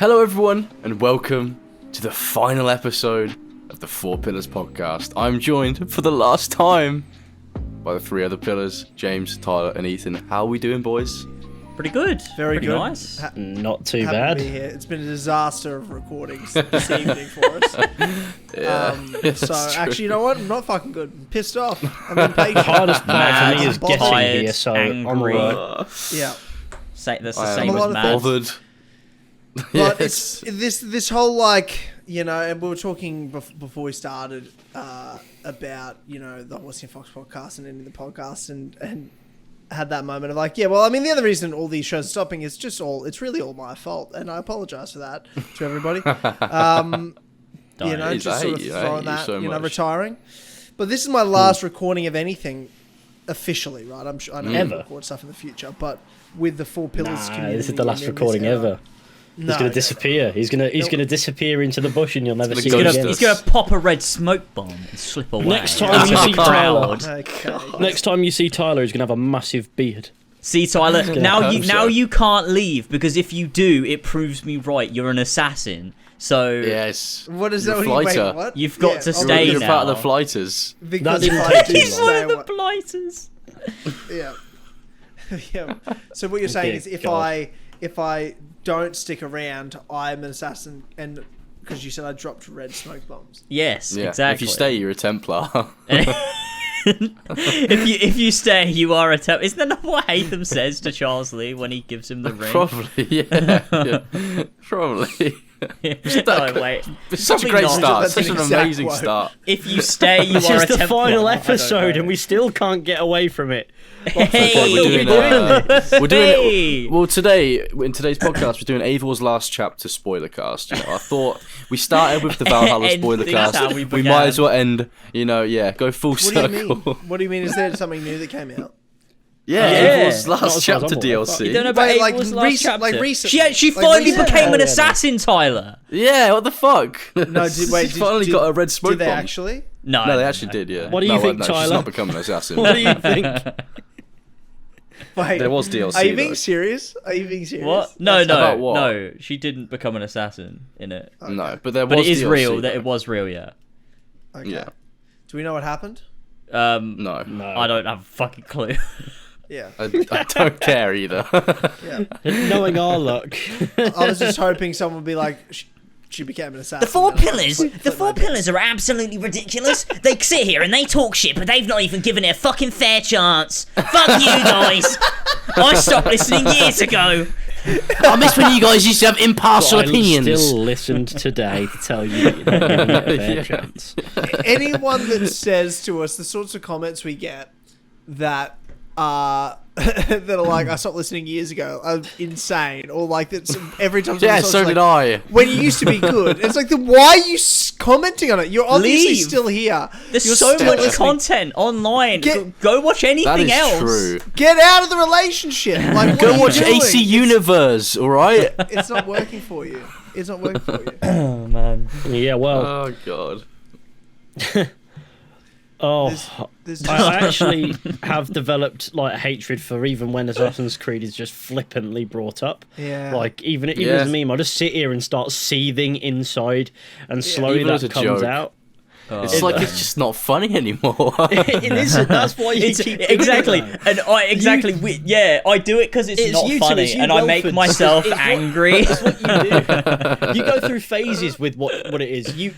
Hello everyone, and welcome to the final episode of the Four Pillars podcast. I'm joined for the last time by the three other pillars, James, Tyler, and Ethan. How are we doing, boys? Pretty good. Very Pretty good. nice. Not too Happy bad. to be here. It's been a disaster of recordings this evening for us. So actually, you know what? I'm not fucking good. I'm pissed off. I'm impatient. The hardest part for me is getting tired, here, so angry. I'm right. Yeah, That's the I same am as Matt. bothered. but it's this whole and we were talking before we started about the Horsey and Fox podcast and ending the podcast and had that moment of the other reason all these shows are stopping is it's really all my fault, and I apologize for that to everybody. Just sort of throwing that, retiring. But this is my last recording of anything officially, right? I know Ever. I record stuff in the future, but with the Four Pillars community. This is the last and recording this era. ever. He's gonna disappear. He's gonna disappear into the bush, and you'll never see him ghost again. us. He's gonna pop a red smoke bomb and slip away. Next time you see Tyler, Okay. next time you see Tyler, he's gonna have a massive beard. See, Tyler, now so. you can't leave, because if you do, it proves me right. You're an assassin. So Yes. What is You're that? a Wait, fighter. what? You've got to I'll stay be- You're now. part of the flighters. Because didn't if take I too do he's long. one stay of the away- blighters. Yeah. Yeah. So what you're saying Dear is if God. I don't stick around, I'm an assassin, and because you said I dropped red smoke bombs. Yes, Yeah. exactly. If you stay, you're a Templar. if you stay, you are a temp. Isn't that not what Hatham says to Charles Lee when he gives him the ring? Probably, yeah. Probably. Oh, wait. It's such a Probably great not. start. That's Such an an exact amazing quote. start. If you stay, you This are is a the Templar. final I don't episode, know. and we still can't get away from it. Hey, We're doing, we're hey. doing well today in today's podcast. We're doing Avor's last chapter spoiler cast. I thought we started with the Valhalla spoiler Ending how cast. we We began. might as well end. Go full What do circle. you mean? What do you mean? Is there something new that came out? Yeah, Yeah. Avor's Not last as far as chapter I'm aware. DLC. You don't know about Wait, April's last chapter? recently. She Like finally recently. became an Oh, yeah, assassin, Tyler. Yeah, what the fuck? No, She's did finally got a red smoke Did they bomb. actually? No, they actually did. Yeah. What do you think, She's Tyler? not becoming an assassin. What do you think? Wait, There was DLC. Are you being though. serious? Are you being serious? What? No, About what? no. She didn't become an assassin in it. No, but there was. But it is DLC, real. though. That it was real. Yeah. Okay. Yeah. Do we know what happened? No, No. I don't have a fucking clue. Yeah. I don't care either. Yeah. Knowing our luck. I was just hoping someone would be like, she became an assassin. The Four And I was Pillars, like, the flip Four my dick. Pillars are absolutely ridiculous. They sit here and they talk shit, but they've not even given it a fucking fair chance. Fuck you guys. I stopped listening years ago. I miss when you guys used to have impartial But opinions. I still listened today to tell you that you're not giving it a fair Yeah. chance. Anyone that says to us the sorts of comments we get that that are like, I stopped listening years ago, are insane, or like that's every time. Yeah, someone's so like, did I. When you used to be good, it's like, then why are you commenting on it? You're obviously Leave. still here. There's You're so still much listening. content online. Get- Go watch anything That is else. true. Get out of the relationship. Like, what Go are you watch doing? AC Universe, all right? It's not working for you. It's not working for you. Oh man. Yeah, well, Oh god. There's I actually have developed like hatred for even when Assassin's Creed is just flippantly brought up. Yeah. Like even Yeah. as a meme, I'll just sit here and start seething inside, and slowly Even as that a comes joke. out. It's like it's just not funny anymore. It isn't. That's why you It's, keep doing exactly, it. and I I do it because it's not you two, funny, it's you, and I make Welfords. myself It's what- angry. It's what you do. You go through phases with what it is. You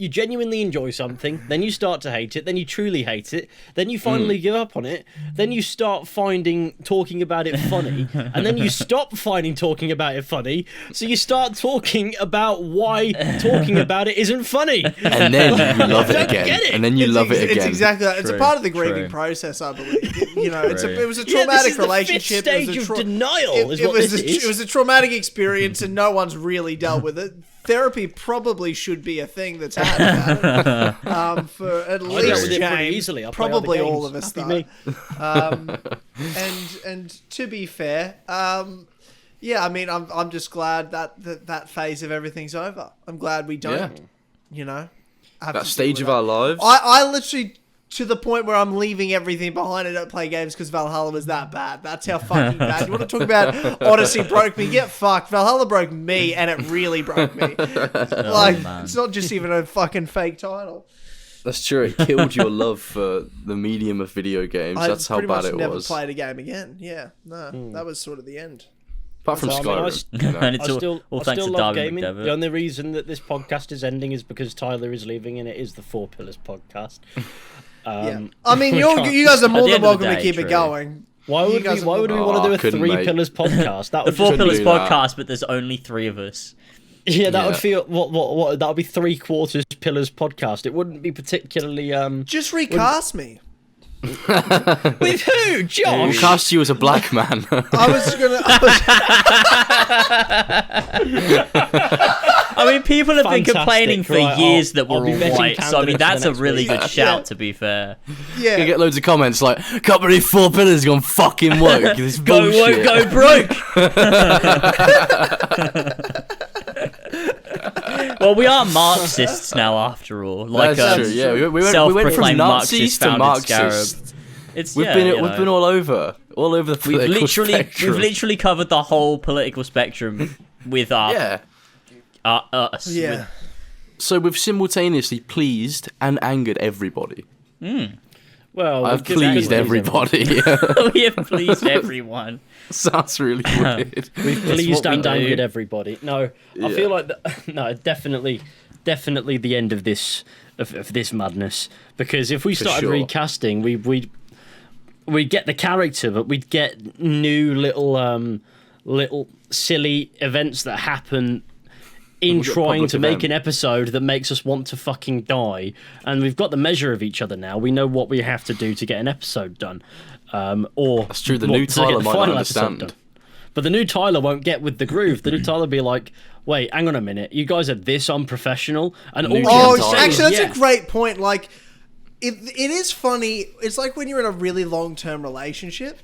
genuinely enjoy something, then you start to hate it, then you truly hate it, then you finally give up on it, then you start finding talking about it funny, and then you stop finding talking about it funny, so you start talking about why talking about it isn't funny. And then you love it Don't again. get it. And then you love it It's again. exactly that. It's a True, part of the grieving true. process, I believe. It was a Yeah, traumatic this is relationship. The fifth It was stage a of denial. Is it what was this is. it was a traumatic experience, and no one's really dealt with it. Therapy probably should be a thing that's had about it. For at I dealt least with it pretty James, easily. I play probably other all games. of us. Happy Though. me. And to be fair, yeah, I mean, I'm just glad that phase of everything's over. I'm glad we don't, have that to stage deal of with our that. lives. I literally to the point where I'm leaving everything behind and don't play games because Valhalla was that bad. That's how fucking bad. You want to talk about Odyssey broke me? Get fucked. Valhalla broke me, and it really broke me. It's not just even a fucking fake title. That's true. It killed your love for the medium of video games. That's how bad it never was. played a game again. Yeah, no, that was sort of the end. Apart from Skyrim. You know. And it's I all thanks to love Darwin gaming. McDevitt. The only reason that this podcast is ending is because Tyler is leaving, and it is the Four Pillars podcast. Yeah. I mean, you guys are more the than end of welcome the to day, keep it true. going. Why would we want to do a couldn't, Three mate. Pillars podcast? That The would Four just, Pillars do that. podcast, but there's only 3 of us. yeah, that Yeah. would feel what that would be 3/4 Pillars podcast. It wouldn't be particularly Just recast me. with who? We'll Josh. cast you as a black man. I was gonna. I mean, people have been Fantastic, complaining for right, years I'll- that we're I'll be all vetting white, so I mean, candidates for that's a next really week. good Yeah. shout, to be fair. Yeah. You get loads of comments like, "Can't believe Four Pillars gone fucking woke." This Go bullshit. woke, go broke! Well, we are Marxists now, after all. Like, That's true. Yeah, we went from self-proclaimed Nazis to Marxist founded Marxists. scarab. It's, We've yeah, been you we've know. been all over the political spectrum. We've literally covered the whole political spectrum with our Yeah. us. Yeah. So we've simultaneously pleased and angered everybody. Well, I've pleased everybody. We have pleased everyone. Sounds really weird. We've pleased what we and do. angered everybody. No, I Yeah. feel like no, definitely the end of this of this madness. Because if we started sure. recasting, we'd get the character, but we'd get new little silly events that happen in We've got trying public to make event. an episode that makes us want to fucking die. And we've got the measure of each other now. We know what we have to do to get an episode done. Or That's true. The what- new to get Tyler the might not final episode understand. done. But the new Tyler won't get with the groove. The new Tyler will be like, wait, hang on a minute. You guys are this unprofessional. And all New you Oh, Gen say Tyler. is, actually, that's yeah. a great point. Like, it is funny. It's like when you're in a really long-term relationship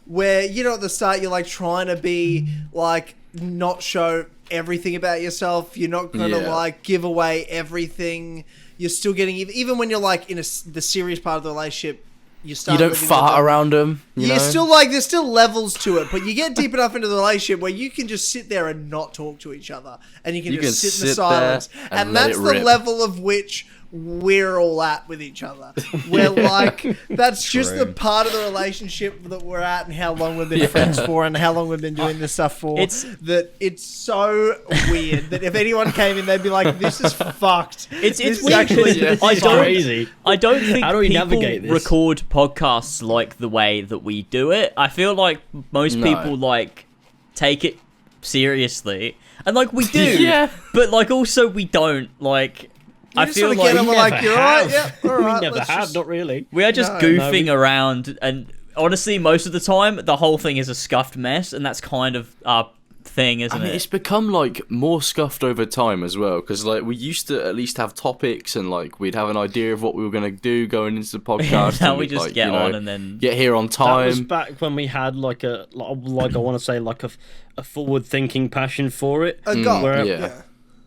where, you know, at the start, you're like trying to be like, not show everything about yourself. You're not going to Yeah. like give away everything. You're still getting, even when you're like in the serious part of the relationship, you start You don't living with fart them. around them. You know? Still like, there's still levels to it, but you get deep enough into the relationship where you can just sit there and not talk to each other, and you can You just can sit in the sit there silence, and and let that's it the rip. level of which we're all at with each other. We're like, that's just the part of the relationship that we're at, and how long we've been friends for, and how long we've been doing this stuff for. It's- that it's so weird that if anyone came in, they'd be like, "This is fucked." It's This is weird actually because It's crazy. I don't think How do we people navigate this? record podcasts like the way that we do it. I feel like most No. people like take it seriously, and like we do, Yeah. but like also we don't. Like I just feel sort of like get 'em We like, never "You're right, have. yeah, all right, We never let's have, just-" not really. we are just No, goofing around, and honestly, most of the time, the whole thing is a scuffed mess, and that's kind of our thing, isn't I mean, it? it's become like more scuffed over time as well, because like we used to at least have topics and like we'd have an idea of what we were gonna do going into the podcast. Now and we we'd, just like, get you know, on and then get here on That was time. back when we had like I want to say like a forward-thinking passion for it. A goal. Where- yeah.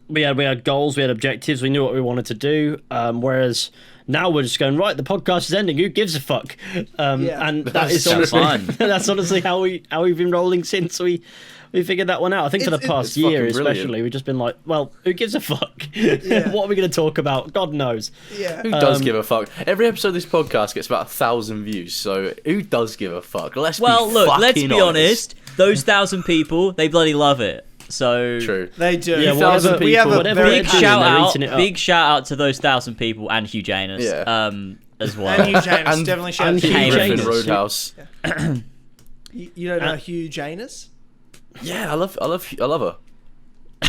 we had goals, we had objectives, we knew what we wanted to do. Whereas now we're just going, right, the podcast is ending. Who gives a fuck? Yeah. And that That's is so honestly fun. that's honestly how we've been rolling since we figured that one out. I think for the It's- past it's year, fucking brilliant. especially, we've just been like, well, who gives a fuck? Yeah. What are we going to talk about? God knows. Yeah. Who does give a fuck? Every episode of this podcast gets about 1,000 views, so who does give a fuck? Let's well, be look, fucking let's be honest. Those 1,000 people, they bloody love it. So True. They do. Yeah, whatever- we have a whatever very big they're doing, shout they're out, eating it up. big shout out to those 1,000 people and Hugh Janus, Yeah. as well. and Hugh Janus, And- definitely shout out and to Hugh Hugh Griffin Janus. Roadhouse. You don't know Hugh Janus? Yeah, I love her.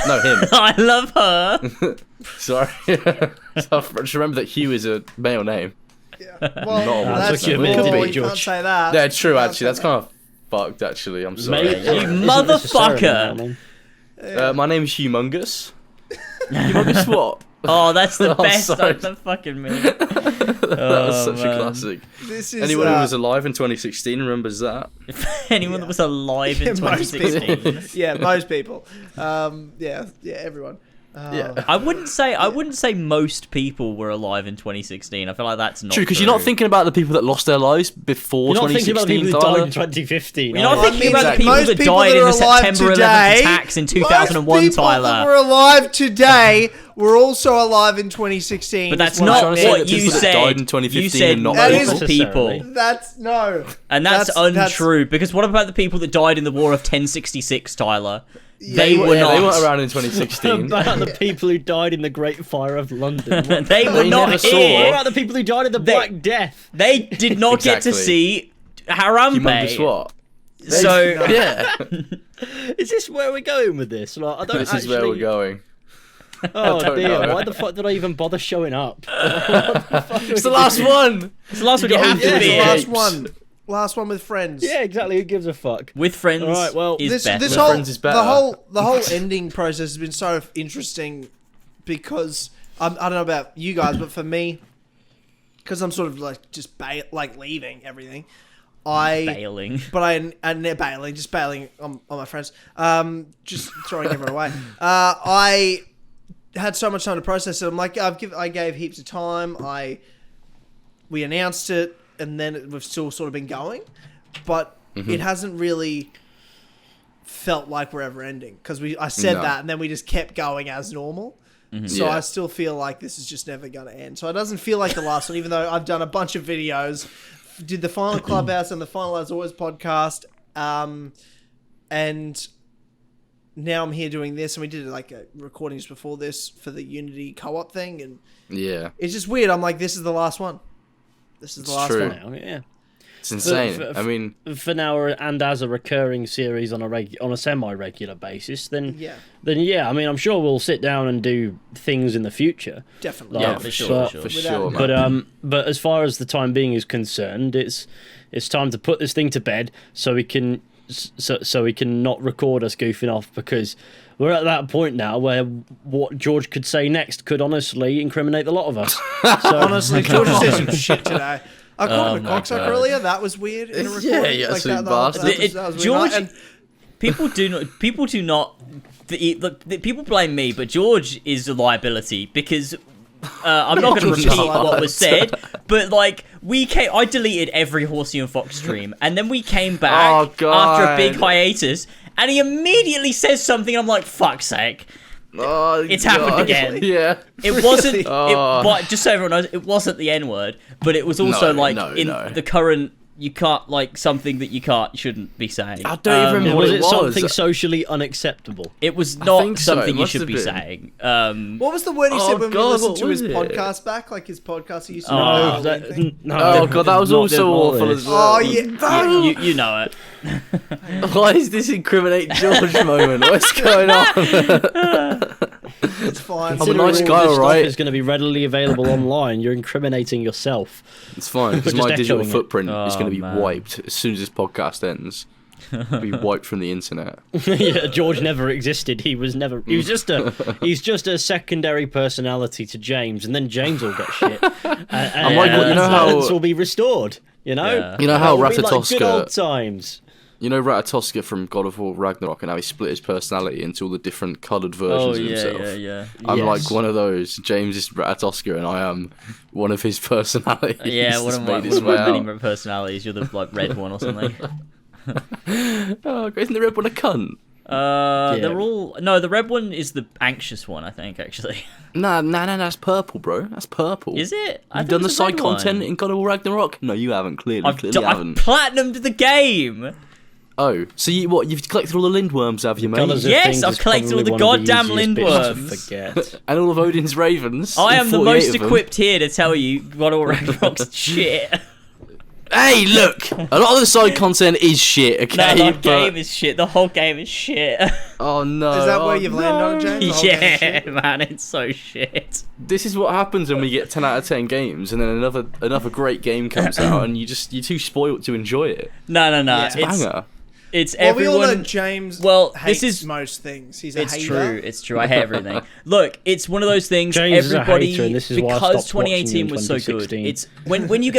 No, him. I love her. Sorry. Just remember that Hugh is a male name. Yeah. Not a Well, woman's that's name. It could cool. be, You can't George. say that. Yeah, true. You can't Actually, that's say kind of fucked. Actually, I'm sorry. Mate, You isn't motherfucker. necessarily, man. My name's Humongous. Humongous what? Oh, that's the Oh, best. sorry. That fucking meme. That was such man. a classic. This is Anyone who was alive in 2016 remembers that. If anyone that was alive in Yeah, most 2016. yeah, most people. Yeah, everyone. Yeah. I wouldn't say most people were alive in 2016. I feel like that's not True, because you're not thinking about the people that lost their lives before You're not thinking about the 2016. people who died Tyler. in 2015. You're not are you? thinking about the people Most that people died that in are the alive September today- 11th attacks in 2001, Most people that Tyler. were alive today were also alive in 2016. But that's is what not I'm trying to say what that you people that said. died in 2015 You said are not people. most people. Necessarily. That's no. And that's That's- untrue, because what about the people that died in the War of 1066, Tyler? They were Yeah, not. they weren't around in 2016. About the people who died in the Great Fire of London. What They were They not never saw here. about the people who died in the Black Death? They did not get to Exactly. see Harambe. Humongous what? So Yeah, Is this where we're going with this? Like, I don't this actually... is where we're going. Oh don't dear, know. why the fuck did I even bother showing up? It's the last one. it's the last one you got have to to do be it. in. Last one. Last one with friends. Yeah, exactly. Who gives a fuck? With friends. All right, well, is This better. this With whole friends is better. the whole ending process has been so interesting because I don't know about you guys, but for me, because I'm sort of like just like leaving everything, bailing. but and they're bailing, just bailing on my friends, just throwing everyone away. I had so much time to process it. I'm like, I gave heaps of time. We announced it, and then we've still sort of been going, but it hasn't really felt like we're ever ending because I said No. that, and then we just kept going as normal. So Yeah. I still feel like this is just never going to end. So it doesn't feel like the last one, even though I've done a bunch of videos, did the final Clubhouse and the final As Always podcast, and now I'm here doing this, and we did like a recording just before this for the Unity co-op thing, and Yeah, it's just weird. I'm like, this is the last one. This is the It's last true. one. Now, yeah. it's insane. For- I mean, For now, and as a recurring series on a semi-regular basis, then Yeah, yeah, I mean, I'm sure we'll sit down and do things in the future. definitely. Yeah, Like, for sure. but- for Without sure, a man. But as far as the time being is concerned, it's time to put this thing to bed so we can not record us goofing off, because we're at that point now where what George could say next could honestly incriminate the lot of us. So, Honestly, George said some shit today. I called him a my cocksucker God. earlier. That was weird in a Yeah, recording. you like absolute that bastard. was weird. George, And- people do not. People blame me, but George is a liability because I'm not going to George is repeat a what was liability. said. But like I deleted every Horsey and Fox stream, and then we came back Oh, God. after a big hiatus, and he immediately says something. And I'm like, fuck's sake. Oh, It's happened God. again. Yeah. It wasn't. Oh. But just so everyone knows, it wasn't the N word, but it was also No, like no, in no. the current. You can't like something that you shouldn't be saying. I don't even remember what was it it was. something socially unacceptable? It was I not think so, something it you must should have be been. saying. what was the word he Oh, said when God, we listened what to his was it? podcast back? Like his podcast he used to Oh, do. No, Oh god, that was not also the- awful as well. Oh yeah. you know it. Why is this incriminate George moment? What's going on? It's fine. I'm a nice Considering guy, all this stuff alright? is going to be readily available online. You're incriminating yourself. It's fine because Just my digital echoing it. footprint is going Oh, to be man. wiped as soon as this podcast ends. It'll be wiped from the internet. Yeah, George never existed. He was never. He was just a. He's just a secondary personality to James, and then James will get shit. And like, you know how- balance will be restored. You know. Yeah. You know how It will be like good Ratatoska, old times. you know Ratatoska from God of War Ragnarok, and how he split his personality into all the different coloured versions of himself. yeah. I'm Yes. like one of those. James is Ratatoska, and I am one of his personalities. Yeah, one It's of my, made its one of way my many out. personalities. You're the like red one or something. Oh, isn't the red one a cunt? They're all no. The red one is the anxious one, I think. Actually, Nah, that's purple, bro. That's purple. is it? I You've thought done it the was a red side content one. in God of War Ragnarok? No, you haven't. Clearly, I've clearly haven't. platinumed the game. Oh, so you've collected all the lindworms, have you, mate? Colours of Yes, Things I've is collected all probably the one of goddamn easiest bits to lindworms. forget. And all of Odin's ravens. I all am the 48 most of them. equipped here to tell you God of War Ragnarok's shit. Hey, look! A lot of the side content is shit, okay? No, the but- game is shit. The whole game is shit. Oh no! Is that oh, where you've landed on it, James? The whole game is yeah, shit? man, it's so shit. This is what happens when we get 10 out of 10 games, and then another great game comes out, and you're too spoilt to enjoy it. No, Yeah. it's Banger. it's Well, we all know everyone. James. Well, hates this is- most things. He's a It's hater. true. It's true. I hate everything. Look, it's one of those things. James is a Everybody, hater, and this is why I because stopped watching 2018 in was so good. 2016. It's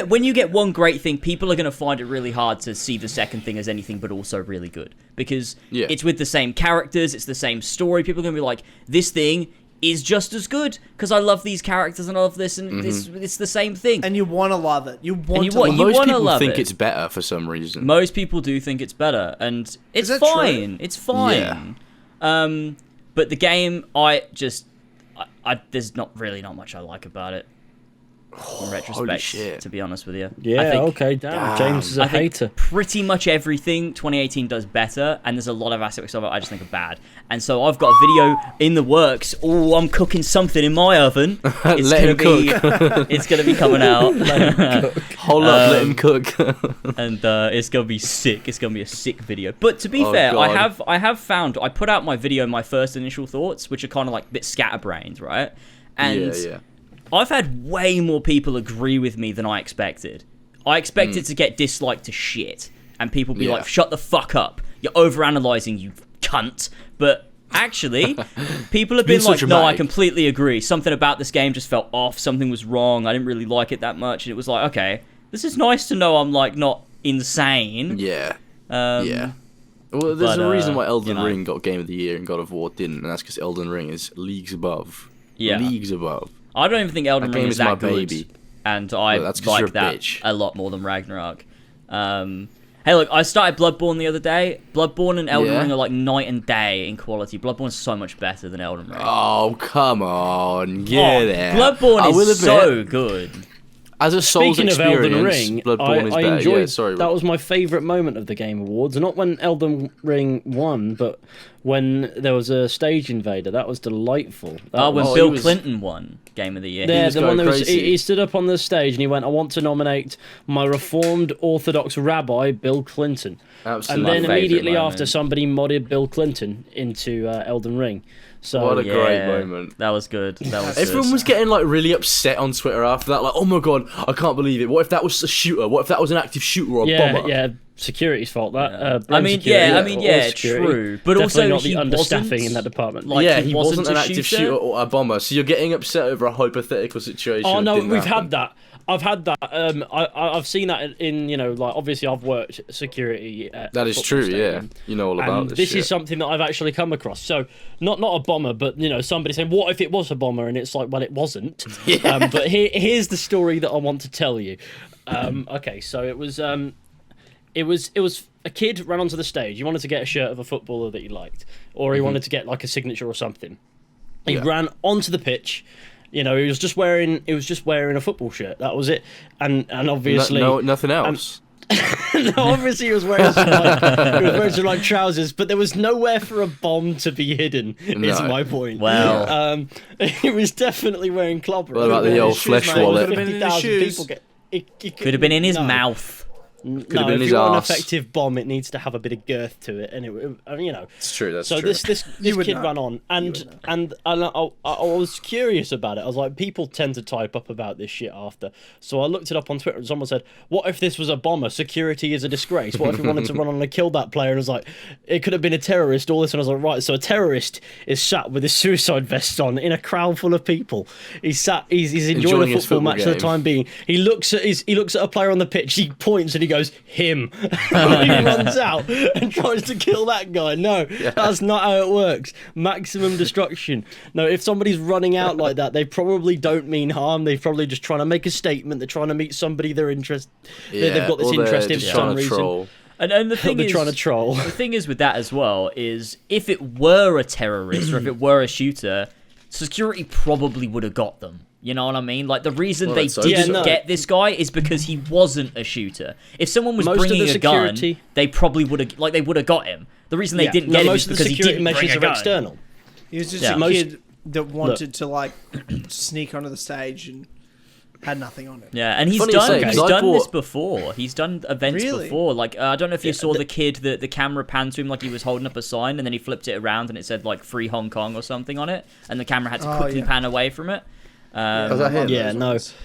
when you get one great thing, people are going to find it really hard to see the second thing as anything but also really good because Yeah. it's with the same characters, it's the same story. People are going to be like, this thing is just as good because I love these characters and I love this, and it's the same thing. And you want to love it. You want to. Well, love you Most wanna people love think it. it's better for some reason. Most people do think it's better, and it's that fine. true? It's fine. But the game, there's not much I like about it. In retrospect, shit. to be honest with you. Yeah, I think, okay, damn. James is a I think hater. pretty much everything 2018 does better, and there's a lot of aspects of it I just think are bad. And so I've got a video in the works. Oh, I'm cooking something in my oven. It's Let him cook. It's gonna be coming out. Hold up, let him cook. And it's gonna be sick. It's gonna be a sick video. But to be Oh, fair, God. I have found I put out my video, my first initial thoughts, which are kind of like a bit scatterbrained, right? And yeah. I've had way more people agree with me than I expected. I expected to get disliked to shit, and people be Yeah. like, "Shut the fuck up! You're overanalyzing, you cunt." But actually, people have Being been so like, "No, I dramatic. completely agree. Something about this game just felt off. Something was wrong. I didn't really like it that much." And it was like, okay, this is nice to know I'm like not insane. Yeah. Um, Yeah. Well, there's but, a reason why Elden you know. Ring got Game of the Year and God of War didn't, and that's because Elden Ring is leagues above. Yeah. Leagues above. I don't even think Elden That Ring game is is that my good, baby. and I Well, that's 'cause you're like a that bitch. a lot more than Ragnarok. Hey, look, I started Bloodborne the other day. Bloodborne and Elden Yeah? Ring are like night and day in quality. Bloodborne's so much better than Elden Ring. Oh, come on. Get there. Bloodborne I will is admit, so good. as a Souls Speaking of experience, Elden Ring, Bloodborne is I better. enjoyed. Yeah, sorry. That was my favourite moment of the Game Awards. Not when Elden Ring won, but when there was a stage invader. That was delightful. That When Oh, Bill he was- Clinton won Game of the Year. Yeah, was the one going that was crazy. he stood up on the stage and he went, "I want to nominate my Reformed Orthodox rabbi, Bill Clinton." Absolutely. And then My favourite immediately moment. after, somebody modded Bill Clinton into Elden Ring. So What a Yeah, great moment. That was good. That was Everyone good. was getting like really upset on Twitter after that, like, "Oh my god, I can't believe it! What if that was a shooter? What if that was an active shooter or a bomber?" yeah, security's fault that. Yeah. Blame security, or security. true. But Definitely also not he the understaffing wasn't, in that department. like, yeah, he he wasn't an a active shooter or a bomber, so you're getting upset over a hypothetical situation. Oh that no, didn't we've happen. had that. I've had that. I've seen that in like obviously I've worked security. At That is football true, yeah. stadium. You know all about And this this shit. is something that I've actually come across. So not a bomber, but somebody saying, "What if it was a bomber?" And it's like, well, it wasn't. But here's the story that I want to tell you. Okay, so it was a kid ran onto the stage. He wanted to get a shirt of a footballer that he liked, or he wanted to get like a signature or something. He Yeah. ran onto the pitch. He was just wearing a football shirt. That was it. And obviously nothing else. no, obviously he was wearing some like trousers, but there was nowhere for a bomb to be hidden. Is No. my point. Well, He was definitely wearing clobber. What about the old flesh wallet? Could've been in his 50,000 shoes. people get. could have been in his no. mouth. No, have been if in his you want an arse. effective bomb, it needs to have a bit of girth to it, and It's true. That's so true. this would kid know. ran on, and I was curious about it. I was like, people tend to type up about this shit after. So I looked it up on Twitter, and someone said, "What if this was a bomber? Security is a disgrace. What if he wanted to run on and kill that player?" And I was like, "It could have been a terrorist." All this, and I was like, "Right." So a terrorist is sat with his suicide vest on in a crowd full of people. He's enjoying Enjoying a his football football match at the game. time being. He looks at a player on the pitch. He points and he goes, "Him." He runs out and tries to kill that guy. No, that's not how it works. Maximum destruction. No, if somebody's running out like that, they probably don't mean harm. They're probably just trying to make a statement. They're trying to meet somebody they're interested. They've got this or they're interest in just for some trying to reason. troll. And the thing They're is, trying to troll. the thing is with that as well is if it were a terrorist or if it were a shooter, security probably would have got them. You know what I mean? Like the reason Well, they that's so didn't true. Yeah, no. get this guy is because he wasn't a shooter. If someone was Most of bringing the a gun, security- they probably would have they would have got him. The reason they didn't No, get him is most of the because he security didn't bring measures a are gun. external. He was just Yeah. a Most- kid that wanted to like sneak onto the stage and had nothing on it. Yeah, and he's Funny you say, done 'cause he's I done this bought- before. He's done events Really? before. Like I don't know if you saw the kid that the camera panned to him like he was holding up a sign, and then he flipped it around and it said like "Free Hong Kong" or something on it, and the camera had to Oh, quickly yeah. pan away from it. Was that him? Yeah, no. Ones.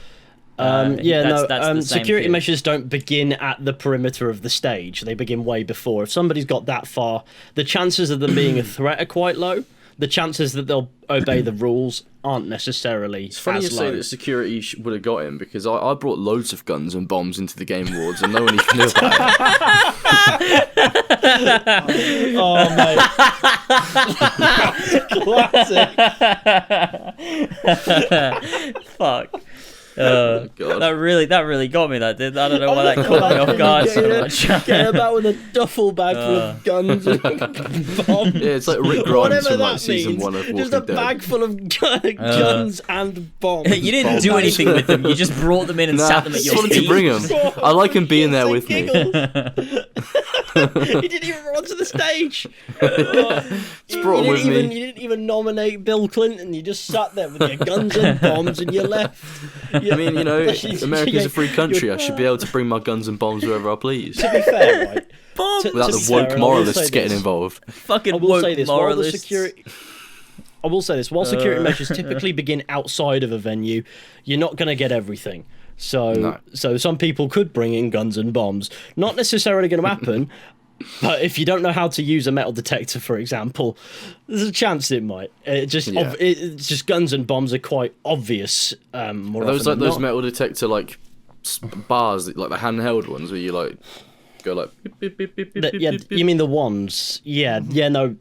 that's the same Security kid. measures don't begin at the perimeter of the stage. They begin way before. If somebody's got that far, the chances of them being a threat are quite low. the chances that they'll obey the rules aren't necessarily It's funny you as say low. that security would have got him, because I brought loads of guns and bombs into the Game Awards and no one even knew about it. Oh mate, classic. Fuck. God. That really got me. That did. I don't know why that caught me off guard so much. Getting about with a duffel bag full of guns and bombs. Yeah, it's like Rick Grimes Whatever from like that season means. 1 of Walking Just a Dead. bag full of guns and bombs. You didn't do anything with them. You just brought them in and Nah, sat them at just your wanted feet. to bring them. I like him being there with me. He didn't even run to the stage. Just brought him with me. You didn't even nominate Bill Clinton. You just sat there with your guns and bombs and you left. I mean, you know, America's a free country. I should be able to bring my guns and bombs wherever I please. To be fair, right? Bomb. To- Without to the be woke fair, and I will moralists say getting this. involved. Fucking I will woke say this: while the moralists. security, I will say this: while security measures typically begin outside of a venue, you're not going to get everything. So, No. so some people could bring in guns and bombs. Not necessarily going to happen. But if you don't know how to use a metal detector, for example, there's a chance it might. Yeah. It's just guns and bombs are quite obvious. More Are those often like than those not. metal detector like bars, like the handheld ones where you like go like beep, beep, beep, beep, beep, Yeah, beep, beep. you mean the wands? Yeah, no.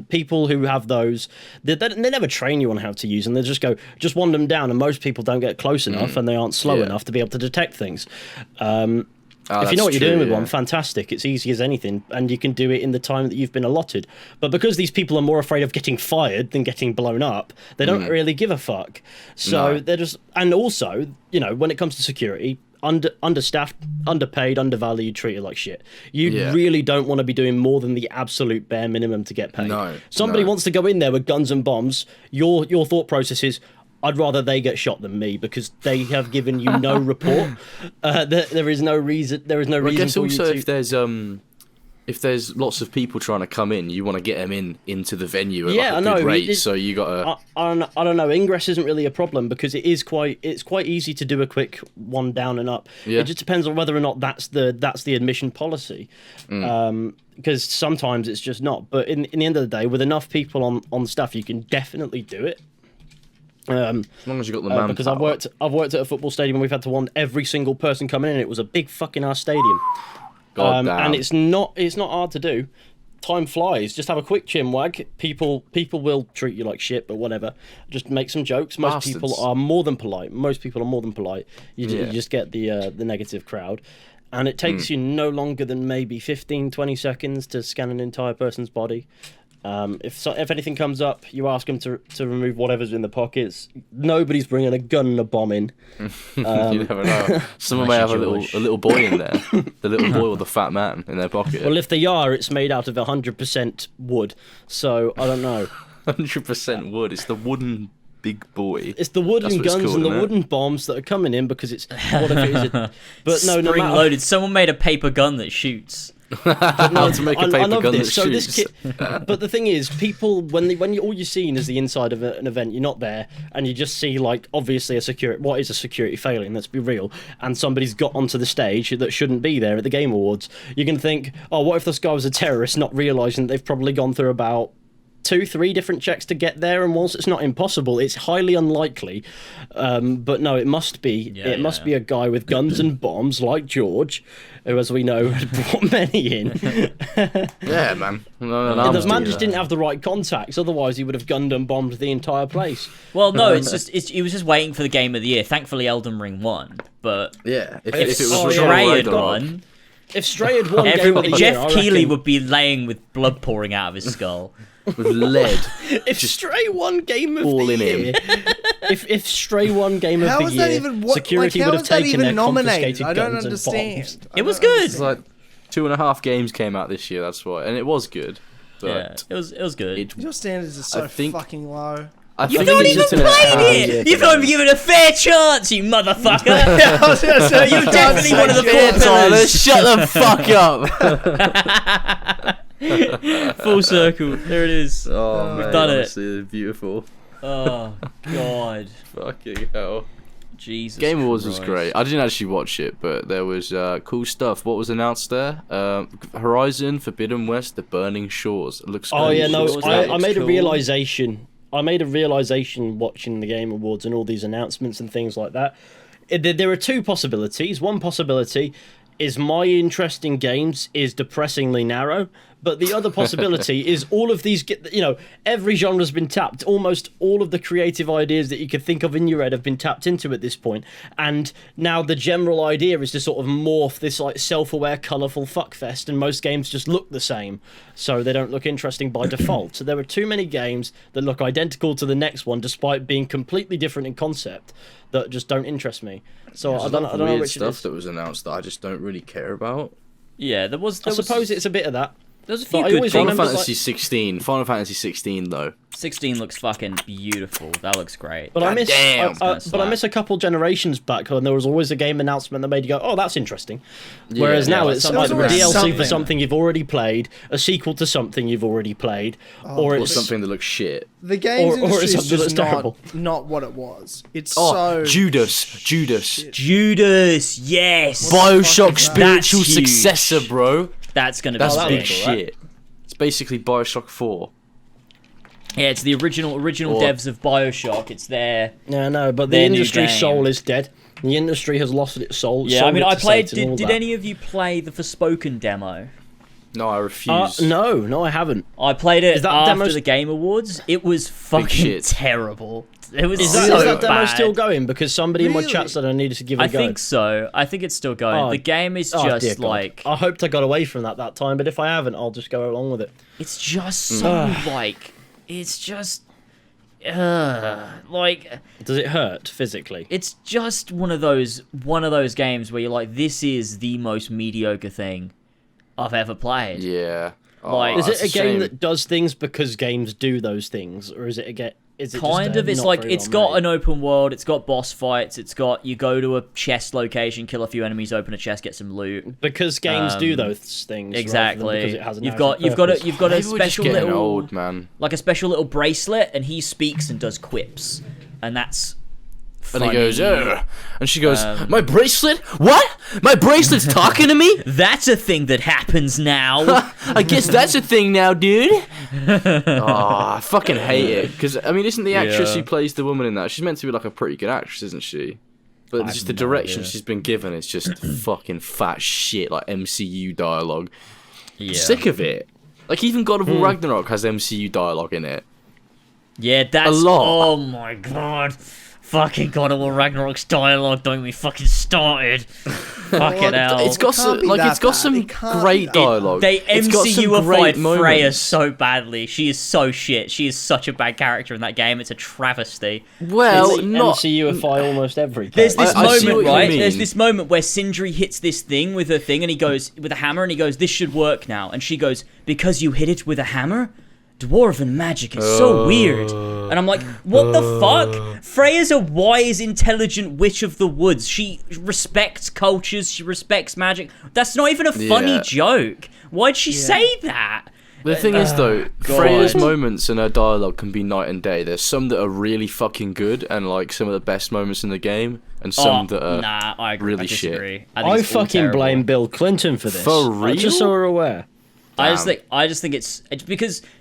People who have those, they never train you on how to use them. They just go, just wand them down, and most people don't get close enough, and they aren't slow Yeah. enough to be able to detect things. Ah, If you know what that's you're doing true, with yeah. one, fantastic. It's easy as anything, and you can do it in the time that you've been allotted. But because these people are more afraid of getting fired than getting blown up, they don't really give a fuck. So No. they're just, and also, you know, when it comes to security, understaffed, underpaid, undervalued, treated like shit. You Yeah. really don't want to be doing more than the absolute bare minimum to get paid. No, Somebody no. wants to go in there with guns and bombs. Your thought process is, I'd rather they get shot than me because they have given you no report. There is no reason. There is no I reason guess for also you to. if there's lots of people trying to come in, you want to get them into the venue at Yeah, like a I good know, rate. it- So you got to. I don't know. Ingress isn't really a problem because it's quite easy to do a quick one down and up. Yeah. It just depends on whether or not that's the admission policy. Because sometimes it's just not. But in the end of the day, with enough people on staff, you can definitely do it. As long as you got the manpower. Because I've worked at a football stadium and we've had to wand every single person coming in. It was a big fucking ass stadium. God damn. And it's not hard to do. Time flies. Just have a quick chin wag. People will treat you like shit, but whatever. Just make some jokes. Most people Bastards. are more than polite. You Yeah. just get the negative crowd. And it takes you no longer than maybe 15, 20 seconds to scan an entire person's body. If anything comes up, you ask them to remove whatever's in the pockets. Nobody's bringing a gun and a bomb in. You never know. Someone may have a little boy in there. The little boy or the fat man in their pocket. Well, if they are, it's made out of 100% wood. So I don't know. 100% wood. It's the wooden big boy. It's the wooden That's what it's guns called, and the isn't it? wooden bombs that are coming in because it's what if it is. But no, no Spring matter. loaded. Someone made a paper gun that shoots. How to make a paper I love gun that this. So this shoots. but the thing is, people all you're seeing is the inside of an event. You're not there, and you just see like obviously what is a security failing? Let's be real. And somebody's got onto the stage that shouldn't be there at the Game Awards. You can think, oh, what if this guy was a terrorist, not realizing that they've probably gone through about 2-3 different checks to get there, and whilst it's not impossible, it's highly unlikely. But no, it must be must be a guy with guns and bombs like George, who, as we know, had brought many in. Yeah, man. The man just didn't have the right contacts, otherwise he would have gunned and bombed the entire place. Well, no, he was just waiting for the game of the year. Thankfully, Elden Ring won. But Yeah, if if it was Oh, yeah. Stray had Ragnarok, won, If Stray had won Game of the Year, Jeff I Keighley reckon- would be laying with blood pouring out of his skull. with lead, If Stray won Game of all the in Year, if Stray won Game How of the is Year, that even what? security Like, how would have is that taken even their nominated? confiscated I don't guns understand. and bombs. It was good. it's like 2.5 games came out this year. That's why, and it was good. Yeah, But it was good. it, Your standards are so I think- fucking low. I You've think not it's even just an played average- it! You've not even given it a fair chance, you motherfucker! You're definitely one of the Yeah, four Tyler, pillars. shut the fuck up. Full circle. There it is. Oh, We've mate, done it. honestly, beautiful. Oh, God. Fucking hell. Jesus. Game Awards was Christ. great. I didn't actually watch it, but there was cool stuff. What was announced there? Horizon Forbidden West: The Burning Shores. It looks. Oh great. yeah, no, Shores, I that made a cool. realization. I made a realization watching the Game Awards and all these announcements and things like that. There are two possibilities. One possibility is my interest in games is depressingly narrow, but the other possibility is all of these, every genre's been tapped. Almost all of the creative ideas that you could think of in your head have been tapped into at this point, and now the general idea is to sort of morph this like self-aware, colourful fuckfest, and most games just look the same, so they don't look interesting by default. So there are too many games that look identical to the next one, despite being completely different in concept, that just don't interest me. So I don't know weird which it stuff is. that was announced that I just don't really care about. Yeah, there was. I suppose it's a bit of that. There's a few But I good always things. Final remember, Fantasy 16. Final Fantasy 16 though. 16 looks fucking beautiful. That looks great. But I miss, damn. but I miss a couple generations back when there was always a game announcement that made you go, "Oh, that's interesting." Whereas Yeah, now like it's something like around. DLC for Something. something you've already played, a sequel to something you've already played, or Or it's something that looks shit. The games or industry it's is something just that's terrible. not what it was. It's Oh, so Judas. Judas, yes. Bioshock That's spiritual huge. successor, bro. That's gonna That's be big big. shit. It's basically Bioshock 4. Yeah, it's the original Or- devs of Bioshock. It's there. yeah, no. But the Their new industry's game. soul is dead. The industry has lost its soul. Yeah, I sold mean, it I to played. Satan and all Did that. any of you play the Forspoken demo? No, I refuse. No, I haven't. I played it Is that after demo- the Game Awards. It was fucking shit. terrible. It was Is so that demo bad. still going? Because somebody in my Really? chat said I needed to give it I a go. think so. I think it's still going. Oh, The game is Oh, dear just God. like I hoped I got away from that time, but if I haven't, I'll just go along with it. it's just so like it's just like Does it hurt physically? it's just one of those games where you're like, this is the most mediocre thing I've ever played. Yeah. Like- Is it that's a game shame. that does things because games do those things, or is it a game? Is it Kind just of. It's not like very it's well got made? an open world. It's got boss fights. It's got you go to a chest location, kill a few enemies, open a chest, get some loot. because games do Um, those things rather than Exactly. because it has an You've actual got a purpose. you've got a Maybe we're just special getting little old, man. like a special little bracelet, and he speaks and does quips, and that's And funny. he goes, "Ugh." And she goes, "My bracelet? What? My bracelet's talking to me? That's a thing that happens now. I guess that's a thing now, dude." I fucking hate it. Because, I mean, isn't the actress Yeah. who plays the woman in that, she's meant to be like a pretty good actress, isn't she? But just the direction she's been given is just fucking fat shit, like MCU dialogue. Yeah. Sick of it. Like, even God of War Ragnarok has MCU dialogue in it. Yeah, that's A lot. Oh my god. Fucking God of War Ragnarok's dialogue, don't get me fucking started. Fucking hell. It's got It can't some, be like, that it's got bad. some It can't be great that dialogue. They It's got some MCUified great Freya moments. so badly. She is so shit. She is such a bad character in that game. It's a travesty. Well, It's not. MCUify almost every. There's game. this I see moment, what you right? mean. There's this moment where Sindri hits this thing with a thing, and he goes with a hammer, and he goes, "This should work now." And she goes, "Because you hit it with a hammer? Dwarven magic is so weird." And I'm like, what the fuck? Freya's a wise, intelligent witch of the woods. She respects cultures. She respects magic. That's not even a funny Yeah. joke. Why'd she say that? The thing is, though, God. Freya's moments and her dialogue can be night and day. There's some that are really fucking good and like some of the best moments in the game, and some that are Nah, I agree. really I disagree. shit. think I it's all fucking terrible. blame Bill Clinton for this. For real? Just so we're aware. I just Damn. think it's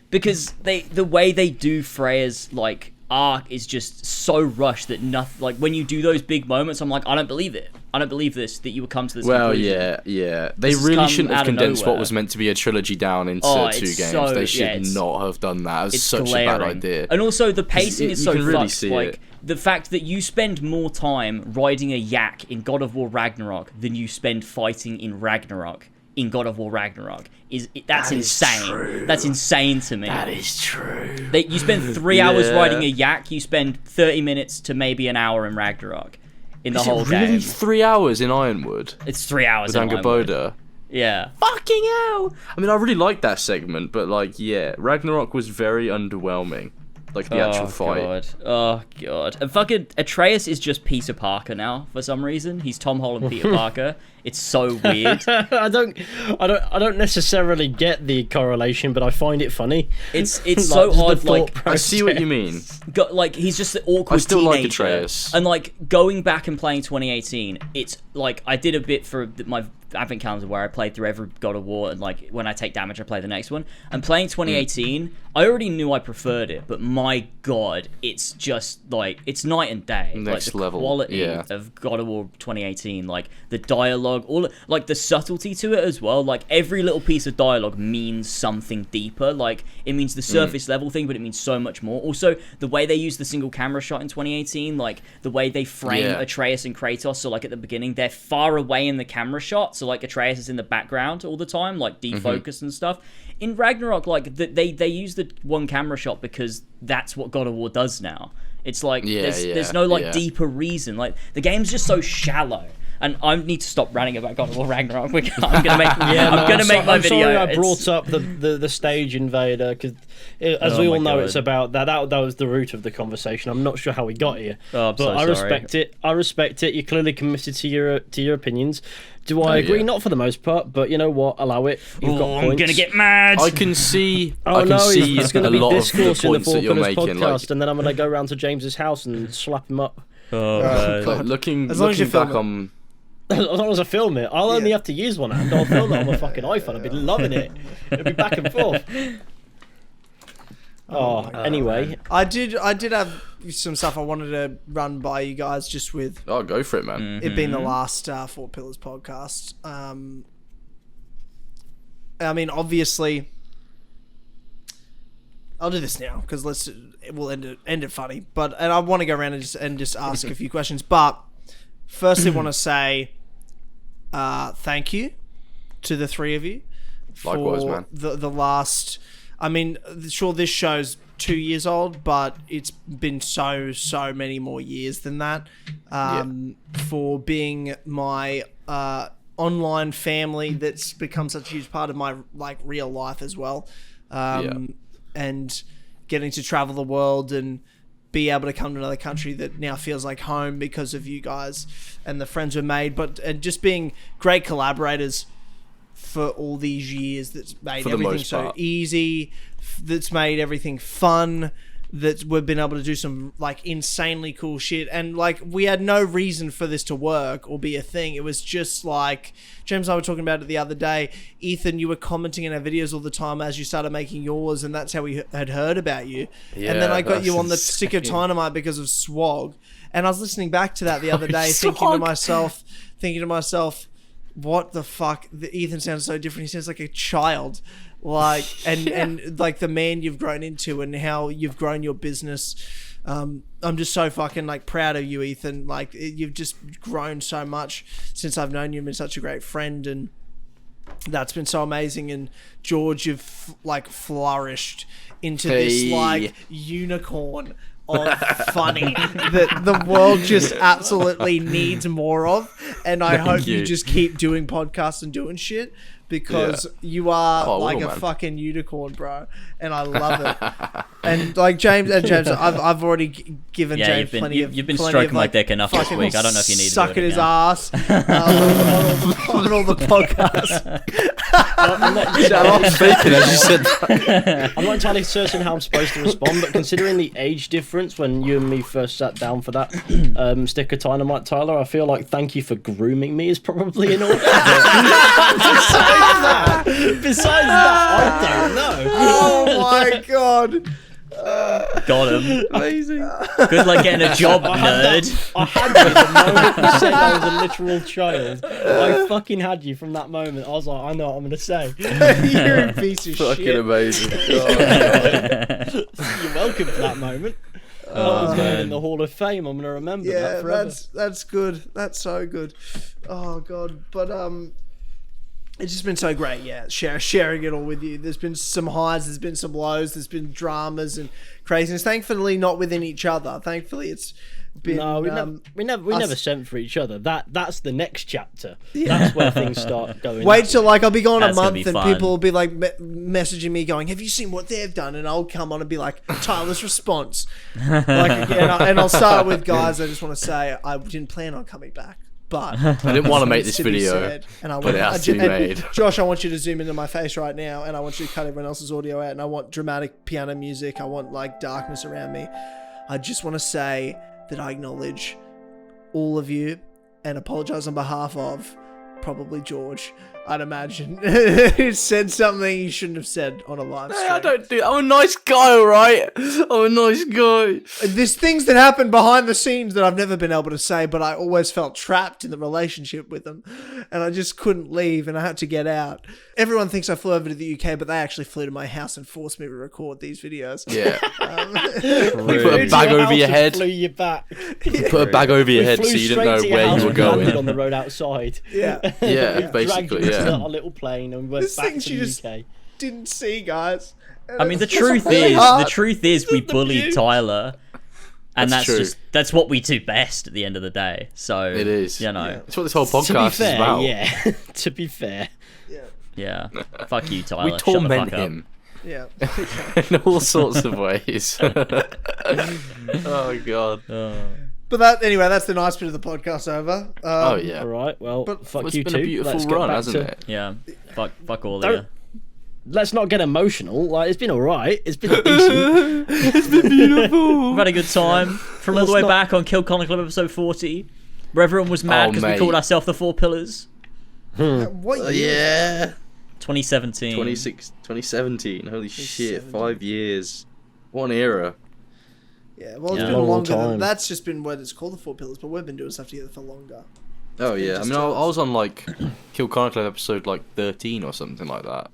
because the way they do Freya's like arc is just so rushed that nothing, like when you do those big moments, I'm like, I don't believe it. I don't believe this, that you would come to this Well, conclusion. yeah. They This has really come shouldn't have out of condensed what nowhere. was meant to be a trilogy down into Oh, two it's games. so- They yeah, should it's- not have done that. It was It's such glaring. a bad idea. And also the pacing you is so can really fucked. see Like it. the fact that you spend more time riding a yak in God of War Ragnarok than you spend fighting in Ragnarok in God of War Ragnarok that's That is insane. true. That's insane to me. That is true. You spend 3 hours Yeah. riding a yak. You spend 30 minutes to maybe an hour in Ragnarok. In the Is whole it really game, 3 hours in Ironwood it's 3 hours. with in Ironwood. Angerboda? Yeah. Fucking hell! I mean, I really liked that segment, but like, yeah, Ragnarok was very underwhelming. like the actual fight. God. Oh god. And fucking Atreus is just Peter Parker now for some reason. He's Tom Holland Peter Parker. It's so weird. I don't necessarily get the correlation, but I find it funny. It's Like, so just the odd. thought Like I see what you process. mean. like he's just the awkward I still teenager. like Atreus. And like going back and playing 2018, it's like I did a bit for my advent calendar where I played through every God of War, and like when I take damage I play the next one. And playing 2018, I already knew I preferred it, but my god, it's just like it's night and day. Next like the level, quality yeah. of God of War 2018, like the dialogue, all like the subtlety to it as well. Like every little piece of dialogue means something deeper. Like it means the surface level thing, but it means so much more. Also, the way they use the single camera shot in 2018, like the way they frame Atreus and Kratos. So like at the beginning, they're far away in the camera shot. So like Atreus is in the background all the time, like defocused and stuff. In Ragnarok, like they use the one camera shot because that's what God of War does now. It's like there's no like deeper reason. Like the game's just so shallow. And I need to stop ranting about God of War Ragnarok. I'm gonna make my video. Sorry, I brought up the stage invader because, as we all know, it's about that. That was the root of the conversation. I'm not sure how we got here, but I respect it. I respect it. You're clearly committed to your opinions. Do I agree? Not for the most part, but you know what? Allow it. You've got points. I'm gonna get mad. I can see. It's going to be lot of the discourse in the points that you're Four Pillars making. podcast, Like, and then I'm going to go round to James's house and slap him up. like looking As long as you back film on. As long as I film it, I'll only have to use one hand. I'll film it on my fucking iPhone. I'll be loving it. It'll be back and forth. Anyway, I did have some stuff I wanted to run by you guys, just with Oh, go for it, man. it being the last Four Pillars podcast. I mean, obviously, I'll do this now because we'll end it funny. And I want to go around and just ask a few questions. But firstly, want to say thank you to the three of you for Likewise, man. the last. I mean, sure, this show's 2 years old, but it's been so many more years than that. For being my online family that's become such a huge part of my like real life as well. And getting to travel the world and be able to come to another country that now feels like home because of you guys and the friends we've made, and just being great collaborators for all these years. That's made everything so easy, that's made everything fun, that we've been able to do some like insanely cool shit. And like we had no reason for this to work or be a thing. It was just like James and I were talking about it the other day. Ethan, you were commenting in our videos all the time as you started making yours, and that's how we had heard about you. And then I got you on the Stick of Dynamite because of Swag. And I was listening back to that the other day, thinking to myself, what the fuck? Ethan sounds so different. He sounds like a child, like and like the man you've grown into and how you've grown your business. I'm just so fucking like proud of you, Ethan. Like you've just grown so much since I've known you. You've been such a great friend, and that's been so amazing. And George, you've like flourished into this like unicorn of funny that the world just absolutely needs more of. And I hope you just keep doing podcasts and doing shit, because you are like a fucking unicorn, bro, and I love it. And like James, I've already given James plenty of. You've been stroking my dick enough this week. I don't know if you need to do it sucking his again. ass on all the podcasts. I'm not entirely certain how I'm supposed to respond, but considering the age difference when you and me first sat down for that Stick of Dynamite, Tyler, I feel like thank you for grooming me is probably in order. Besides that, I don't know. Oh my god. Got him. Amazing. Good luck getting a job, nerd. I had you the moment you said I was a literal child. I fucking had you from that moment. I was like, I know what I'm going to say. You're a piece of Fucking shit. amazing. You're welcome for that moment. That was going in the Hall of Fame. I'm going to remember that forever. that's good. That's so good. Oh god. But it's just been so great, sharing it all with you. There's been some highs, there's been some lows, there's been dramas and craziness. Thankfully, not within each other. Thankfully, it's been, No, we never sent for each other. That's the next chapter. That's where things start going. Wait till like I'll be gone a That's gonna month be and fun. people will be like messaging me going, "Have you seen what they've done?" And I'll come on and be like, "Tyler's response." Like, and I'll start with, guys, I just want to say I didn't plan on coming back, but I didn't want to make this to be video, said, and but it has to be made. Josh, I want you to zoom into my face right now, and I want you to cut everyone else's audio out, and I want dramatic piano music. I want like darkness around me. I just want to say that I acknowledge all of you and apologize on behalf of probably George, I'd imagine, who said something you shouldn't have said on a live stream. I don't do. I'm a nice guy, all right. I'm a nice guy. There's things that happen behind the scenes that I've never been able to say, but I always felt trapped in the relationship with them, and I just couldn't leave, and I had to get out. Everyone thinks I flew over to the UK, but they actually flew to my house and forced me to record these videos. Yeah. We put a bag over your head. Flew you back. Put a bag over your We head flew so you didn't straight know to your where house you were and landed going. on the road outside. Yeah. Yeah, Dragged basically, you into yeah. a little plane and we went There's back things to you the just UK. didn't see, guys. And I mean, the it's truth really is, hard. the truth is, we the bullied beauty. Tyler, and That's that's true. that's what we do best at the end of the day. So It is. you know, Yeah. That's what this whole To be podcast is fair, about. yeah. To be fair. yeah. Fuck you, Tyler. We Shut the torment fuck him Yeah. in all sorts of ways. Oh god. Up. But anyway, that's the nice bit of the podcast over. Oh yeah. All right, well, But fuck It's you been too. a beautiful Let's get run, back hasn't to- it? Yeah. Fuck all of Don't- you. Let's not get emotional. Like, it's been all right. It's been decent. We've had a good time. From all the way not- back on Kill Connor Club episode 40, where everyone was mad Oh, because we mate. called ourselves the Four Pillars. What year? Yeah. 2017. 2017. Holy shit! 2017. 5 years. What an era. Yeah, well, it's Yeah. been Long longer than time. that's just been what it's called, the Four Pillars, but we've been doing stuff together for longer. Oh yeah. I just mean, I us. was on like Kill Connor Club episode like 13 or something like that.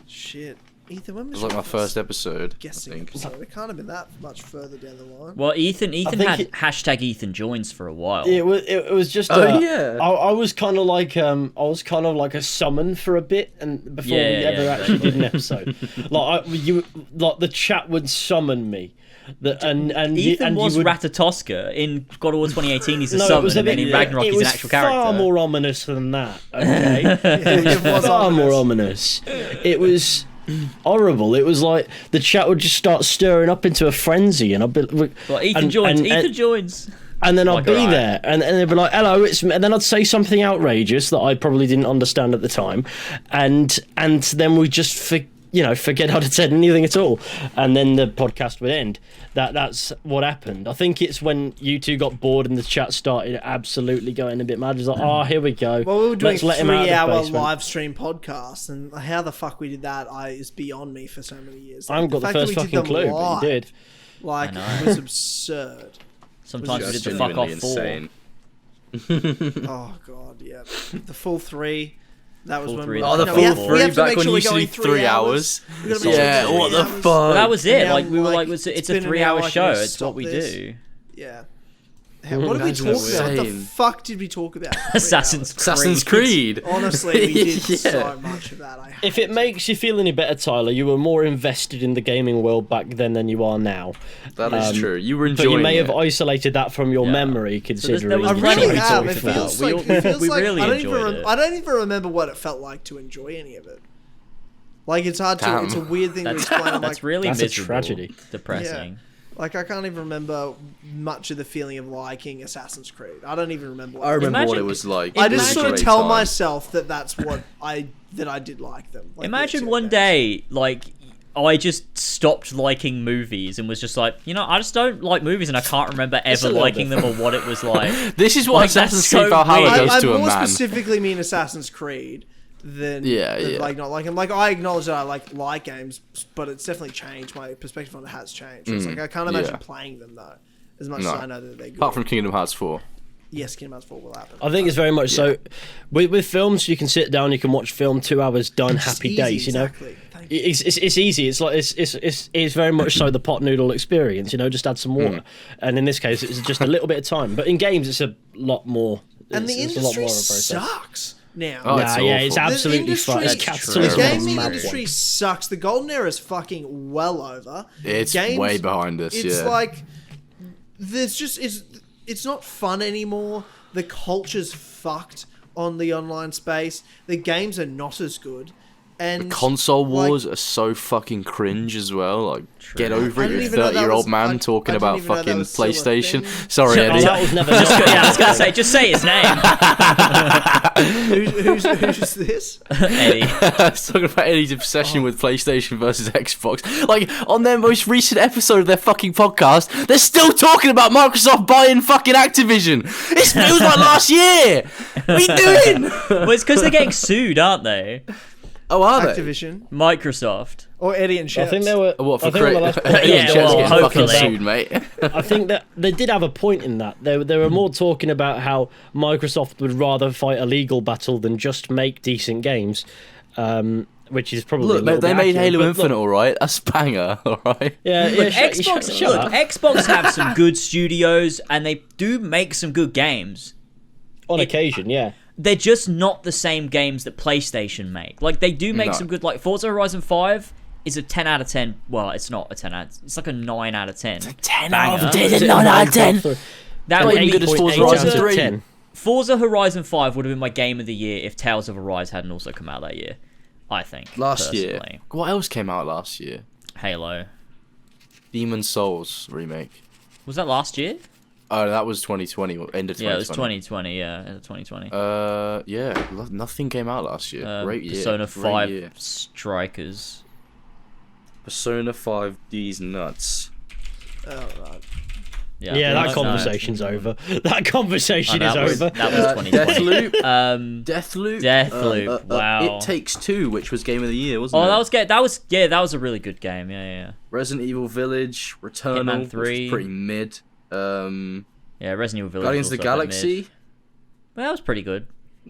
Shit. Ethan, when It was was like your my first episode. I guessing think. episode? It can't have been that much further down the line. Well, Ethan think had it- hashtag Ethan joins for a while. It was just. Oh, yeah. I was kind of like a summon for a bit, and before we ever actually did an episode, like the chat would summon me, and Ethan was you would, Ratatoska in God of War 2018. He's a No, it summon, was a and then bit. in Ragnarok It he's was an actual character. far more ominous than that. Okay, It was far more ominous. ominous. It was horrible. It was like the chat would just start stirring up into a frenzy, and I'd be. Well, Ethan and- joins. and- Ethan joins. And then I'd Like, be alright. there, and they'd be like, "Hello, it's me," and then I'd say something outrageous that I probably didn't understand at the time, and then we just forget how to say anything at all, and then the podcast would end. That's what happened. I think it's when you two got bored and the chat started absolutely going a bit mad. It was like, "Oh, here we go." Well, we were doing Let's let him out of the 3-hour basement. live stream podcasts, and how the fuck we did that is beyond me for so many years. I haven't got the fact that first we did fucking them clue, but live, you did. Like, I know. it was absurd. Sometimes we That's did the fuck off genuinely 4. insane. Oh god, yeah. The full 3. That was Full when 3, we Oh, were the like, full we have, 3 we have to back make when sure you we're used to going do 3 hours. We gotta make sure Yeah, we're what doing the 3 hours. fuck? Well, that was it. Now, Like we were like, like, it's it's a been an 3-hour hour, I show. can It's what we stop this. do. Yeah. What did we That's talk about? What the insane. fuck did we talk about? for 3 Assassin's hours? Assassin's Creed. Honestly, we did Yeah. so much of that. If it makes you feel any better, Tyler, you were more invested in the gaming world back then than you are now. That is true. You were But enjoying you may it. have isolated that from your Yeah. memory, there considering. was I plenty really we have. talked It about. feels We like, all- it feels we like really I don't enjoyed even it. I don't even remember what it felt like to enjoy any of it. Like it's hard to. Damn. It's a weird thing to That's, explain. I'm that's like, really That's a miserable. tragedy. Depressing. like I can't even remember much of the feeling of liking Assassin's Creed. I don't even remember. What I remember what Imagine- it was like. I It was just a sort of great tell time. myself that that's what I did like them. Like, Imagine those one games. day, like, I just stopped liking movies and was just like, I just don't like movies and I can't remember a ever little liking bit them or what it was like. This is what Like, that's Assassin's so Creed Valhalla weird. does I to a more man. specifically mean Assassin's Creed than Yeah, than, yeah. like not like them. Like I acknowledge that I like games, but it's definitely changed. My perspective on it has changed. It's like I can't imagine yeah. playing them though, as much No. as I know that they're good. Apart from Kingdom Hearts 4. Yes, Kingdom Hearts 4 will happen. I think it's very much so. With films, you can sit down, you can watch film, 2 hours done, It's happy easy, days. You know, exactly. Thank you. it's easy. It's like it's very much so the pot noodle experience. Just add some water, and in this case, it's just a little bit of time. But in games, it's a lot more. And the it's a lot industry more of a process. sucks now. Oh, it's Yeah, it's awful. absolutely fucked. It's The capitalism. true. on a gaming mad industry one. sucks. The golden era is fucking well over. It's Games- way behind us, It's yeah. like there's just it's not fun anymore. The culture's fucked on the online space. The games are not as good. And Console wars like, are so fucking cringe as well. Like, get over I it, didn't you even know that 30-year-old was- man I talking didn't about even know that fucking was still a PlayStation. thing. Sorry, Eddie. That was never. Yeah, I was gonna say, just say his name, who's this? Eddie. Talking about Eddie's obsession with PlayStation versus Xbox. Like, on their most recent episode of their fucking podcast, they're still talking about Microsoft buying fucking Activision. It feels like last year. What are you doing? Well, it's because they're getting sued, aren't they? Oh, are they? Activision Microsoft. or Eddie and I Shep. think they were. What, for I think on the last point, Yeah, Chet's well, getting fucking hopefully. sued, mate. I think that they did have a point in that. They were more talking about how Microsoft would rather fight a legal battle than just make decent games, which is probably a Look, little they bit made accurate, Halo but Infinite, look, all right. That's banger, all right. Yeah, Look, shut Xbox up. have some good studios, and they do make some good games. On occasion, yeah. They're just not the same games that PlayStation make. Like, they do make No. some good, like, Forza Horizon 5 is a 10 out of 10. Well, it's not a 10 out of 10. It's like a 9 out of 10. 10 Banger. out of 10, 9 out of 10. That Not would even be good as Forza 8.8 Horizon out of 3. 10. Forza Horizon 5 would have been my game of the year if Tales of Arise hadn't also come out that year. I think. Last year. personally. What else came out last year? Halo. Demon's Souls remake. Was that last year? Oh, that was 2020, end of 2020. Yeah, it was 2020, yeah, end of 2020. Yeah, nothing came out last year. Great year. Persona Great 5 year. Strikers. Persona 5 D's nuts. Oh, right. Yeah, that conversation's over. That conversation is over. That was 2020. Deathloop. Deathloop. Deathloop, wow. It Takes Two, which was game of the year, wasn't Oh, it? that was a really good game. Yeah. Resident Evil Village, Returnal, Hitman which 3. was pretty mid. Yeah, Resident Evil Village. Guardians was of the also a bit Galaxy, mid. Well, that was pretty good.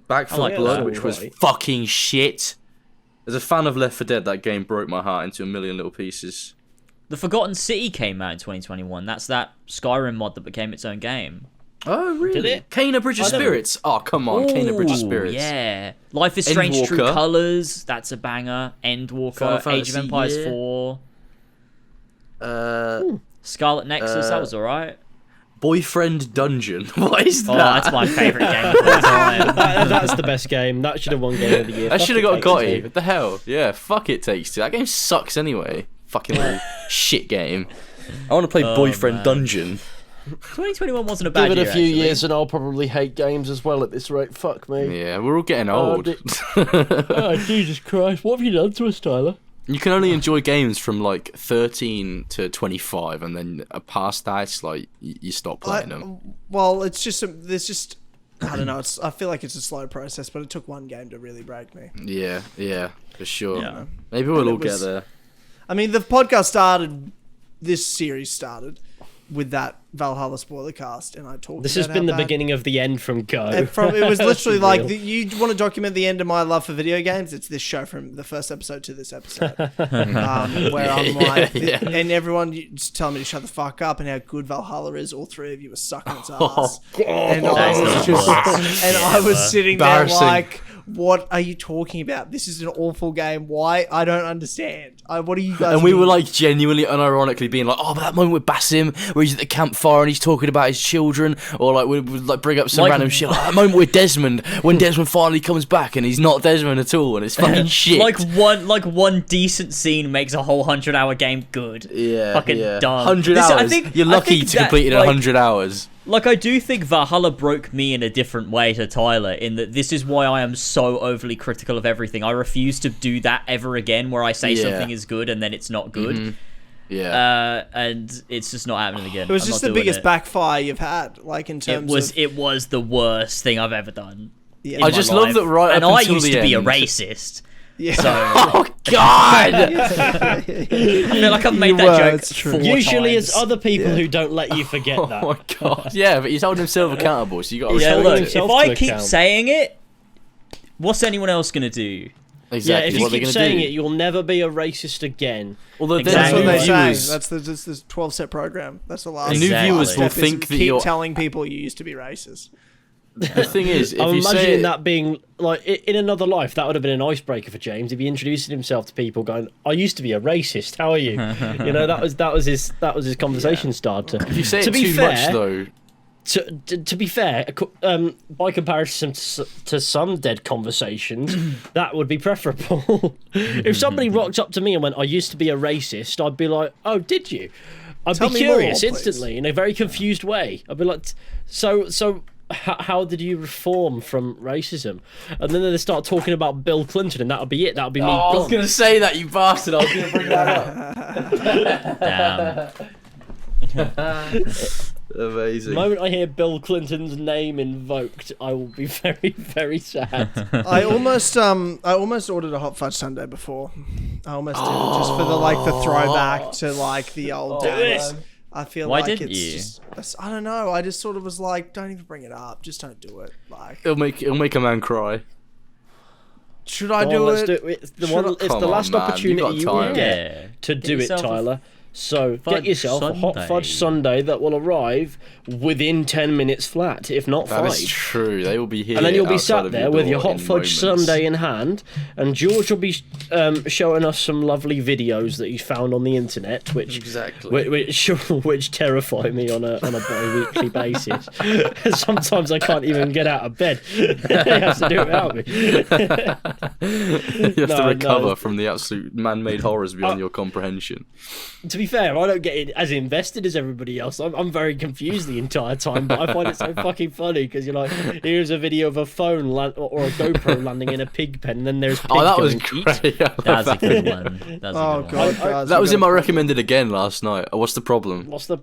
Back 4 like Blood, that. which was Right. fucking shit. As a fan of Left 4 Dead, that game broke my heart into a million little pieces. The Forgotten City came out in 2021. That's that Skyrim mod that became its own game. Oh, really? Did it? Kena Bridge of I never- Spirits. Oh, come on, Kena Bridge of Ooh, Spirits. Yeah. Life is Strange True Endwalker. Colors. That's a banger. Endwalker. Final Age of Fantasy, Empires yeah. 4. Uh, Scarlet Nexus. That was alright. Boyfriend Dungeon. What is Oh, that? that's my favourite game of all time. That's the best game. That should have won game of the year. That Fuck should have it, got a Takes Gotti. Two. What the hell? Yeah, fuck it, Takes Two. That game sucks anyway. Fucking little shit game. I want to play Boyfriend man. Dungeon. 2021 wasn't a bad Give it year, a few actually. years and I'll probably hate games as well at this rate. Fuck me. Yeah, we're all getting Oh, old. Oh, Jesus Christ. What have you done to us, Tyler? You can only enjoy games from like 13 to 25, and then past that, it's like you stop playing them. Well, it's just there's just I don't know. I feel like it's a slow process, but it took one game to really break me. Yeah, for sure. Yeah. Maybe we'll all it was- get there. I mean, the podcast started. This series started with that Valhalla spoiler cast, and I talked. This about has been how the bad- begining of the end from Go. It was literally Real. like you want to document the end of my love for video games. It's this show from the first episode to this episode, where I'm like, Yeah. and everyone just telling me to shut the fuck up and how good Valhalla is. All three of you were sucking its ass, Oh, and That I is was the just, worst. and I was sitting there Embarrassing. like, what are you talking about? This is an awful game. Why? I don't understand. What are you guys? And we were doing? like genuinely unironically being like, oh, but that moment with Basim where he's at the campfire and he's talking about his children, or like we would like bring up some Like- random shit. Like that moment with Desmond when Desmond finally comes back and he's not Desmond at all, and it's fucking shit. Like one decent scene makes a whole 100-hour game good. yeah, fucking yeah. dumb. 100 This- hours. I think- You're I lucky think to that, complete it in like- 100 hours. Like, I do think Valhalla broke me in a different way to Tyler, in that this is why I am so overly critical of everything. I refuse to do that ever again, where I say Yeah. something is good and then it's not good. Yeah. And it's just not happening again. It was I'm just not the doing biggest it. backfire you've had, like in It terms was of. it was the worst thing I've ever done. Yeah. in I my just love life. that right and up I until used the to be a end. racist. Yeah. So Oh God! I feel like I've made You that were, joke it's true. 4 Usually times. it's other people who don't let you forget Oh that. my God! Yeah, but he's holding himself accountable, so you got to Yeah, holding look, himself if I to keep account. saying it, what's anyone else gonna do? exactly Yeah, if you what they're keep gonna saying do. it, you'll never be a racist again. Although Exactly. That's what then they new say. viewers, That's the 12-step program. That's the last. new Exactly. viewers will step is think that keep you're telling people you used to be racist. The thing is, if I'm you say imagining it, that being like in another life, that would have been an icebreaker for James if he introduced himself to people, going, "I used to be a racist. How are you?" You know, that was his conversation starter. if you say to it be too fair, much, though, to be fair, by comparison to some dead conversations, that would be preferable. If somebody rocked up to me and went, "I used to be a racist," I'd be like, "Oh, did you?" I'd Tell be me more, curious please. instantly in a very confused way. I'd be like, "So how did you reform from racism?" And then they start talking about Bill Clinton, and that would be it. That would be me. I was gone. gonna say that, you bastard. I was gonna bring that up. Damn. Amazing. The moment I hear Bill Clinton's name invoked, I will be very, very sad. I almost ordered a hot fudge sundae before. I almost did it just for the throwback to like the old days. I feel Why like didn't it's you? just, I don't know. I just sort of was like, don't even bring it up. Just don't do it. Like, It'll make a man cry. should I Come do on, let's it? do it. It's the Should one. I- It's Come the on, last man, opportunity you you got will time. get to Get do it, yourself a Tyler. So fudge get yourself a hot sundae. fudge sundae that will arrive within 10 minutes flat, if not That 5. is true. They will be here. And then you'll be outside sat of there with your door hot in fudge moments. sundae in hand, and George will be showing us some lovely videos that he's found on the internet, which Exactly. which terrify me on a bi-weekly basis. Sometimes I can't even get out of bed. He has to do it without me. You have to No, recover no. from the absolute man-made horrors beyond your comprehension. To be fair, I don't get as invested as everybody else. I'm very confused the entire time, but I find it so fucking funny because you're like, here's a video of a phone or a GoPro landing in a pig pen, and then there's pigs Oh, that was going, "Eat." great. That's a good one. That's a Oh good god, one. guys, That we was in got- my recommended again last night. What's the problem? What's the?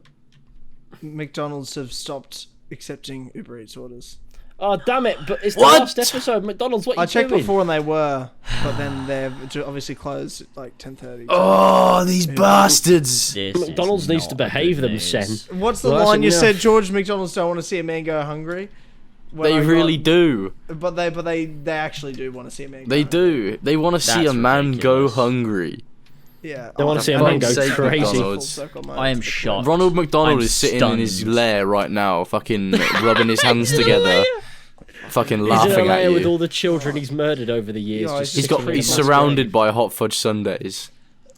McDonald's have stopped accepting Uber Eats orders. Oh damn it! But it's the What? last episode. McDonald's, what are I you checked doing? before and they were, but then they've obviously closed at like 10:30. Oh, these bastards! This is McDonald's needs to not behave good news. themselves. What's the Well, that's line you enough. said? George, McDonald's don't want to see a man go hungry. When They I really got- do. But they actually do want to see a man. They go do. They want to see That's a man go ridiculous. hungry. Yeah. They wanna see a man I'm go full crazy. circle moment. I am shocked. Ronald McDonald I'm is sitting in his stunned. lair right now, fucking rubbing his hands together, fucking He's in a laughing at lair with all you. the children he's murdered over the years. Yeah, just he's sitting in He's a mass surrounded grave. by hot fudge sundaes.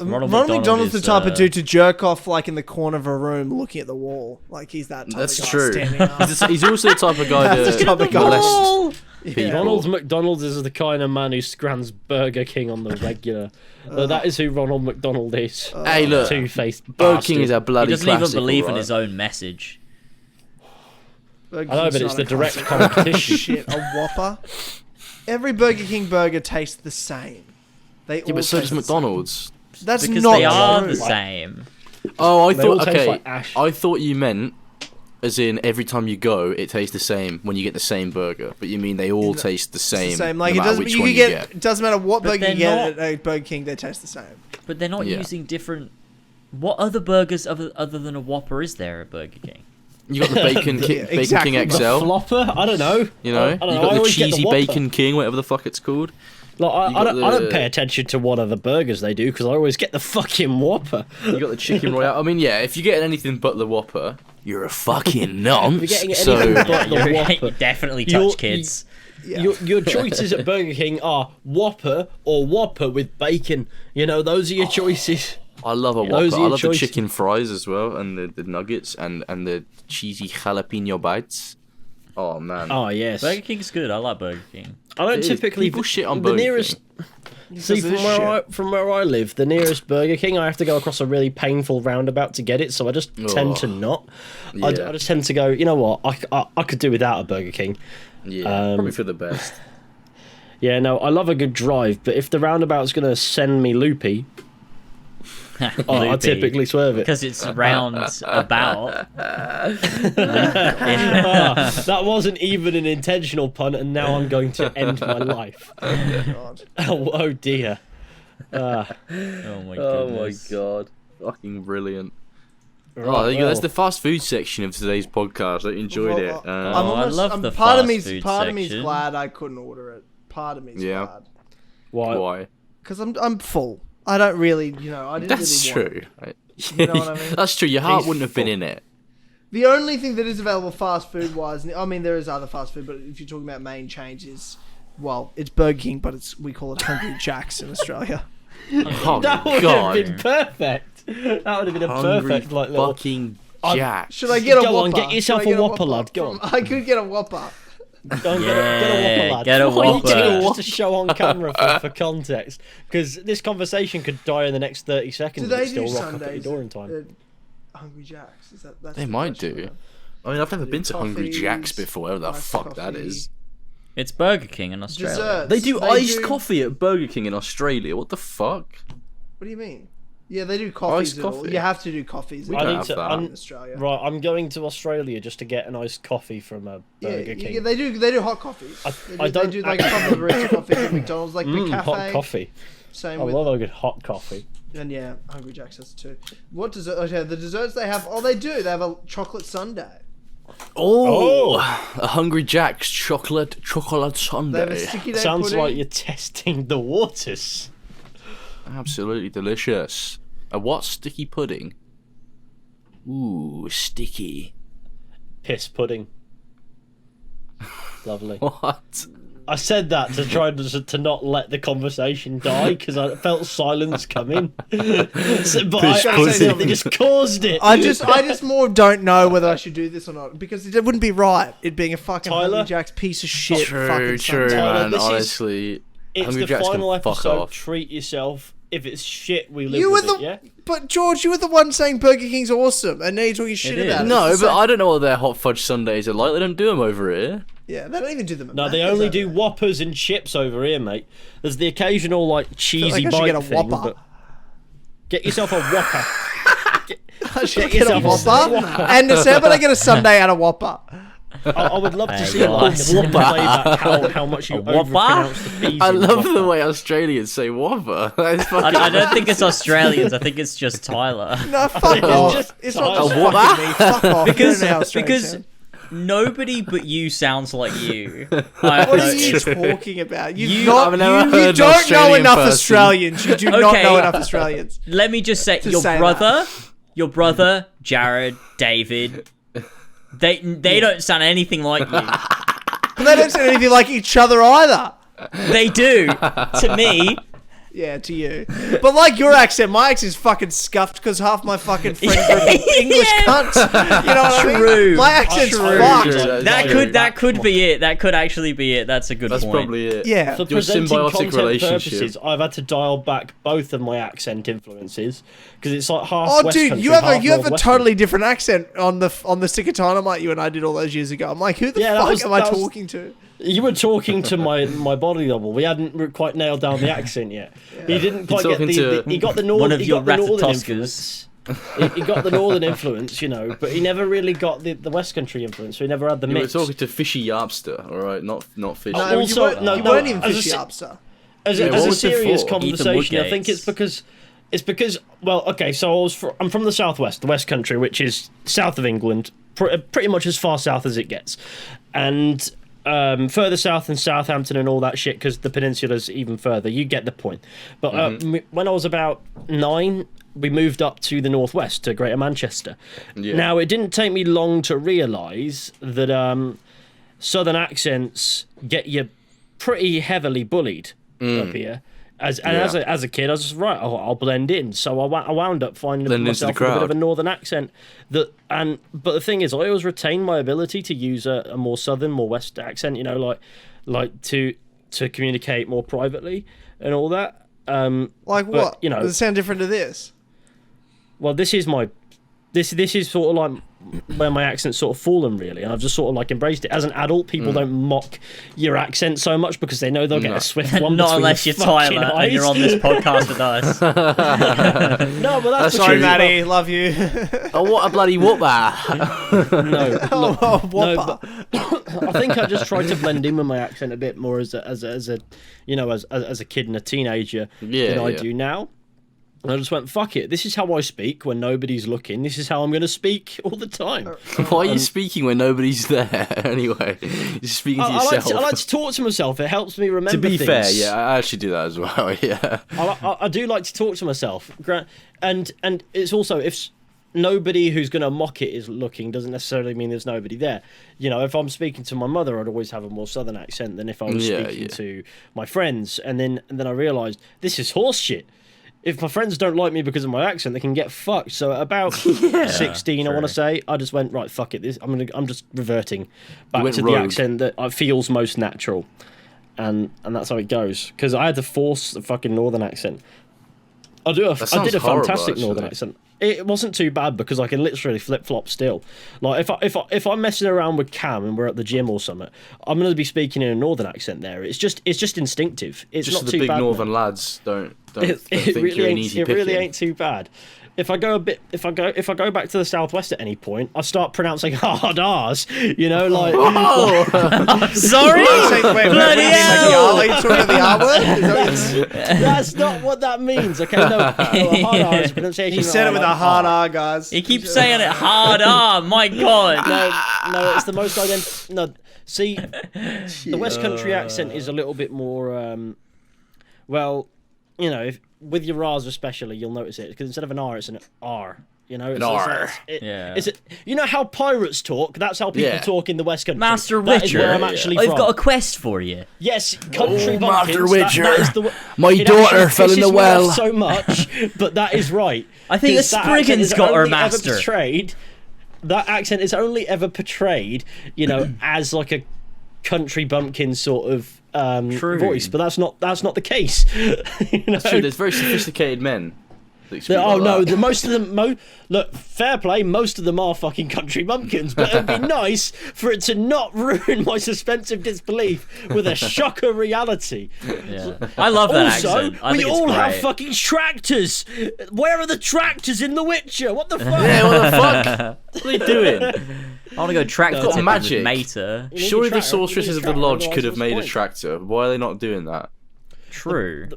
Ronald McDonald McDonald's the is, type of dude to jerk off like in the corner of a room, looking at the wall. Like he's that type That's of guy true. standing up. He's also the type of guy That's to the type of guy. molest people. Ronald McDonald is the kind of man who scrans Burger King on the regular. That is who Ronald McDonald is. Hey, look, Two-faced Burger King is a He bloody doesn't even classic, believe in alright? his own message. Burger I know, King's but it's not the a direct classic. competition. Shit, a Whopper. Every Burger King burger tastes the same. They Yeah, all but so taste does the same. McDonald's. That's Because not they are true. the same. Oh, I They all thought taste okay. like ash. I thought you meant as in every time you go, it tastes the same when you get the same burger. But you mean they all taste the It's same, the same. no Like it matter doesn't. which You one can you get. It doesn't matter what But burger you they're get at a Burger King. They taste the same. But they're not Yeah. using different. What other burgers other than a Whopper is there at Burger King? You got the bacon, Yeah, Bacon exactly. King The XL. Flopper? I don't know. You know, I you don't know. I got the always get cheesy Whopper. Bacon King, whatever the fuck it's called. Like, You I got don't the- pay attention to what other burgers they do because I always get the fucking Whopper. You got the chicken royale. I mean, yeah, if you're getting anything but the Whopper, you're a fucking nonce. If you're getting So anything but Yeah, the you Whopper. definitely touch You're- kids. Yeah. Your choices at Burger King are Whopper or Whopper with bacon. You know, those are your choices. I love a those Whopper. are I your love choices. the chicken fries as well, and the nuggets, and the cheesy jalapeno bites. Oh man, Oh, yes. Burger King's good. I like Burger King. I don't It is. typically... People shit on the Burger nearest... King. See, Because of this from where I live, the nearest Burger King, I have to go across a really painful roundabout to get it, so I just tend to not. I Yeah. just tend to go, you know what, I could do without a Burger King. Yeah, Um, probably for the best. Yeah, no, I love a good drive, but if the roundabout's going to send me loopy, I typically swerve it. Because it's round about. That wasn't even an intentional pun, and now I'm going to end my life. God. Oh dear. Oh my goodness. god, fucking brilliant. Right, Oh, there you go. That's well, the fast food section of today's podcast. I enjoyed Well, it. I'm Oh, I almost, love the part of fast me's food part of me's section. glad I couldn't order it. Part of me's Yeah. glad why? Why? because I'm full. I don't really, I didn't That's really want true. it. You know what I mean? That's true. Your heart He's wouldn't have been full. in it. The only thing that is available fast food wise, I mean, there is other fast food, but if you're talking about main chains, it's Burger King, but we call it Hungry Jack's in Australia. Oh That my would god. have been perfect. That would have been a Hungry perfect like little. fucking Jack. Should I get a Go Whopper? on, get yourself Should I a get Whopper, lad. Go on. I could get a Whopper. Go on, get a Whopper, lad. get a What are you Whopper. doing? Just to show on camera for context, because this conversation could die in the next 30 seconds. Do they and do still rock up at your Sundays door in time. at Hungry Jack's? That's They the might question, do. right? I mean, I've never been to Hungry Coffees, Jack's before. Whatever the iced fuck that coffee. is. It's Burger King in Australia. Desserts. They do iced do- coffee at Burger King in Australia. What the fuck? What do you mean? Yeah, they do coffees. Iced and all. coffee? You have to do coffees. We in don't I need have to. that. in I'm, Australia. right, I'm going to Australia just to get an iced coffee from a Burger King. Yeah, they do hot coffees. I They don't do like some of the barista coffees at McDonald's, like the cafe. hot coffee. Same I with love a good hot coffee. and yeah, Hungry Jack's has too. What dessert? Okay, the desserts they have. Oh, they do. They have a chocolate sundae. Oh, a Hungry Jack's chocolate They have a sundae. sticky day Sounds pudding. like you're testing the waters. Absolutely delicious. A what? Sticky pudding? Ooh, sticky. Piss pudding. Lovely. What? I said that to try to not let the conversation die because I felt silence coming. But Piss they pudding. just caused it. I just more don't know whether I should do this or not because it wouldn't be right. It being a fucking Tyler? Hungry Jack's piece of shit. True, fucking true, Sunday. Tyler, man. this is- Honestly, It's Hungry the Jack's can final fuck episode. off. Treat yourself. If it's shit, we live You were with the it, yeah? but George, you were the one saying Burger King's awesome, and now you're talking shit It about is. it. No, It's but the same- I don't know what their hot fudge sundaes are like. They don't do them over here. yeah, they don't even do them. At No, they Macca's, only though. do Whoppers and chips over here, mate. There's the occasional, like, cheesy I should bite get a thing, Whopper. but... Get yourself a Whopper. I should Get get a yourself a Whopper, and how about I get a Sunday and a Whopper? I would love to Hey, see guys. like, playback how much you A Whopper? overpronounce the P's I in love Whopper. the way Australians say Whopper. That is fucking... I don't think it's Australians. I think it's just Tyler. No, fuck off. just It's not Tyler. just A Whopper? fucking me. Fuck off. Because You don't know how Australians because sound. nobody but you sounds like you. What are you true. talking about? I've never you heard an don't know Australian enough person. Australians. You do not Okay. know enough Australians. Let me just say, To your say brother, Jared, David, they don't sound anything like you. But they don't sound anything like each other either. They do to me. Yeah, to you. But like your accent, my accent's fucking scuffed because half my fucking friend group is English Yeah. cunts. You know what I mean? True. My accent's True. fucked. True. That could be it. That could actually be it. That's a good That's point. probably it. Yeah. For Your presenting symbiotic content relationship. purposes, I've had to dial back both of my accent influences because it's like half Oh, West dude, Country, you have half a Northwestern. totally different accent on the Stick of Dynamite you and I did all those years ago. I'm like, who the Yeah, that fuck was- am I that was- talking to? You were talking to my body double. We hadn't quite nailed down the accent yet. He didn't quite get talking the to he got the northern. One of he your got the northern Ratatoskers. influence. He got the northern influence, you know, but he never really got the West Country influence. So he never had the You were mix. talking to Fishy Yarbster, alright? Not fish. Oh, No, also- you no, weren't even as a fishy se- up, sir. As, Yeah, as what a was it serious for? conversation, I think Woodgates. it's because well, okay, so I'm from the southwest, the West Country, which is south of England, pretty much as far south as it gets, and further south than Southampton and all that shit because the peninsula's even further. You get the point. But when I was about 9, we moved up to the northwest to Greater Manchester. Yeah. Now it didn't take me long to realise that southern accents get you pretty heavily bullied up here. As a kid, I was just right. I'll blend in. So I wound up finding Blend into the myself with a bit of crowd. a northern accent. But the thing is, I always retain my ability to use a more southern, more west accent. You know, like to communicate more privately and all that. Like But, what? you know- Does it sound different to this? Well, this is sort of like where my accent's sort of fallen, really, and I've just sort of like embraced it. As an adult, people don't mock your accent so much because they know they'll get No. a swift one. Not between unless your you're fucking Tyler eyes. and you're on this podcast with us. No, but that's the Sorry, truth. Maddie. Love you. Oh, what a bloody whopper! No, look, Oh, no, Whopper. but I think I just tried to blend in with my accent a bit more as a you know as a kid and a teenager Yeah, than I yeah. do now. And I just went, fuck it. This is how I speak when nobody's looking. This is how I'm going to speak all the time. Why are you speking when nobody's there? Anyway, you're speaking to I like yourself. I like to talk to myself. It helps me remember To be things. fair, yeah, I actually do that as well. Yeah. I do like to talk to myself. And it's also nobody who's going to mock it is looking doesn't necessarily mean there's nobody there. You know, if I'm speaking to my mother, I'd always have a more southern accent than if I was speaking to my friends. And then I realised this is horse shit. If my friends don't like me because of my accent, they can get fucked. So at about 16, I want to say, I just went, right, fuck it. I'm just reverting back to the accent that feels most natural. And that's how it goes. Because I had to force the fucking northern accent. I did a fantastic northern accent. It wasn't too bad because I can literally flip flop still. Like if I'm messing around with Cam and we're at the gym or something, I'm going to be speaking in a northern accent there. It's just instinctive. It's just not the too bad. Big northern lads don't think really you're an easy picking. It really ain't too bad. If I go back to the southwest at any point, I start pronouncing hard R's. You know, like. Sorry. Bloody hell! Are you talking about the R word? That's not what that means. Okay, no, a hard R is a pronunciation. He said it with a hard R, guys. He keeps saying it hard R. My God. No, it's the most identical. No, see, the West Country accent is a little bit more. Well, you know, with your R's especially, you'll notice it because instead of an R, it's an R. You know, an R. You know how pirates talk? That's how people talk in the West Country. Master That is Witcher. where I'm actually I've from. got a quest for you. Yes, country bumpkins. Master Witcher. That is the, My it daughter actually fell in the pisses me well. off so much, but that is right. I think the 'Cause that accent Spriggan's is got her only ever master. portrayed- That accent is only ever portrayed, you know, as like a country bumpkin sort of voice, but that's not the case. You know? That's true. There's very sophisticated men. Most of them. Look, fair play. Most of them are fucking country bumpkins, but it'd be nice for it to not ruin my suspense of disbelief with a shocker reality. Yeah. I love that accent. I we think it's all have great. fucking tractors. Where are the tractors in The Witcher? What the fuck? Yeah, what the fuck? What are they doing? I want to go tractor got tipping magic. with Mater. Surely the tractor, you need sorceresses a of the tractor, lodge otherwise could have what's the made a point? tractor. Why are they not doing that? True.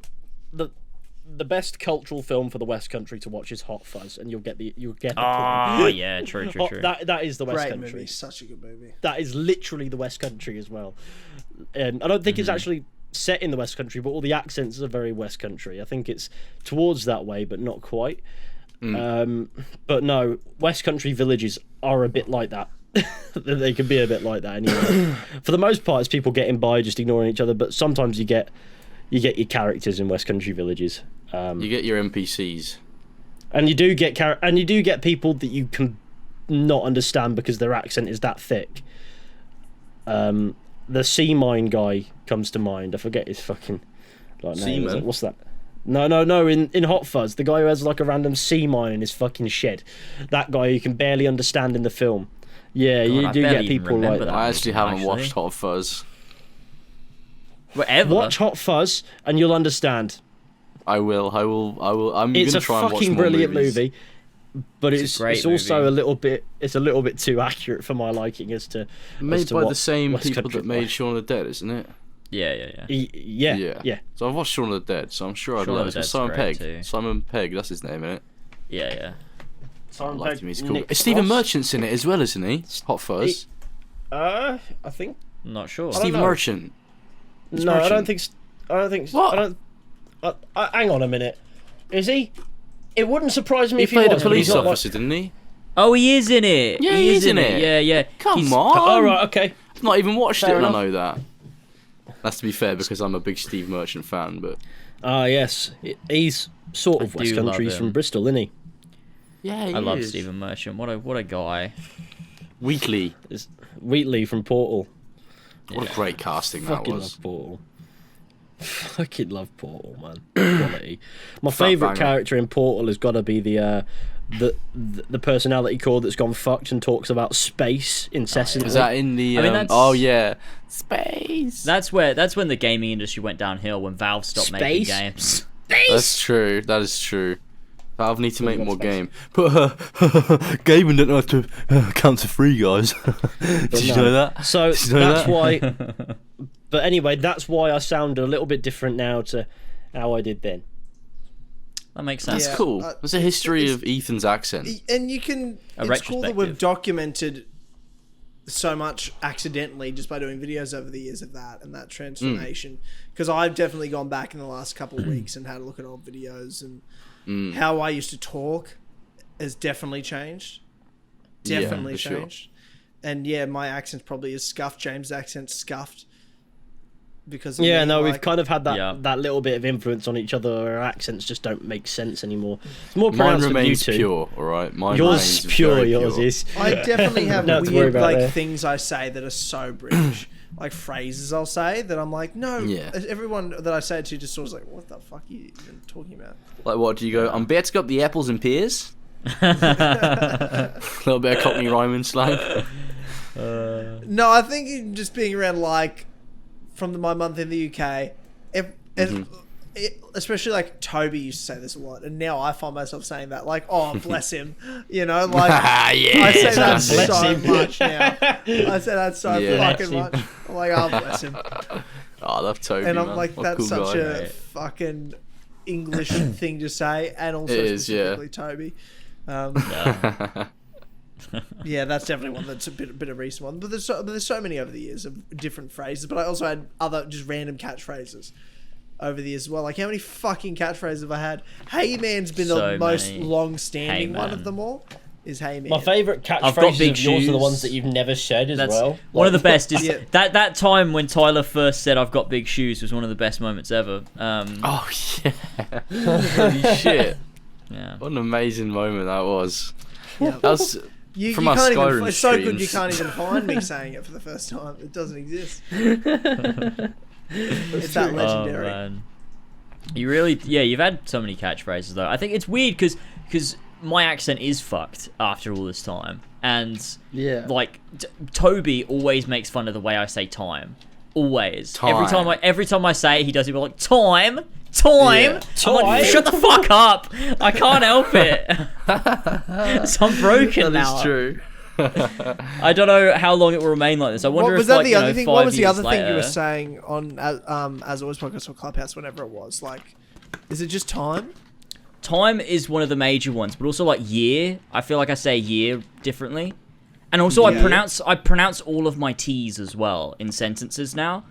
The best cultural film for the West Country to watch is Hot Fuzz, and you'll get the Oh, point. yeah, true. That is the West Great Country. movie. Such a good movie. That is literally the West Country as well. I don't think it's actually set in the West Country, but all the accents are very West Country. I think it's towards that way, but not quite. But no, West Country villages are a bit like that. They can be a bit like that anyway. For the most part, it's people getting by just ignoring each other, but sometimes you get your characters in West Country villages. You get your NPCs. And you do get people that you can not understand because their accent is that thick. The sea mine guy comes to mind. I forget his fucking name. Seaman? What's that? No. In Hot Fuzz, the guy who has like a random sea mine in his fucking shed. That guy you can barely understand in the film. Yeah, God, you I do barely get even people like remember that. that. I actually haven't Actually. watched Hot Fuzz. Whatever. Watch Hot Fuzz and you'll understand. I will. I'm It's gonna a try and watch fucking more brilliant movies. movie, but It's a great it's also movie. a little bit too accurate for my liking as to Made by the what same West people Country that made like. Shaun of the Dead, isn't it? Yeah. Yeah. So I've watched Shaun of the Dead, so I'm sure I'd Shaun of love the it. Dead's Simon great Pegg. too. Simon Pegg, that's his name, isn't it? Yeah. Simon I liked Pegg, him. He's cool. Nick Stephen Frost. Merchant's in it as well, isn't he? Hot Fuzz. I think. Not sure. don't Stephen know. Merchant. It's No, I Merchant. don't think. I don't think. What? I don't. Hang on a minute. Is he? It wouldn't surprise me He if he played a was, but he's police not officer, didn't he? Oh, he is in it. Yeah, he he is is in it. Yeah. Come He's- on. Oh right, okay. I've not even watched Fair it, and I enough. know that. That's to be fair because I'm a big Steve Merchant fan, but Ah yes, he's sort of I West do love Country. He's him. from Bristol, isn't he? yeah, I love Stephen Merchant. What a guy. Wheatley. It's Wheatley from Portal. What a great casting that Fucking was. love Portal. Fucking love Portal, man. Quality. My Fat favourite banger. character in Portal has got to be the personality core that's gone fucked and talks about space incessantly. Is that in the? I mean, that's- oh yeah, space. That's when the gaming industry went downhill when Valve stopped making Space? games. That's true. That is true. Valve need to make more game. But gaming don't have to count to 3, guys. Did you know that? So Did you know that's that? why. But anyway, that's why I sound a little bit different now to how I did then. That makes sense. That's Yeah, cool. There's a history it's- of Ethan's accent. And you can. A It's cool that we've retrospective. documented so much accidentally just by doing videos over the years of that and that transformation. Because I've definitely gone back in the last couple of weeks and had a look at old videos and how I used to talk has definitely changed. Yeah, Definitely for sure. changed. And yeah, my accent probably is scuffed. James' accent's scuffed. Because of Yeah, me, no, like, we've kind of had that Yeah. that little bit of influence on each other. Our accents just don't make sense anymore. It's more Mine pronounced with you remains two. pure, all right. Mine Yours remains pure. very Yours pure. is. I definitely have Not to worry weird about like there. things I say that are so British, like phrases I'll say that I'm like, no. Yeah. Everyone that I say it to just sort of like, what the fuck are you even talking about? Like, what do you go? I'm about to get the apples and pears. A little bit of Cockney rhyming slang. No, I think just being around like from my month in the UK, especially like Toby used to say this a lot, and now I find myself saying that like, oh bless him, you know, like Yeah, I say that bless so him. much now. I say that so Yeah. fucking much. I'm like, oh bless him, Oh, I love Toby, and I'm man. like, What a that's cool such guy. a fucking English thing to say, and also It is, yeah. specifically Toby. Yeah, that's definitely one that's a bit of recent one. But there's so many over the years of different phrases. But I also had other just random catchphrases over the years as well. Like, how many fucking catchphrases have I had? Hey man's been So the most many. long-standing Hey, one man. of them all. Is hey man. My favourite I've got catchphrases big of yours are the shoes. ones that you've never said as That's well. one of the best. Is Yeah. that time when Tyler first said, "I've got big shoes," was one of the best moments ever. Oh yeah! Holy shit! Yeah. What an amazing moment that was. Yeah. That was You from can't our even. Skyrim It's so good you streams. can't even find me saying it for the first time. It doesn't exist. It's that Oh legendary. man. You really, yeah. You've had so many catchphrases though. I think it's weird because my accent is fucked after all this time, and Yeah. like Toby always makes fun of the way I say time. Always. Time. Every time I say it, he does it. Be like time. I'm like, Time? shut the fuck up! I can't help it. So I'm broken That now. is true. I don't know how long it will remain like this. I wonder What was if that like, the you other know, thing? 5 What was the years other thing you were later- saying on as always podcast or Clubhouse, whenever it was? Like, is it just time? Time is one of the major ones, but also like year. I feel like I say year differently, and also Yeah. I pronounce all of my T's as well in sentences now,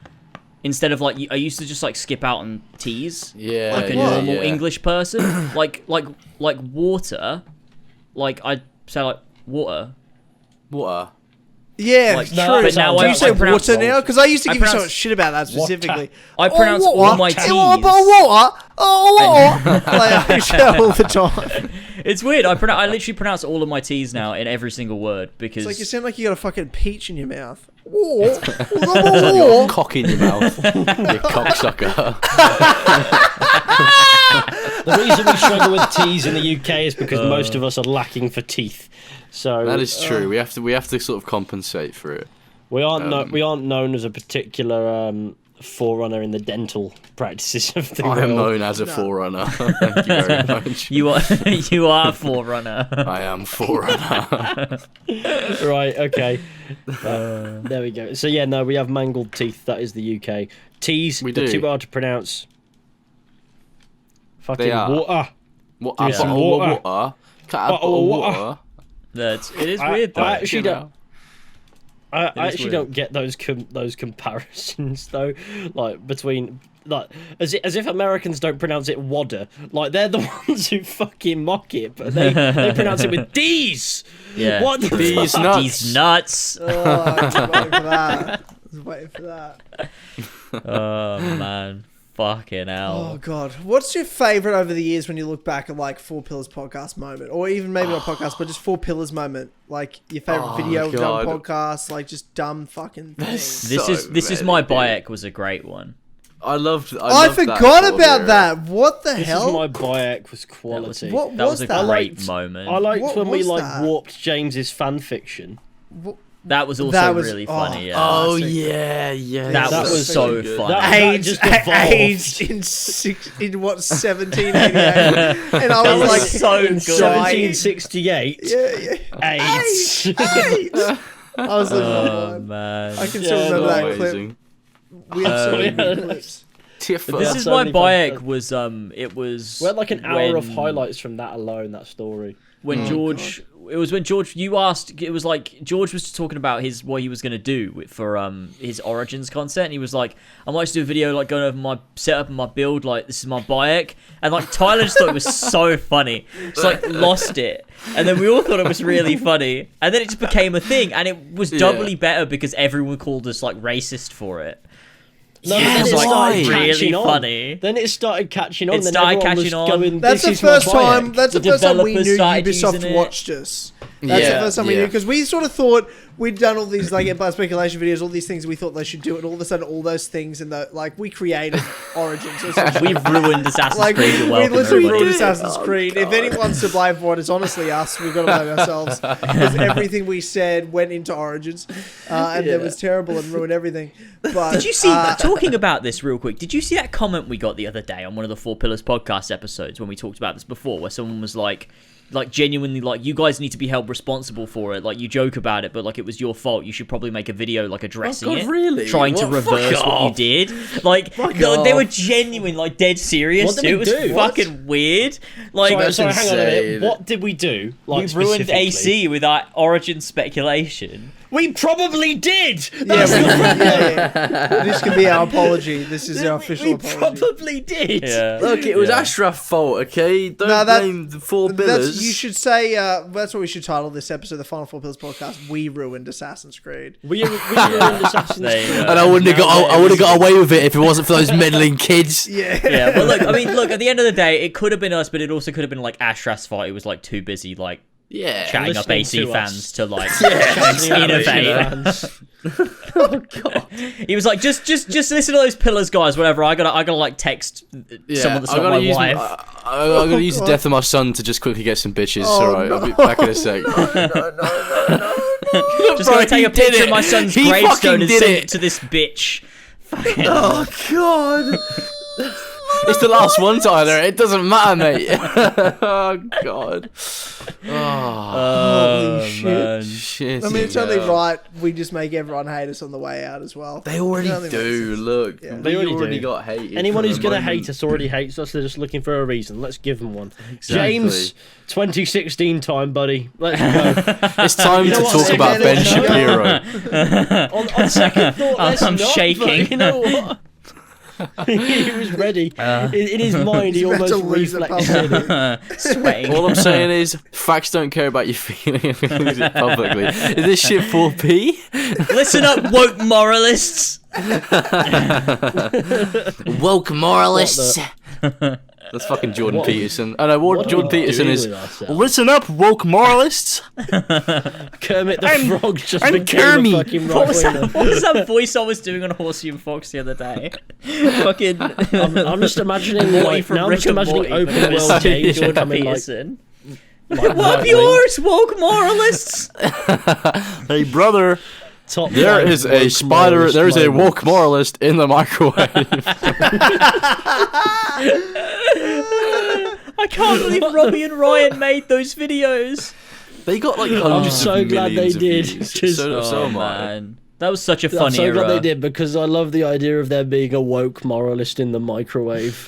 instead of like I used to just like skip out on T's Yeah, like a yeah, normal yeah. English person, like water, like I say like water. What? Yeah, Like, true. no, but now Do I you say pronounce- water now? Because I used to I give you so pronounce- much shit about that specifically. I pronounce water. all my T's. Water. Oh, water. Like, I say that all the time. It's weird. I literally pronounce all of my T's now in every single word because It's like you sound like you got a fucking peach in your mouth. War. Your cock in your mouth, you cocksucker. The reason we struggle with T's in the UK is because most of us are lacking for teeth. So That is true. We have to sort of compensate for it. we aren't known as a particular forerunner in the dental practices of the I am world. known as a forerunner. Thank you very much. you are you are a forerunner. I am forerunner. Right, okay. There we go. So yeah, no, we have mangled teeth. That is the UK. T's, We they're do. too hard to pronounce. Fucking They are. water. What? Yeah. A Some bottle water. of water. Cut a Bottle bottle of of water. water. It is weird though. I actually You don't. know. I is actually weird. don't get those those comparisons though, like between like as if Americans don't pronounce it wadder, like they're the ones who fucking mock it, but they pronounce it with D's. Yeah. What the These fuck? nuts. These nuts. Oh, I was waiting for that. I was waiting for that. Oh man, fucking Oh hell. god, what's your favorite over the years when you look back at like Four Pillars podcast moment, or even maybe not podcast, but just Four Pillars moment, like your favorite video of dumb God. podcast, like just dumb fucking things. This is my Bayek was a great one. I loved. I loved that forgot sort of about era. that. What the This hell? is my Bayek was quality. What That was was a that? great moment. I liked What when we was like that? warped James's fan fiction. That was also That was- really oh. funny. Yeah. Oh Classic. yeah. That was so good. funny. That Aged, just evolved. aged in what 1788, and I was was like so good. 1768. yeah. AIDS. I was losing my Oh mind. man. I can still Yeah, remember that clip. Amazing. We have so many yeah. good clips. Tiffer. This That's is so my many fun Bayek stuff. was it was We had like an hour of when- highlights from that alone. That story. when George. It was when George, you asked, it was like, George was talking about what he was going to do for his Origins content. And he was like, I might just do a video, like, going over my setup and my build, like, this is my bike. And, like, Tyler just thought it was so funny. Just, like, lost it. And then we all thought it was really funny. And then it just became a thing. And it was doubly better because everyone called us, like, racist for it. No, Yeah, then it like, started really catching on. funny. Then it started catching on. It then started everyone catching was on. Going, That's the "This is my first time. bike." That's the The first time we developers knew started Ubisoft using it. watched us. That's the first time we knew because we sort of thought we'd done all these like Empire speculation videos, all these things we thought they should do, and all of a sudden, all those things and like we created Origins. essentially. We've ruined Assassin's Like Creed. we Welcome, literally everybody. ruined Assassin's Creed. If anyone's to blame for it, it's honestly us. We've got to blame ourselves because everything we said went into Origins, and it was terrible and ruined everything. But Did you see, talking about this real quick, did you see that comment we got the other day on one of the Four Pillars podcast episodes when we talked about this before, where someone was like genuinely like, you guys need to be held responsible for it. Like, you joke about it, but like, it was your fault. You should probably make a video like addressing God, it. really? Trying to What? Fuck reverse what you off. did. Like, Fuck they were off. genuine, like dead serious What did too. we It was do? fucking weird. Like, Sorry, hang on a minute. insane. What did we do? Like, we ruined specifically? AC with our Origin speculation. We probably did. yeah, That's the this can be our apology. This is our official we apology. probably did. Yeah. Look, it was Yeah. Ashraf's fault, okay? Don't No, that- blame the Four Pillars. You should say that's what we should title this episode, the Final Four Pillars podcast. We ruined Assassin's Creed. We ruined Assassin's There you Creed. go. And I wouldn't have got. I would have got away with it if it wasn't for those meddling kids. Yeah. Yeah, but look, I mean, look, at the end of the day, it could have been us, but it also could have been like Ashraf's fault. He was like too busy, like, Yeah. chatting up listening AC to fans us. to like Yeah, innovate. He was like, just listen to those pillars, guys. Whatever. I gotta like text someone that's I not gotta my use wife. I'm gonna use the death of my son to just quickly get some bitches. Oh, Alright, I'll be back in a sec. Just Bro, gonna take he a did picture it. of my son's He gravestone fucking and did send it. it to this bitch. Fucking- Oh god. It's the last one, Tyler. It doesn't matter, mate. Oh god. Oh, Holy shit. man. shit. I mean, it's only right we just make everyone hate us on the way out as well. They already It only makes do. sense. Look, Yeah. they They already already do. got hated. Anyone for who's the going to moment. hate us already hates us. They're just looking for a reason. Let's give them one. Exactly. James, 2016 time, buddy. Let's go. It's time You know to what, talk second about Ben thought, Shapiro. on second thought, let's I'm not, shaking. but you know what? He was ready. In his mind, he He's about almost to lose it reflexed. Sweating. All I'm saying is, facts don't care about your feelings if you lose it publicly. Is this shit 4P? Listen up, woke moralists. Woke moralists. That's fucking Jordan What- Peterson. Oh no, what are Jordan we Peterson doing is. with ourselves? Listen up, woke moralists. Kermit the Frog just I'm became Kermit. a fucking What was right-winger. that voice I was doing on Horsey and Fox the other day? Fucking. I'm just imagining Morty like, from now I'm Rick just and imagining Morty, open but it's world games Jordan becoming like, Peterson. like What right-wing. yours, woke moralists? Hey brother, Top there five is a woke spider. moralist There is a moments. woke moralist in the microwave. I can't believe Robbie and Ryan made those videos. They got like hundreds so of glad millions they of did, views. 'cause- So am I. man. That was such a I'm funny so era. glad they did because I love the idea of there being a woke moralist in the microwave.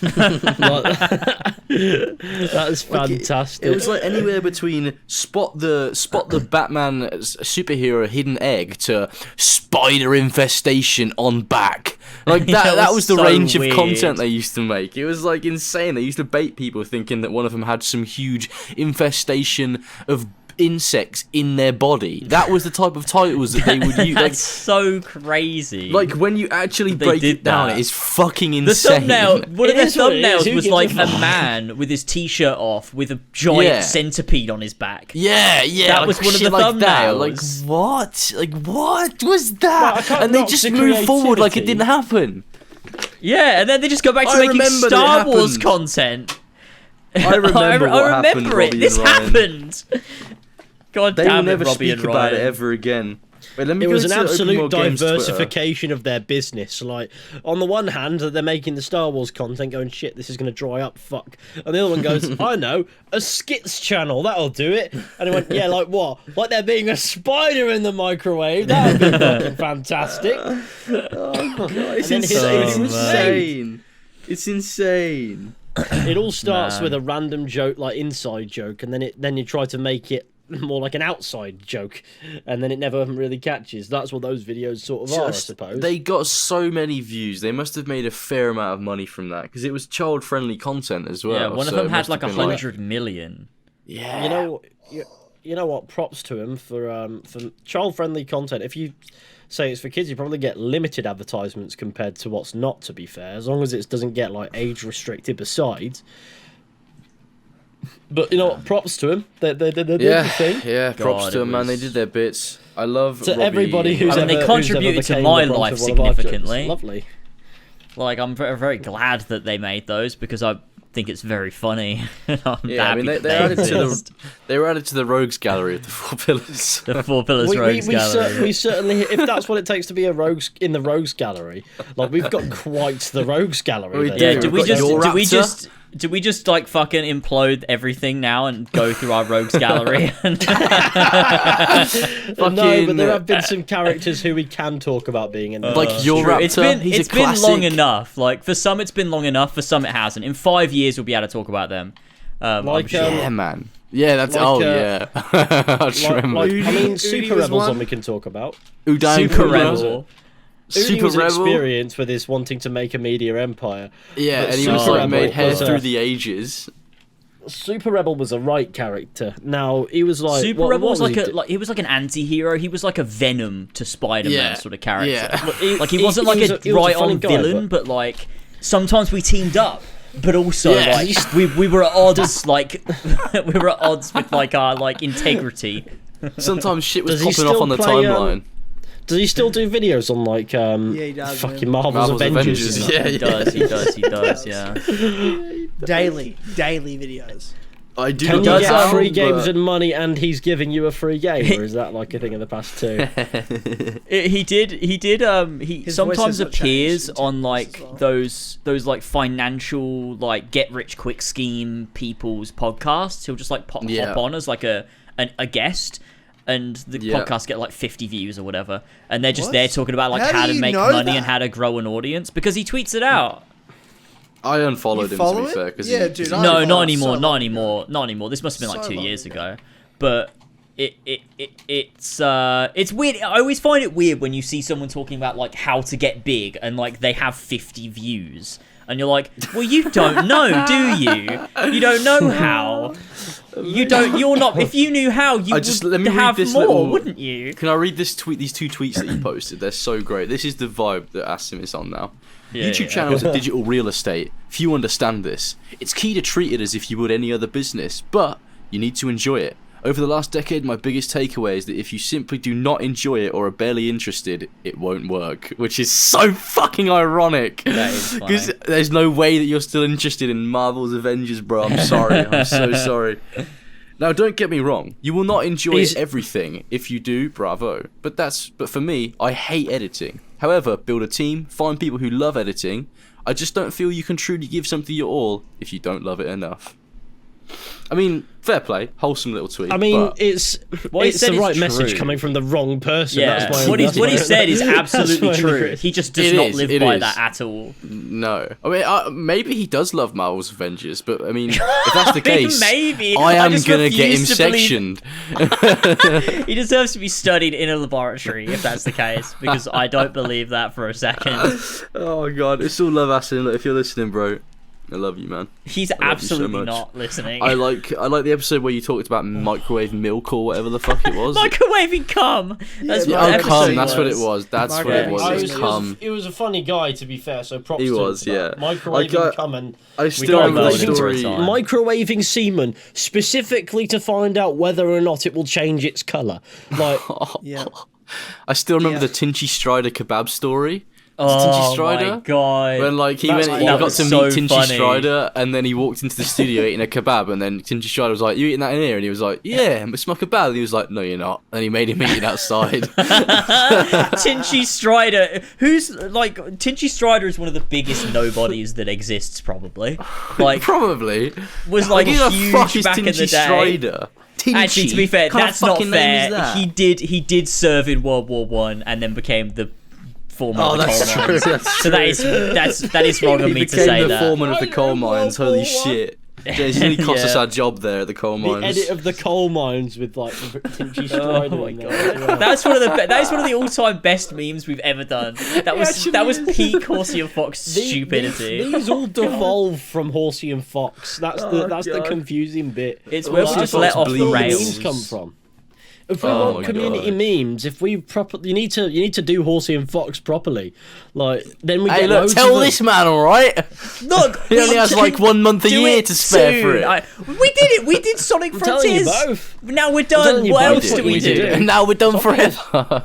That's fantastic. It was like anywhere between spot the Batman superhero hidden egg to spider infestation on back. Like that. That that was was the so range weird. of content they used to make. It was like insane. They used to bait people thinking that one of them had some huge infestation of insects in their body. That was the type of titles that they would use. That's so crazy. Like when you actually They break did it down, that. it is fucking the insane. thumbnail, one of It the is what it is. thumbnails Who was gives like a a fuck? man with his t-shirt off with a giant Yeah. centipede on his back. Yeah, yeah. That like was one of shit the like that. Like thumbnails. what? Like what was I that? can't And they knock just the moved forward like it creativity. didn't happen. Yeah, and then they just go back to I making remember that Star it Wars happened. content. I remember I what happened, remember it. Robbie This and Ryan. happened. God They will damn it, never Robbie speak and about it Ryan. ever again. Wait, let me It go was an to Open absolute World Games Twitter. diversification of their business. Like, on the one hand, they're making the Star Wars content going, shit, this is going to dry up, fuck. And the other one goes, I know, a skits channel, that'll do it. And he went, yeah, like what? Like there being a spider in the microwave? That would be fucking fantastic. It's And then his insane. name It's was insane. It's insane. It all starts Man. with a random joke, like inside joke, and then you try to make it more like an outside joke, and then it never really catches. That's what those videos sort of are, I suppose. They got so many views. They must have made a fair amount of money from that because it was child-friendly content as well. Yeah, one of so them it had must like have been 100 million. Yeah. You know what? Props to him for child-friendly content. If you say it's for kids, you probably get limited advertisements compared to what's not. To be fair, as long as it doesn't get like age restricted. Besides, but you know what? Props to him. They did the thing. Yeah, props God, to it them, man. They was- did their bits. I love To Robbie. everybody who's And ever, they contributed who's to ever my became the life brunt of one of our jokes. significantly. Lovely. Like, I'm very, very glad that they made those because I think it's very funny. I'm Yeah, I mean happy they added to exist. they were added to the rogues gallery of the Four Pillars. The Four Pillars Rogues Gallery. We certainly, if that's what it takes to be a rogues in the rogues gallery, like we've got quite the rogues gallery. We there. do. Yeah, We've do we got just your do we Raptor. just do we just like fucking implode everything now and go through our rogues gallery? No, but there have been some characters who we can talk about being in there. Like your True. Raptor. It's been he's it's a been classic. long enough. Like for some, it's been long enough. For some, it hasn't. In 5 years, we'll be able to talk about them. I'm Like, sure. Yeah, man. Yeah, that's Like, yeah. I just remember. I Udi- mean, Udi Super was Rebels one. one we can talk about. Udain Super Kura. Rebel. Super was an Rebel. experience with his wanting to make a media empire. Yeah, But and he was Super like Rebel made hair was a- through the ages. Super Rebel was a right character. Now he was like Super what- Rebel what was like he a do- like he was like an anti-hero. He was like a Venom to Spider-Man Yeah, sort of character. yeah. Like he wasn't like was a he was right funny on guy, villain, but like sometimes we teamed up. But also, Yeah. like we were at odds, like we were at odds with like our like integrity. Sometimes shit was Does he popping off still on the play, timeline. Does he still do videos on like he does, fucking man. Marvel's, Marvel's Avengers? Avengers, and that? yeah. He does, yeah. daily videos. I do Can not you does, get know, free games but- and money, and he's giving you a free game, or is that like a thing of the past too? He did he His sometimes voice has not appears changed on in like as well. those like financial like get rich quick scheme people's podcasts. He'll just like hop on as like a guest, and the Yeah. podcasts get like 50 views or whatever, and they're just What? there talking about like How how do to you make know money that? and how to grow an audience because he tweets it out. I unfollowed You him follow to be it? fair because Yeah, dude, No, I not follow anymore, so not long anymore, not anymore. This must have been like So 2 long years ago. ago. But it's weird. I always find it weird when you see someone talking about like how to get big and like they have 50 views. And you're like, well, you don't know, do you? You don't know how. You're not. If you knew how, you let would me read have this more, little- wouldn't you? Can I read this tweet? These two tweets that you posted, they're so great. This is the vibe that Asim is on now. Yeah, YouTube yeah. channels are digital real estate. Few understand this. It's key to treat it as if you would any other business, but you need to enjoy it. Over the last decade, my biggest takeaway is that if you simply do not enjoy it or are barely interested, it won't work. Which is so fucking ironic. That is funny. Because there's no way that you're still interested in Marvel's Avengers, bro. I'm sorry. I'm so sorry. Now, don't get me wrong. You will not enjoy everything. If you do, bravo. But for me, I hate editing. However, build a team, find people who love editing. I just don't feel you can truly give something your all if you don't love it enough. I mean, fair play, wholesome little tweet. I mean, but it's What he it's said the is right message true. coming from the wrong person. Yeah, That's what he said is that's absolutely why I true. agree. He just does It not is, live it by is. that at all. no. I mean, maybe he does love Marvel's Avengers, but I mean, if that's the case, Maybe. I am just gonna get him refuse to believe- sectioned. He deserves to be studied in a laboratory if that's the case, because I don't believe that for a second. Oh god, it's all love, Asin. Look, if you're listening, bro, I love you, man. He's love you so absolutely much. not listening. I like the episode where you talked about microwave milk or whatever the fuck it was. Microwaving cum. That's Yeah, what the Oh, cum, episode that's what it was. was. That's what it was. Microwave It was cum. He was a funny guy, to be fair. So props He to him was, for that. yeah. Microwaving Like, cum and I still got remember the voted for a story. time. microwaving semen specifically to find out whether or not it will change its color. Like, Yeah. I still remember Yeah. the Tinchy Strider kebab story. Oh Strider? my god. When like he That's- went, he that got was to so meet Tinchy funny. Strider, and then he walked into the studio eating a kebab, and then Tinchy Strider was like, "You eating that in here?" And he was like, "Yeah, it's my kebab." And he was like, "No, you're not." And he made him eat it outside. Tinchy Strider, who's like Tinchy Strider is one of the biggest nobodies that exists, probably. Like, Probably. was like Who the huge fuck is back in the Tinchy day. Strider? Tinchy? Actually, to be fair, What kind of that's not fucking name fair. is that? He did serve in World War One and then became the foreman Oh, of the that's coal true. mines. That's So that is wrong of He me to became say the that. foreman of the coal World mines. Holy War shit! Jason, he cost us Yeah. our job there at the coal The mines. edit of the coal mines with like Tinchy Oh Strider my in god, there as well. that's one of the all-time best memes we've ever done. That was peak Horsey and Fox stupidity. These all devolve from Horsey and Fox. That's the God. confusing bit. It's where we Horsey just and let Fox off the bleeds. rails. Memes come from. If we Oh want my community God. memes, if we you need to do Horsey and Fox properly, like then we Hey, get look, loads tell of this man, all right? Look, He only has like 1 month a do year it to spare for soon. it. We did it. We did Sonic I'm telling you Frontiers. both. Now we're telling done. you What both else what do we we do? do. And now we're done forever.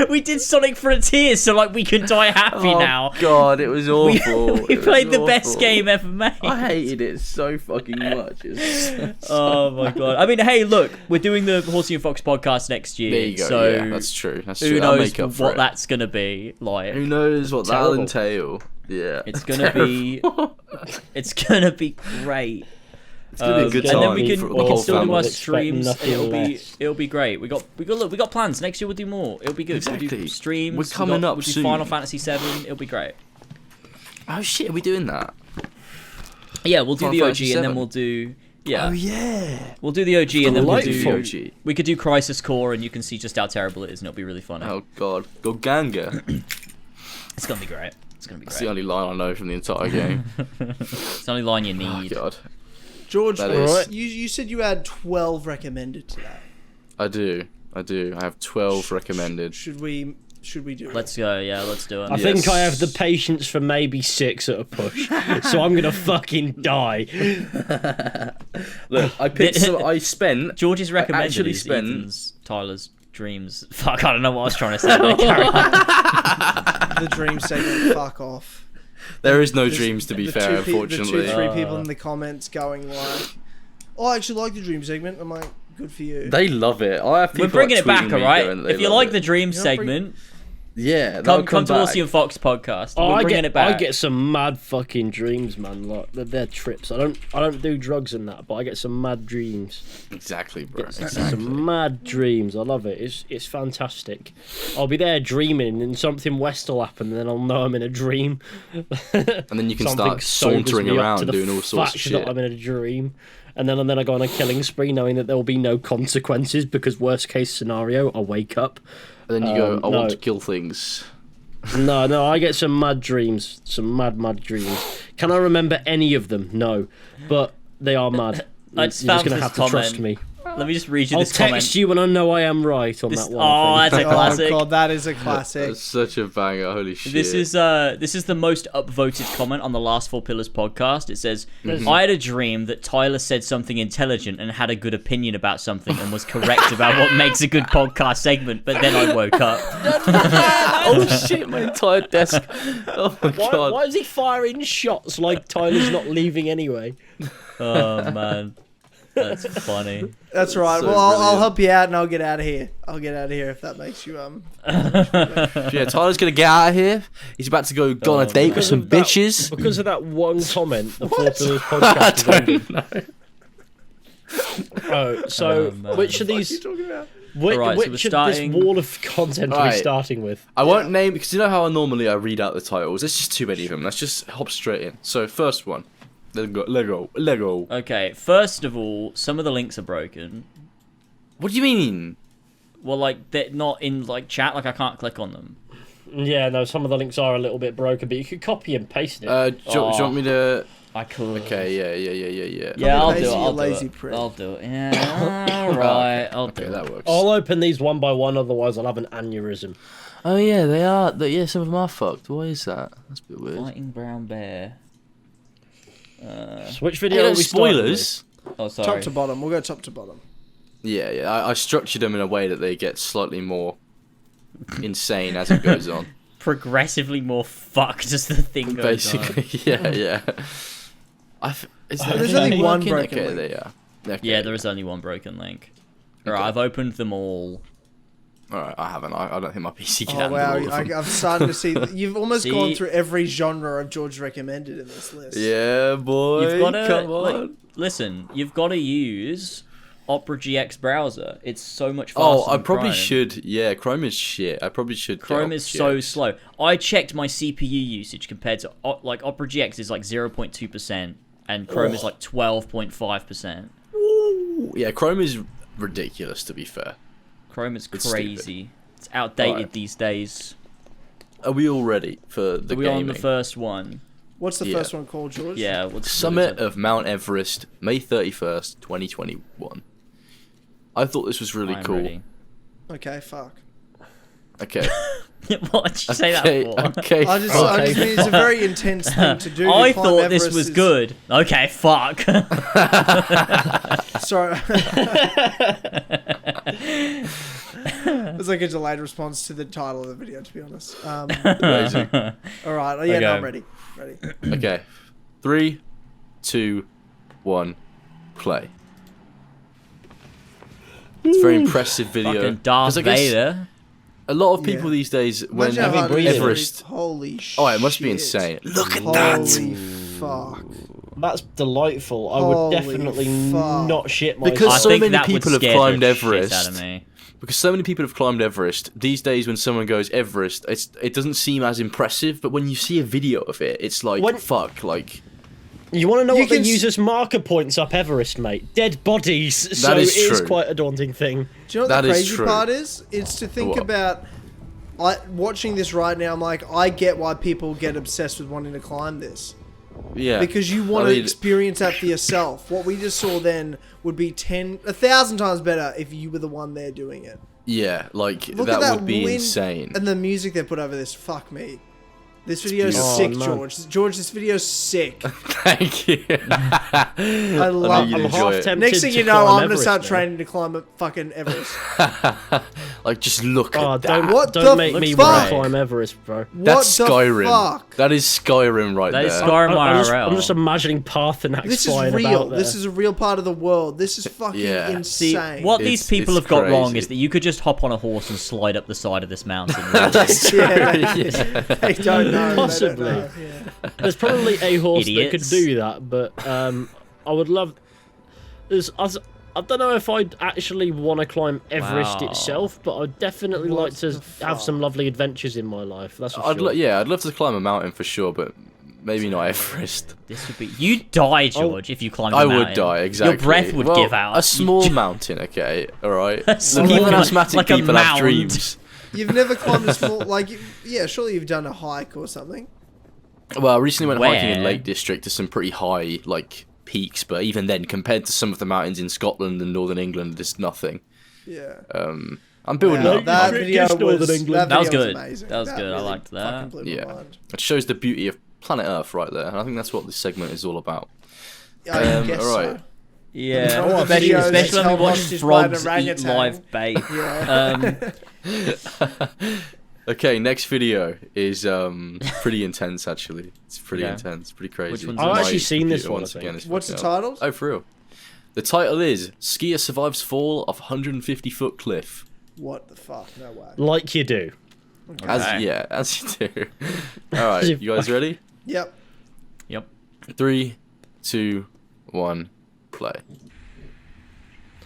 We did Sonic Frontiers, so like we can die happy now. God, it was We, awful. we It was played the best awful. game ever made. I hated it so fucking much. Oh my god! I mean, hey, look, we're doing the Horsey and Fox podcast next year. There you go. So Yeah, that's true. That's true. who I'll knows make up for what it. that's gonna be like? Who knows what that'll Terrible. entail? Yeah. It's gonna be. It's gonna be great. It's gonna be a good and then time we for can the whole still do family. our Expect streams. nothing less. It'll be great. We got plans. Next year we'll do more. It'll be good. We'll Exactly. do streams. We're coming up We'll do soon. Final Fantasy 7. It'll be great. Oh shit, are we doing that? Yeah, we'll do Final the OG Fantasy and then 7. we'll do yeah. Oh yeah. We'll do the OG and then we'll Delightful. do we could do Crisis Core and you can see just how terrible it is and it'll be really funny. Oh god. Go Ganga. It's gonna be great. It's gonna be That's the great. only line I know from the entire game. It's the only line you Oh need. god. George, That is- you said you had 12 recommended today. I do. I have 12 recommended. Should we do it? Let's go. Yeah, let's do it. I think I have the patience for maybe 6 at a push, so I'm gonna fucking die. Look, I picked some, I spent George's recommended actually is spent- Ethan's, Tyler's Dreams. Fuck, I don't know what I was trying to say. There. Carry on. The dream segment. Fuck off. there is no There's dreams to be the fair, The unfortunately. 2-3 people in the comments going like, "Oh, I actually like the dream segment." I'm like, "Good for you." They love it. I have people We're bringing like, it back, tweeting me alright? going that they If you love like it. the Dreams You're not bring- segment, Yeah, come come to back. Horsey and Fox podcast. Oh, We're bringing it back. I get some mad fucking dreams, man. Like they're trips. I don't do drugs and that, but I get some mad dreams. Exactly, bro. Get Exactly. some mad dreams. I love it. It's fantastic. I'll be there dreaming, and something West will happen, and then I'll know I'm in a dream. And then you can Something start sobers sauntering me up around to the doing all sorts of fact shit. that I'm in a dream, and then I go on a killing spree, knowing that there will be no consequences because worst case scenario, I wake up. And then you go, I no. want to kill things. No, I get some mad dreams, some mad dreams. Can I remember any of them? No, but they are mad. I You're just just found gonna this have to trust comment. me. Let me just read you I'll this text comment. you when I know I am right on This- that one. oh, I think. that's a classic. Oh god, that is a classic. That's such a banger. Holy shit. This is the most upvoted comment on the Last Four Pillars podcast. It says, "I had a dream that Tyler said something intelligent and had a good opinion about something and was correct about what makes a good podcast segment, but then I woke up." oh shit, my entire desk. Oh my god. Why is he firing shots like Tyler's not leaving anyway? Oh man, that's funny. That's right. So Well, I'll brilliant. help you out and I'll get out of here. I'll get out of here if that makes you Yeah, Tyler's gonna get out of here. He's about to go on a date with Because some of that- bitches. Because of that one comment, the Four Pillars podcast. I ended. don't know. Oh, so man. which of these? Which, Alright, so we're which of starting- this wall of content are we Alright. starting with? I won't name because you know how I read out the titles. There's just too many of them. Let's just hop straight in. So first one, Lego. Okay, first of all, some of the links are broken. What do you mean? Well, like they're not in like chat. Like I can't click on them. Yeah, no, some of the links are a little bit broken, but you could copy and paste it. Do you want me to? I could. Okay, yeah. Yeah, I'll Lazy, do it. you I'll do lazy it. prick. I'll do it. Yeah. All right. I'll do Okay, it. that works. I'll open these one by one, otherwise I'll have an aneurysm. Oh yeah, they are. Yeah, some of them are fucked. Why is that? That's a bit weird. Fighting brown bear. So which Hey, video no are we starting with? spoilers. Oh, top sorry. to bottom. We'll go top to bottom. Yeah. I structured them in a way that they get slightly more insane as it goes on. Progressively more fucked as the thing goes on. Basically, yeah. There's only one broken Okay, link. they are. Okay. Yeah, there is only one broken link. Alright, I've opened them all. Alright, I haven't. I don't think my PC can Oh handle wow, all of them. I'm starting to see. You've almost See? gone through every genre of George recommended in this list. Yeah, boy. You've got to come on. listen. You've got to use Opera GX browser. It's so much faster. Oh, I than probably Chrome. should. Yeah, Chrome is shit. I probably should. Chrome get is Opera so GX. slow. I checked my CPU usage compared to like Opera GX is like 0.2% and Chrome is like 12.5%. Yeah, Chrome is ridiculous. To be fair, Chrome is It's crazy. It's outdated Alright. these days. are we all ready for the Are we gaming? on the first one? What's the Yeah. first one called, George? Yeah. What's Summit of Mount Everest, May 31st, 2021. I thought this was really I'm cool. ready. Okay, fuck. Okay. What did you say okay. that for? Okay. I just mean it's a very intense thing to do. I Climb thought this Everest was is- good. Okay, fuck. Sorry. It's like a delayed response to the title of the video, to be honest. Amazing. All right. Yeah, no, Okay. I'm ready. Ready. Okay. 3, 2, 1, play. It's a very impressive video. Fucking Darth 'Cause I guess Vader. A lot of people Yeah. these days, when Imagine how hard it is to Everest. breathe. Holy shit. Oh, it must be insane. Look at Holy that. fuck. That's delightful. I would Holy definitely fuck. not shit myself. Because I so think many that would people have scare climbed the shit Everest. out of me. Because so many people have climbed Everest these days, when someone goes Everest, it doesn't seem as impressive. But when you see a video of it, it's like When- fuck, like You want to know You what they can use as marker points up Everest, mate? Dead bodies. So That is it is true. quite a daunting thing. Do you know what That the is crazy true. part is? It's to think What? about. Watching this right now, I'm like, I get why people get obsessed with wanting to climb this. yeah, Because you want I to mean, experience that for yourself. What we just saw then would be 1,000 times better if you were the one there doing it. Yeah, like Look that at that would be wind insane. And the music they put over this, fuck me. This video's beautiful. sick, Oh, man. George. George, this video's sick. Thank you. I love you'd it. I'm enjoy half it. tempted Next thing to you know, climb I'm going to Everest start now. training to climb a fucking Everest. Like, just look Oh, at that. don't, What the don't make me want fuck? to climb Everest, bro. That's what the Skyrim. fuck? That is Skyrim right That there. is Skyrim I'm just IRL. imagining Parthenax This is flying real. about there. This is a real part of the world. This is fucking Yeah. See, insane. what these It's- people it's have got wrong crazy. is that you could just hop on a horse and slide up the side of this mountain. That's true. Yeah. Yeah. They don't know. Possibly. They don't know. Yeah. There's probably a horse that Idiots. could do that, but I would love. I don't know if I'd actually want to climb Everest Wow. itself, but I'd definitely What like to the have fuck? some lovely adventures in my life. That's for I'd sure. I'd love to climb a mountain for sure, but maybe not Everest. This would be. You'd die, George, if you climbed a I mountain. would die, exactly. Your breath would Well, give out. A small mountain, okay, all right. small Even mountain, asthmatic like a people have mound. dreams. You've never climbed a small, like, yeah, surely you've done a hike or something. Well, I recently went hiking in Where? Lake District to some pretty high, like, peaks, but even then, compared to some of the mountains in Scotland and Northern England, it's nothing. Yeah. I'm building Wow, up. that District video is Northern was, England. That was video good. amazing. That was good. I liked that. fucking blew my Yeah. mind. It shows the beauty of planet Earth right there, and I think that's what this segment is all about. I guess alright. so. Yeah, All the especially, videos especially when we held watch hostage by an frogs eat orangutan. live bait. Yeah. Okay, next video is pretty intense actually. It's pretty Yeah. intense, pretty crazy. Which one's I've My actually seen this computer one, once I again think. is What's the fucking up. title? Oh, for real. The title is Skier Survives Fall off 150-foot Cliff. What the fuck? No way. Like you do. Okay. As you do. Alright, As you you guys ready? Yep. Yep. 3, 2, 1, play.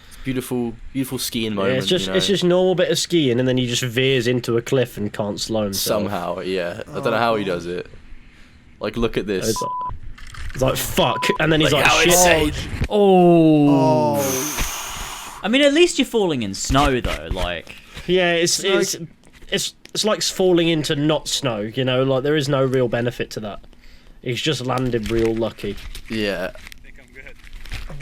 It's beautiful, beautiful skiing Yeah, moment. it's just normal bit of skiing, and then he just veers into a cliff and can't slow himself. somehow, yeah. I don't know how he does it. Like, look at this. It's like fuck, and then he's Like like, how shit. insane. Oh. Oh. I mean, at least you're falling in snow, though. Like, Yeah, it's like falling into not snow. You know, like there is no real benefit to that. He's just landed real lucky. Yeah.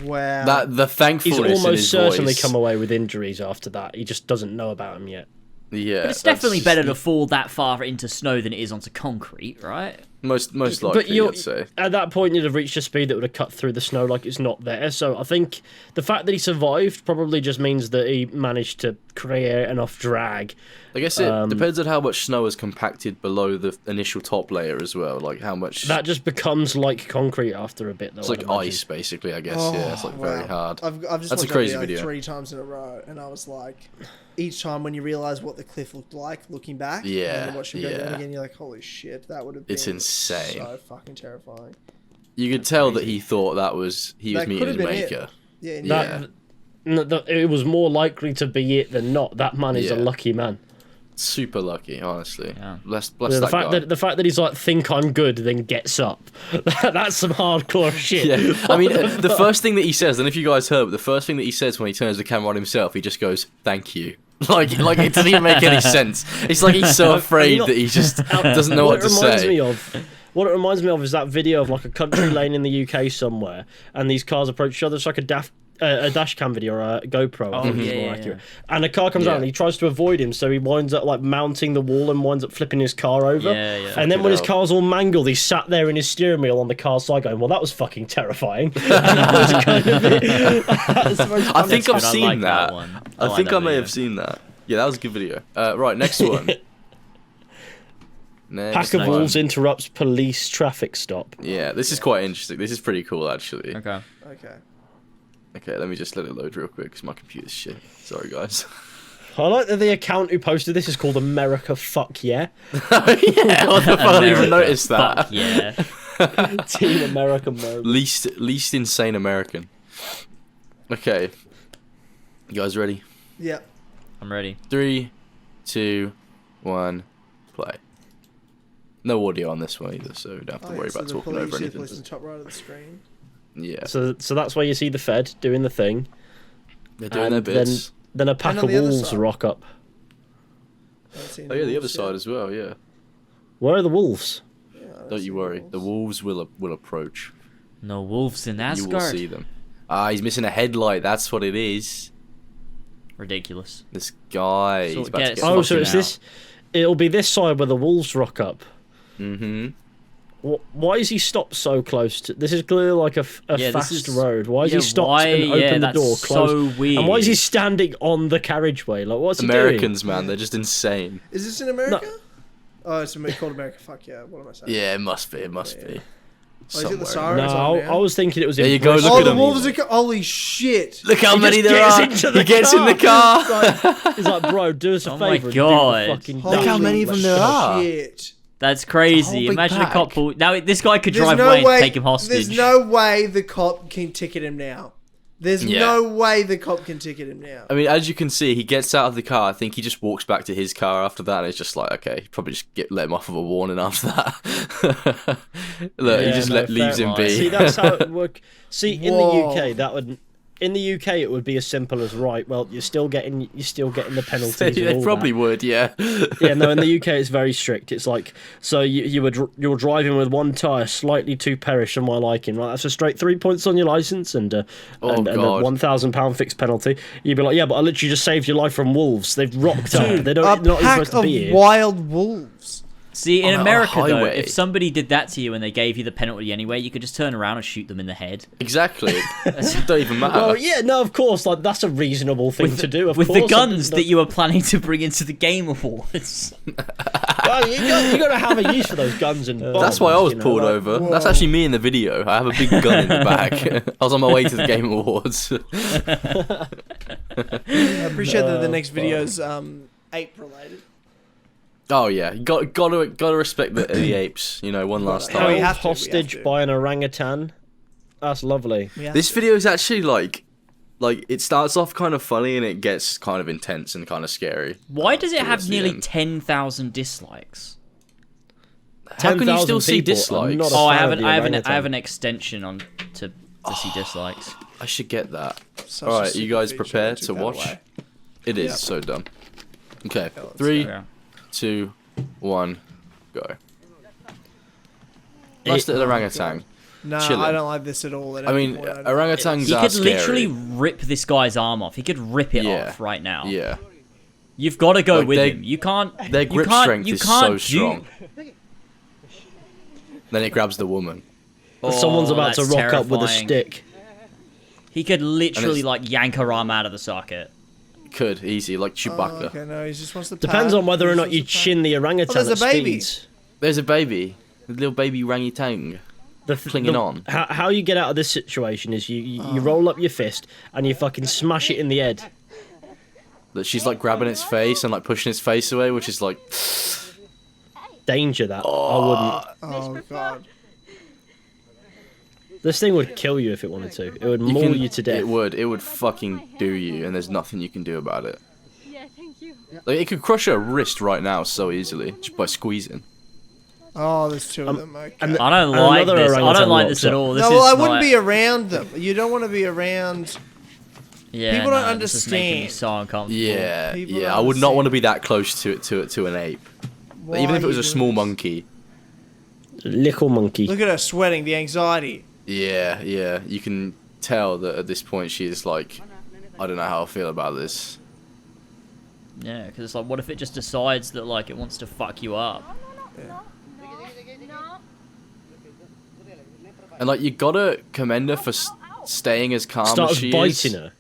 Wow. That the He's thankfulness in almost his certainly voice. come away with injuries after that. He just doesn't know about them yet. Yeah. but it's definitely better to fall that far into snow than it is onto concrete, right? Most But likely, I'd say. at that point, you'd have reached a speed that would have cut through the snow like it's not there. So I think the fact that he survived probably just means that he managed to create enough drag. I guess it depends on how much snow is compacted below the initial top layer as well. Like how much. That just becomes like concrete after a bit, though. It's I'd like imagine. ice, basically. I guess. Oh, yeah, it's like very wow. hard. I've just That's a watched crazy that video video. 3 times in a row, and I was like, each time when you realize what the cliff looked like, looking back, Yeah, and then watching him go down yeah. again, you're like, holy shit, that would have been It's insane. so fucking terrifying. You could tell that he thought he was That meeting could his have been it. maker. Yeah, Yeah. yeah. it was more likely to be it than not. That man is a Yeah. lucky man. Super lucky, honestly. Yeah. Bless The that fact guy. that he's like, think I'm good, then gets up. That's some hardcore shit. Yeah, I mean, the first thing that he says, and if you guys heard, but the first thing that he says when he turns the camera on himself, he just goes, "Thank you." Like it doesn't even make any sense. It's like he's so afraid that he just doesn't know what to say. What it reminds me of is that video of like a country lane in the UK somewhere, and these cars approach each other. It's like a dash cam video or a GoPro. I think it's more accurate. And a car comes out and he tries to avoid him, so he winds up like mounting the wall and winds up flipping his car over. And then when his car's all mangled, he sat there in his steering wheel on the car side going, "Well, that was fucking terrifying." That was kind of it. I think I've I seen like that. that one. I like think that I may video. have seen that. Yeah, that was a good video. Right, next one. Next Pack of one. wolves interrupts police traffic stop. Yeah, this is quite interesting. This is pretty cool, actually. Okay. Okay. Okay, let me just let it load real quick because my computer's shit. Sorry, guys. I like that the account who posted this is called America Fuck Yeah. Yeah, what the fuck? I didn't even notice that. Fuck yeah. Team America Mode. Least insane American. Okay. You guys ready? Yeah. I'm ready. 3, 2, 1, play. No audio on this one either, so we don't have to worry about talking over anything. Police in the top right of the screen. Yeah, So that's where you see the Fed doing the thing. they're doing their and bits. Then a pack on of the other wolves side. rock up. Oh yeah, the other side as well. Yeah, Where are the wolves? don't you worry. The wolves will approach. No wolves in You will Asgard. see them. Ah, he's missing a headlight. That's what it is. Ridiculous. This guy. So He's it about to gets- get Oh, so fucking it's out. this. It'll be this side where the wolves rock up. Mm-hmm. Why is he stopped so close to? This is clearly like a Yeah, this fast is- road. Why is yeah, he stopped why- and yeah, opened the that's door closed? so weird. And why is he standing on the carriageway? Like, what's he doing? Americans, man, they're just insane. Is this in America? Oh, it's called America. Fuck yeah. What am I saying? Yeah, it must be. It must be. Oh, is it the Somewhere. sirens No, on I now? was thinking it was. There in you go, Bristol. look Oh, at the him. wolves are... Holy shit. Look how He many just there gets are. into the He gets in the car. He's like, bro, do us a Oh my favor. and do God. the fucking Holy Look how many of them there are. shit. That's whole crazy. big Imagine a pack. cop pull. Now this guy could There's drive no away way, and take him hostage. There's no way the cop can ticket him now. There's Yeah. no way the cop can ticket him now. I mean, as you can see, he gets out of the car. I think he just walks back to his car after that, and it's just like, okay, probably just let him off of a warning after that. Look, he Yeah, just no, leaves fair him play. be. See, that's how it would work. See, in Whoa. the UK, that would. In the UK, it would be as simple as right. Well, you're still getting the penalties. and They all probably that. would, yeah. Yeah, no. In the UK, it's very strict. It's like so you're driving with one tire slightly too perish for my liking. Right, that's a straight 3 points on your license and a God. £1,000 fixed penalty. You'd be like, yeah, but I literally just saved your life from wolves. They've rocked up. They A don't. They're not even pack supposed to of be here. wild wolves. See, in On a America though, highway. if somebody did that to you and they gave you the penalty anyway, you could just turn around and shoot them in the head. Exactly. It don't even matter. Well, yeah, no, of course, like that's a reasonable thing to do. Of with course, the guns that you were planning to bring into the Game Awards. Well, you got to have a use for those guns and bombs. That's why I was you know, pulled like- over. whoa. That's actually me in the video. I have a big gun in the back. I was on my way to the Game Awards. I appreciate that the next video's ape related. Oh yeah, you gotta respect the apes. You know, one last No, we time. have to, we hostage have to. by an orangutan. That's lovely. Yeah. This video is actually like it starts off kind of funny and it gets kind of intense and kind of scary. Why does it towards have the nearly end. 10,000 dislikes? How can you 10,000 still see people. I'm dislikes? not a Oh, I fan have of an the I have an I orangutan. have an extension on to see dislikes. I should get that. Such a All right, you super guys feature, prepared took to that watch? away. It is Yeah. so dumb. Okay, let's 3, Yeah. 2, 1, go. That's the orangutan. No, Chilling. I don't like this at all. I mean, orangutans He are could scary. literally rip this guy's arm off. He could rip it Yeah. off right now. Yeah, You've got to go Like, with they- him. You can't. their you grip can't, strength you is can't so do- strong. Then it grabs the woman. Someone's Oh, about to that's rock up with a terrifying. stick. He could literally it's- like yank her arm out of the socket. Could easy like Chewbacca. okay, no, he just wants the Depends pad. on whether He or just not wants you the pad. chin the orangutan Oh, there's at a baby. speeds. There's a baby, a little baby orangutan. Clinging on. How you get out of this situation is you roll up your fist and you fucking smash it in the head. That she's like grabbing its face and like pushing its face away, which is like Danger that. I wouldn't. Oh god. This thing would kill you if it wanted to. It would maul you to death. It would. It would fucking do you, and there's nothing you can do about it. Yeah, thank you. Like, it could crush her wrist right now so easily just by squeezing. Oh, there's two of them. Okay. and I don't And like another this. I orangutan don't like rocks this at up. all. This no, well, is I wouldn't like- be around them. You don't want to be around. Yeah, people don't no, this is making me understand. so uncomfortable. Yeah, People yeah. don't I would not want to understand. be that close to an ape, Why even if it are was you a small doing this? monkey. Little monkey. Look at her sweating, the anxiety. Yeah, yeah. You can tell that at this point she is like, I don't know how I feel about this. Yeah, because it's like, what if it just decides that like it wants to fuck you up? And like, you gotta commend her for staying as calm as Starts she biting is. her.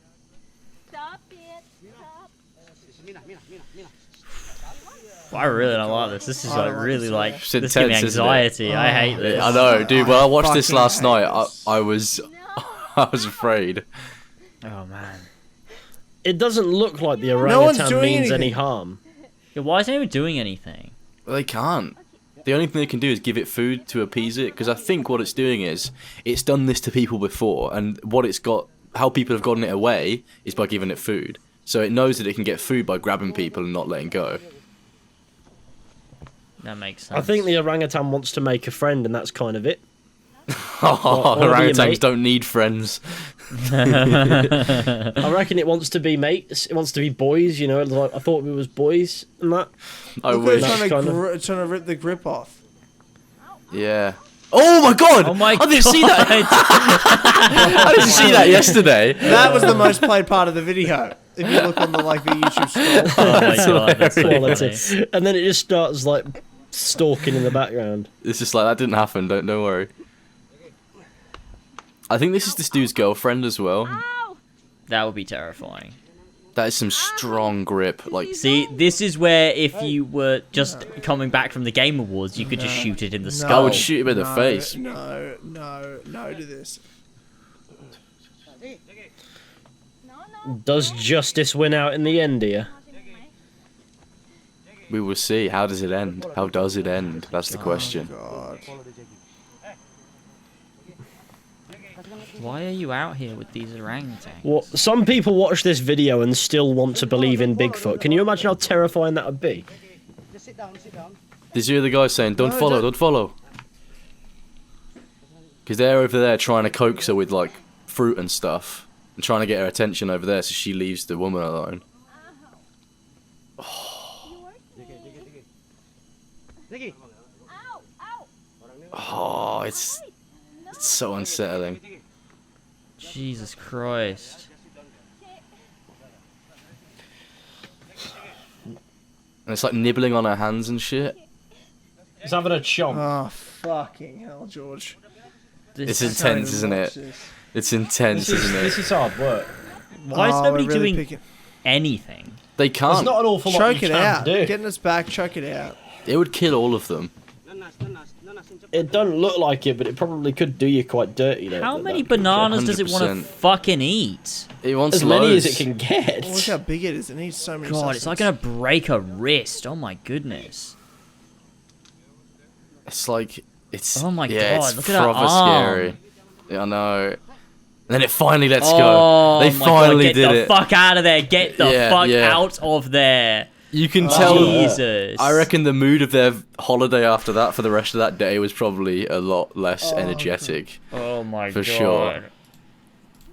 Stop it. Stop. I really don't like this. This is I like don't like really this like It's this gives me intense, isn't it? anxiety. I hate Oh, this. I know, dude. When I watched this fucking last hate night, this. I was, I was afraid. Oh man. It doesn't look like the one's orangutan doing means any anything. harm. Yeah, why isn't anyone doing anything? Well, they can't. The only thing they can do is give it food to appease it, because I think what it's doing is it's done this to people before, and what it's got, how people have gotten it away is by giving it food. So it knows that it can get food by grabbing people and not letting go. That makes sense. I think the orangutan wants to make a friend, and that's kind of it. Oh, what do you orangutans make? don't need friends. I reckon it wants to be mates. It wants to be boys. You know, like I thought we was boys and that. I Look at wish. her trying to, Kind of- trying to rip the grip off. Yeah. Oh my god! Oh my I didn't see that. I didn't see that yesterday. That was the most played part of the video. If you look on the the YouTube scroll. Oh my god, that's so Quality. funny. And then it just starts like stalking in the background. It's just like that didn't happen. Don't worry. I think this is this dude's girlfriend as well. That would be terrifying. That is some strong grip. Like, See, this is where if you were just coming back from the Game Awards, you could just shoot it in the I skull. would shoot him in the No, face. No, no, no to this. Does justice win out in the end here? We will see. How does it end? How does it end? That's the question. God. Why are you out here with these orangutans? Well, some people watch this video and still want to believe in Bigfoot. Can you imagine how terrifying that would be? Did you hear the guy saying, don't No, follow, don't- don't follow? Because they're over there trying to coax her with, like, fruit and stuff. And trying to get her attention over there so she leaves the woman alone. Oh, it's so unsettling. Jesus Christ. And it's like nibbling on her hands and shit. He's having a chomp. Oh, fucking hell, George. It's This, I can't intense, even isn't watch it? this. It's intense, isn't it? is hard work. why is Oh, nobody we're really doing picking- anything? They There's can't. not an awful lot Choke you it can out. do. Get in its back, choke it out. It would kill all of them. It doesn't look like it, but it probably could do you quite dirty. Though, How that- many that picture. bananas does it want to 100%. fucking eat? It wants As many loads. as it can get. Oh, look how big it is. It needs so many God, it's like gonna break a wrist. Oh my goodness. It's like it's. Oh my yeah, God, It's look at her proper arm. scary. Yeah, I know. And then it finally lets Oh go. They my finally God, did get the it. fuck out of there. Get the Yeah, fuck yeah. out of there. You can tell. Jesus. I reckon the mood of their holiday after that for the rest of that day was probably a lot less energetic. Oh my For God. sure.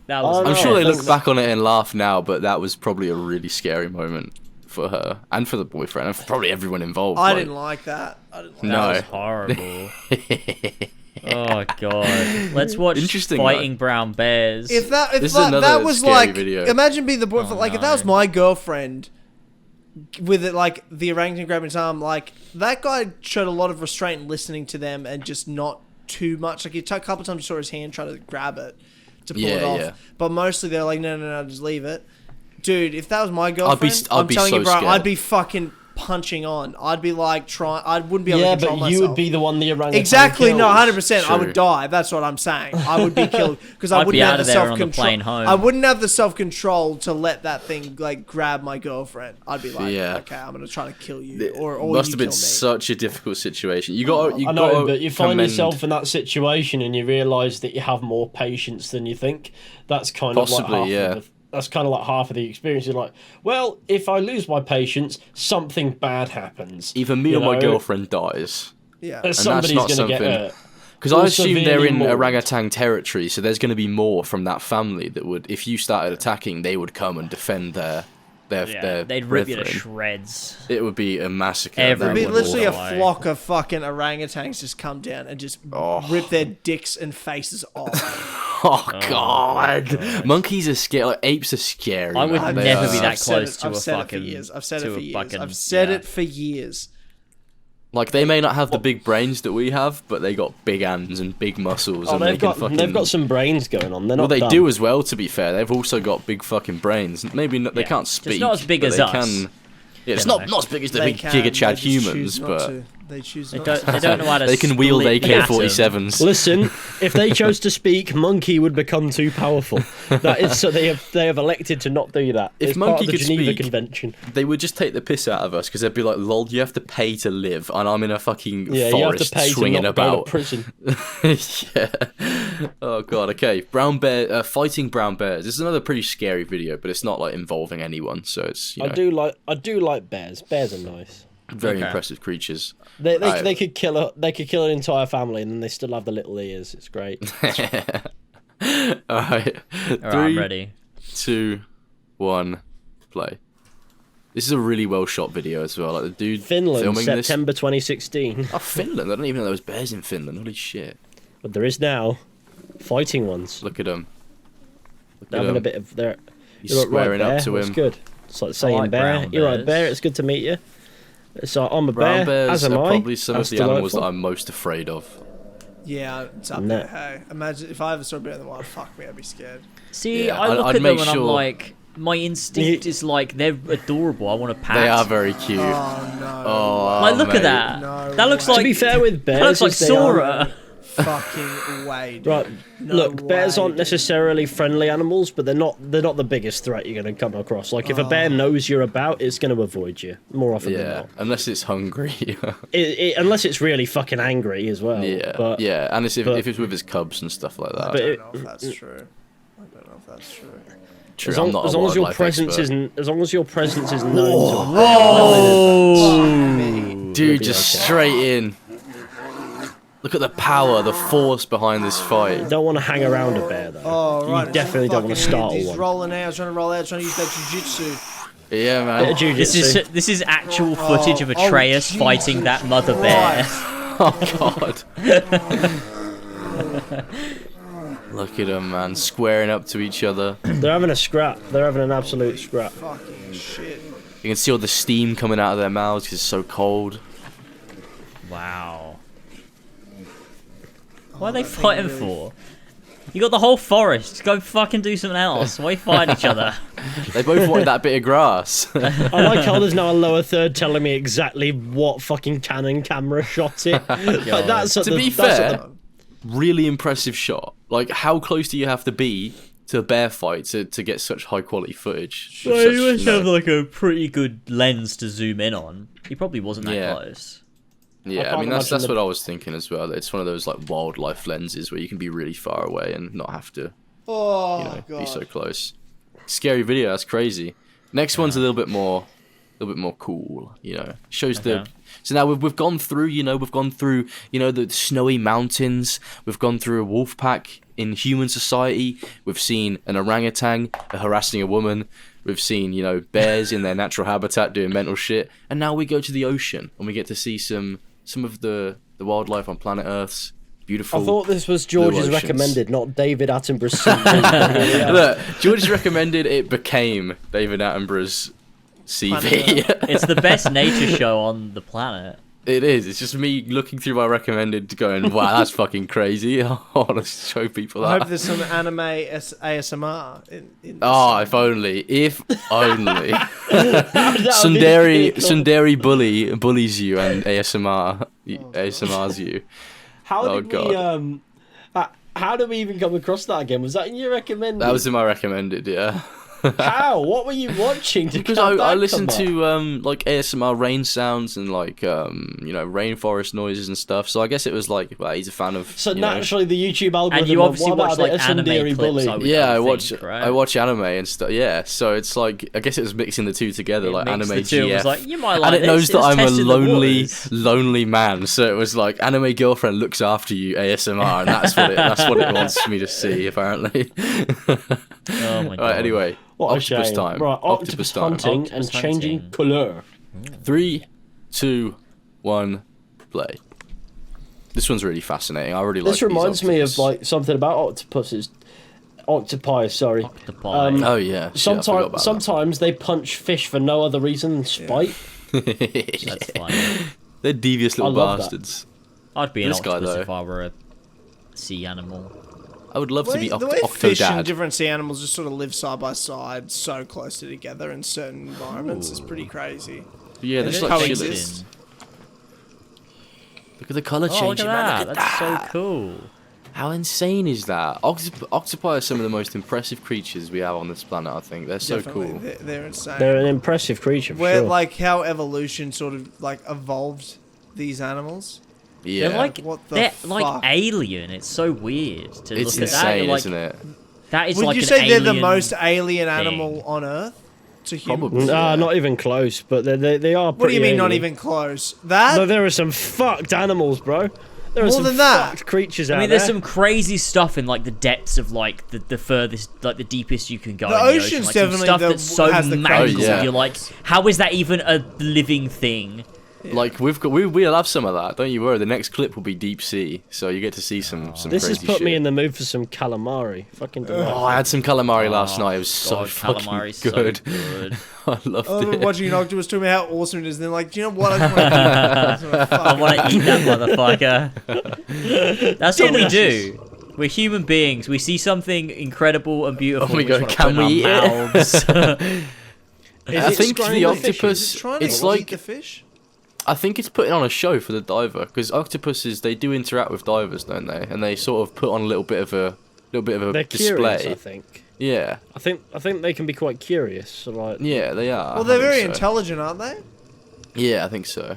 That was Oh, I'm no, sure they thanks. look back on it and laugh now, but that was probably a really scary moment for her and for the boyfriend and for probably everyone involved. I like- didn't like that. I didn't like No. That was horrible. Oh God. Let's watch Interesting, Fighting Brown Bears. If that This is that, another that was scary like video. imagine being the boyfriend Oh, like if that was no. my girlfriend with it like the orangutan grabbing his arm, like that guy showed a lot of restraint in listening to them and just not too much. Like a couple times you saw his hand try to grab it to pull it Yeah, off. yeah. But mostly they're like, no, just leave it. Dude, if that was my girlfriend, I'd I'm be telling so you, bro, scared. I'd be fucking punching on. I'd be like I wouldn't be able Yeah, to control but myself. you would be the one the orangutan Exactly, no, kills. 100%. I True. would die. That's what I'm saying. I would be killed because I I'd be wouldn't out have of the there on the self-control. plane home. I wouldn't have the self-control to let that thing like grab my girlfriend. I'd be like, Yeah. okay, I'm gonna try to kill you, or Must you have been kill me. such a difficult situation. You got. I know, but you find yourself in that situation and you realise that you have more patience than you think. That's kind Possibly, of like yeah. that's kind of like half of the experience. You're like, well, if I lose my patience, something bad happens. Either me You or my know? girlfriend dies. Yeah. Somebody's not going to get something- hurt. Because I Or assume they're severely in mauled. orangutan territory, so there's going to be more from that family that would, if you started attacking, they would come and defend their They'd rip you to brethren. shreds. It would be a massacre. Everyone It'd be would literally a walk away. flock of fucking orangutans just come down and just rip their dicks and faces off. Oh god. Monkeys are scary. Like, apes are scary. I would man. They never are- be that I've said close it- to I've a said it fucking. for years. I've said to it for a years. fucking- I've said yeah. it for years. Like, they may not have the big brains that we have, but they got big hands and big muscles. Oh, and they they've got some brains going on. They're not Well, they dumb. do as well. To be fair, they've also got big fucking brains. Maybe not, they Yeah. can't Just speak. not as big but as they us. Can, yeah, it's You not know. as big as the They big can, Giga they Chad just humans, choose not but to. They choose They not don't. to. They don't know how to. they can wield split the atom. AK-47s. Listen, if they chose to speak, Monkey would become too powerful. That is, so they have elected to not do that. If it's part Monkey of the could Geneva speak- Convention. They would just take the piss out of us because they'd be like, "Lol, you have to pay to live, and I'm in a fucking Yeah, you have forest to pay to swinging not go to about." prison. Yeah. Oh god. Okay. Brown bear fighting brown bears. This is another pretty scary video, but it's not like involving anyone, so it's I do like bears. Bears are nice. very Okay. impressive creatures. They Right. could kill an entire family and then they still have the little ears. It's great. All right. All right, I'm ready. 2, 1, play. This is a really well shot video as well. Like the dude Finland, filming September 2016. this. Oh, Finland! I don't even know there was bears in Finland. Holy shit! But there is now fighting ones. Look at them. Look They're at having a them. bit of their. He's You look squaring right, up bear. to That's him. good. It's like saying like bear. brown You like bears. bear? It's good to meet you. So I'm a Brown bear. bears As am are I. probably some of That's the animals that delightful. I'm most afraid of. Yeah, it's up No. there. Hey, imagine if I ever saw a bear in the wild. Fuck me, I'd be scared. See, Yeah, I look I'd at them make and I'm sure- like, my instinct is like they're adorable. I want to pat. They are very cute. Oh no. Oh, Like, look mate. at that. No That looks way. like. To be fair with bears, that looks like is they are- Sora. Fucking way. Dude. Right, No look, bears way, aren't dude. necessarily friendly animals, but they're not the biggest threat you're going to come across. Like if a bear knows you're about, it's going to avoid you more often than Yeah, not. unless it's hungry. Unless it's really fucking angry as well. Yeah, but, yeah, and it's but- if it's with his cubs and stuff like that. But I it, don't know if that's true. I don't know if that's true. True, as I'm long, not a as long as your wildlife presence expert. isn't, as long as your presence is known Dude, You'll be just okay. straight in. Look at the power, the force behind this to, fight. you don't want to hang around a bear though. Oh, right. You definitely don't want to startle He's one. rolling out, trying to roll out, trying to use that jujitsu. Yeah, Bit man. of jiu-jitsu. This is actual footage of oh, Atreus Jesus fighting that mother bear. Christ. Oh god. Look at them, man, squaring up to each other. They're having a scrap. They're having an absolute scrap. Fucking shit. You can see all the steam coming out of their mouths because it's so cold. Wow. What are they fighting for? You got the whole forest. Go fucking do something else. Why fight each other? They both wanted that bit of grass. I like how there's now a lower third telling me exactly what fucking Canon camera shot it. Like, that's at To the, be that's at fair, really impressive shot. Like, how close do you have to be to a bear fight to get such high quality footage? With Well, such, you must you know- have like a pretty good lens to zoom in on. He probably wasn't that Yeah. close. Yeah, I can't mean that's imagine what I was thinking as well. It's one of those like wildlife lenses where you can be really far away and not have to, Oh, you know, God. be so close. Scary video. That's crazy. Next one's a little bit more cool. You know, shows the. Okay. So now we've gone through. You know, the snowy mountains. We've gone through a wolf pack in human society. We've seen an orangutan harassing a woman. We've seen, you know, bears in their natural habitat doing mental shit. And now we go to the ocean and we get to see some of the wildlife on planet Earth's beautiful. I thought this was George's oceans. recommended, not David Attenborough's CV. Look, George recommended it became David Attenborough's CV. It's the best nature show on the planet. It is. It's just me looking through my recommended, going, "Wow, that's fucking crazy." I want to show people I hope that. there's some anime ASMR in this. Oh, if only. If only. That would be Sundari, cool. Sundari bullies you and ASMRs you. How Oh, did God. we how did we even come across that again? Was that in your recommended? That was in my recommended, yeah. How? What were you watching? To Because come I back listen on that? to like ASMR rain sounds and like rainforest noises and stuff. So I guess it was like, well, he's a fan of. So you know- naturally, the YouTube algorithm. And you obviously what about watch like a anime Sundari clips. bully? I would Yeah, I think, watch right? I watch anime and stuff. Yeah, so it's like I guess it was mixing the two together, It like mixed anime the two and was GF. like, you might like And it this. knows that was I'm a testing the lonely, waters. lonely man. So it was like anime girlfriend looks after you ASMR, and that's what it wants me to see apparently. Oh my god. Right, anyway, What a octopus shame. time. Right, octopus time. hunting Octopus and changing hunting. colour. 3, 2, 1, play. This one's really fascinating. I really like. This reminds me of these like something about octopi. Sorry. Octopi. Oh yeah. shit, I forgot Sometimes, about that. sometimes they punch fish for no other reason than spite. That's fine. They're devious little I love that. bastards. I'd be an This guy, octopus though. if I were a sea animal. I would love to be The way fish and Octodad. different sea animals just sort of live side by side so closely together in certain environments is pretty crazy. Yeah, they're They just like coexist. chillers. Look at the colour Oh, look changing, at man. that. Look at That's that. so cool. How insane is that? Octopi are some of the most impressive creatures we have on this planet, I think. They're so Definitely, cool. they're insane. They're an impressive creature. For Where sure. like how evolution sort of like evolved these animals. Yeah. They're like What the they're fuck? like alien. It's so weird to it's look at that. insane, Like, isn't it? That is Would like you an say they're the alien most alien thing. animal on Earth to humans? Probably. Yeah. Not even close, but they are. What do you mean not even close? That? No, there are some fucked animals, bro. There are More some than that. fucked creatures out I mean, there's there. some crazy stuff in like the depths of like the furthest, like the deepest you can go. The in the ocean's ocean. Like, definitely some stuff the- that's so has the magical. craziest. Oh, yeah. You're like, how is that even a living thing? Like we'll have some of that. Don't you worry. The next clip will be deep sea, so you get to see some This crazy has put shit. me in the mood for some calamari. Fucking Oh, delightful. I had some calamari last Oh, night. It was so God, fucking calamari's good. So good. I loved I remember it. watching an octopus talking about how awesome it is, and they're like, do you know what? I just want to eat that. I want to eat that motherfucker. That's what we do. We're human beings. We see something incredible and beautiful. Oh, we just go, wanna "Can put in we our eat it?" mouths. I think scrying the the fishes? octopus. Is it trying to It's eat like the fish? I think it's putting on a show for the diver because octopuses they do interact with divers, don't they? And they sort of put on a little bit of a They're display. curious, I think. Yeah, I think they can be quite curious. So like, yeah, they are. Well, they're I think very so. intelligent, aren't they? Yeah, I think so.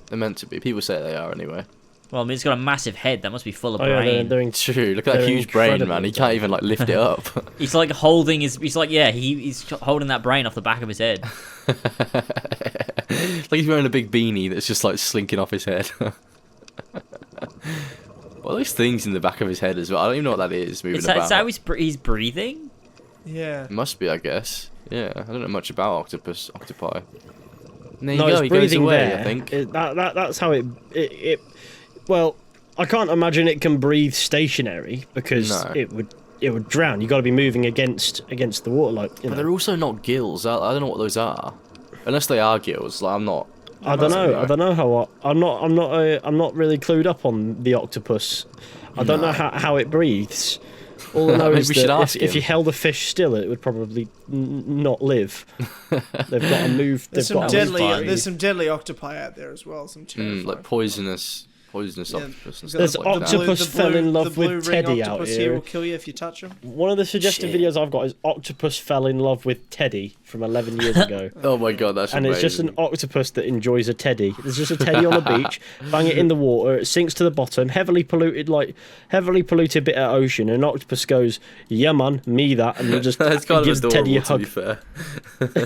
They're meant to be. People say they are anyway. Well, I mean, it's got a massive head. That must be full of oh yeah, brain. they're True. Look at that They're huge brain, incredible, man. He can't even like lift it up. He's like holding his. He's like, yeah, he's holding that brain off the back of his head. Like he's wearing a big beanie that's just like slinking off his head. What are those things in the back of his head as well? I don't even know what that is moving Is that, about. is that how he's breathing? Yeah. It must be, I guess. Yeah, I don't know much about octopi. And there you no, go, it's he goes breathing away, there. I think. That's how it. Well, I can't imagine it can breathe stationary because No. it would drown. You got to be moving against the water, like you But know. they're also not gills. I don't know what those are. Unless they are gills. Like, I'm not. I don't know. anyway. I don't know how. I'm not really clued up on the octopus. I don't know how it breathes. All I know Maybe is we should that ask if you him. held a fish still, it would probably not live. They've got to move. There's They've some got to deadly. move. There's some deadly octopi out there as well. Some terrifying. Like poisonous Yeah, octopus and There's stuff like that. octopus fell in love the blue with ring Teddy out octopus here. will kill you if you touch him. One of the suggested Shit. videos I've got is octopus fell in love with Teddy from 11 years ago. Oh my god, that's And amazing. it's just an octopus that enjoys a teddy. There's just a teddy on the beach, bang it in the water, it sinks to the bottom, heavily polluted bit of ocean, and an octopus goes, yeah man, me that, and then just That's kind gives of Teddy adorable, a to hug.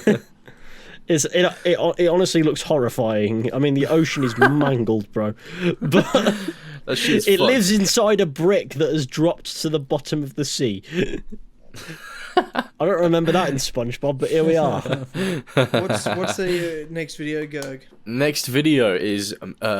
be fair. It honestly looks horrifying. I mean, the ocean is mangled, bro. But That shit's it fucked. lives inside a brick that has dropped to the bottom of the sea. I don't remember that in SpongeBob, but here we are. What's the next video, Gerg? Next video is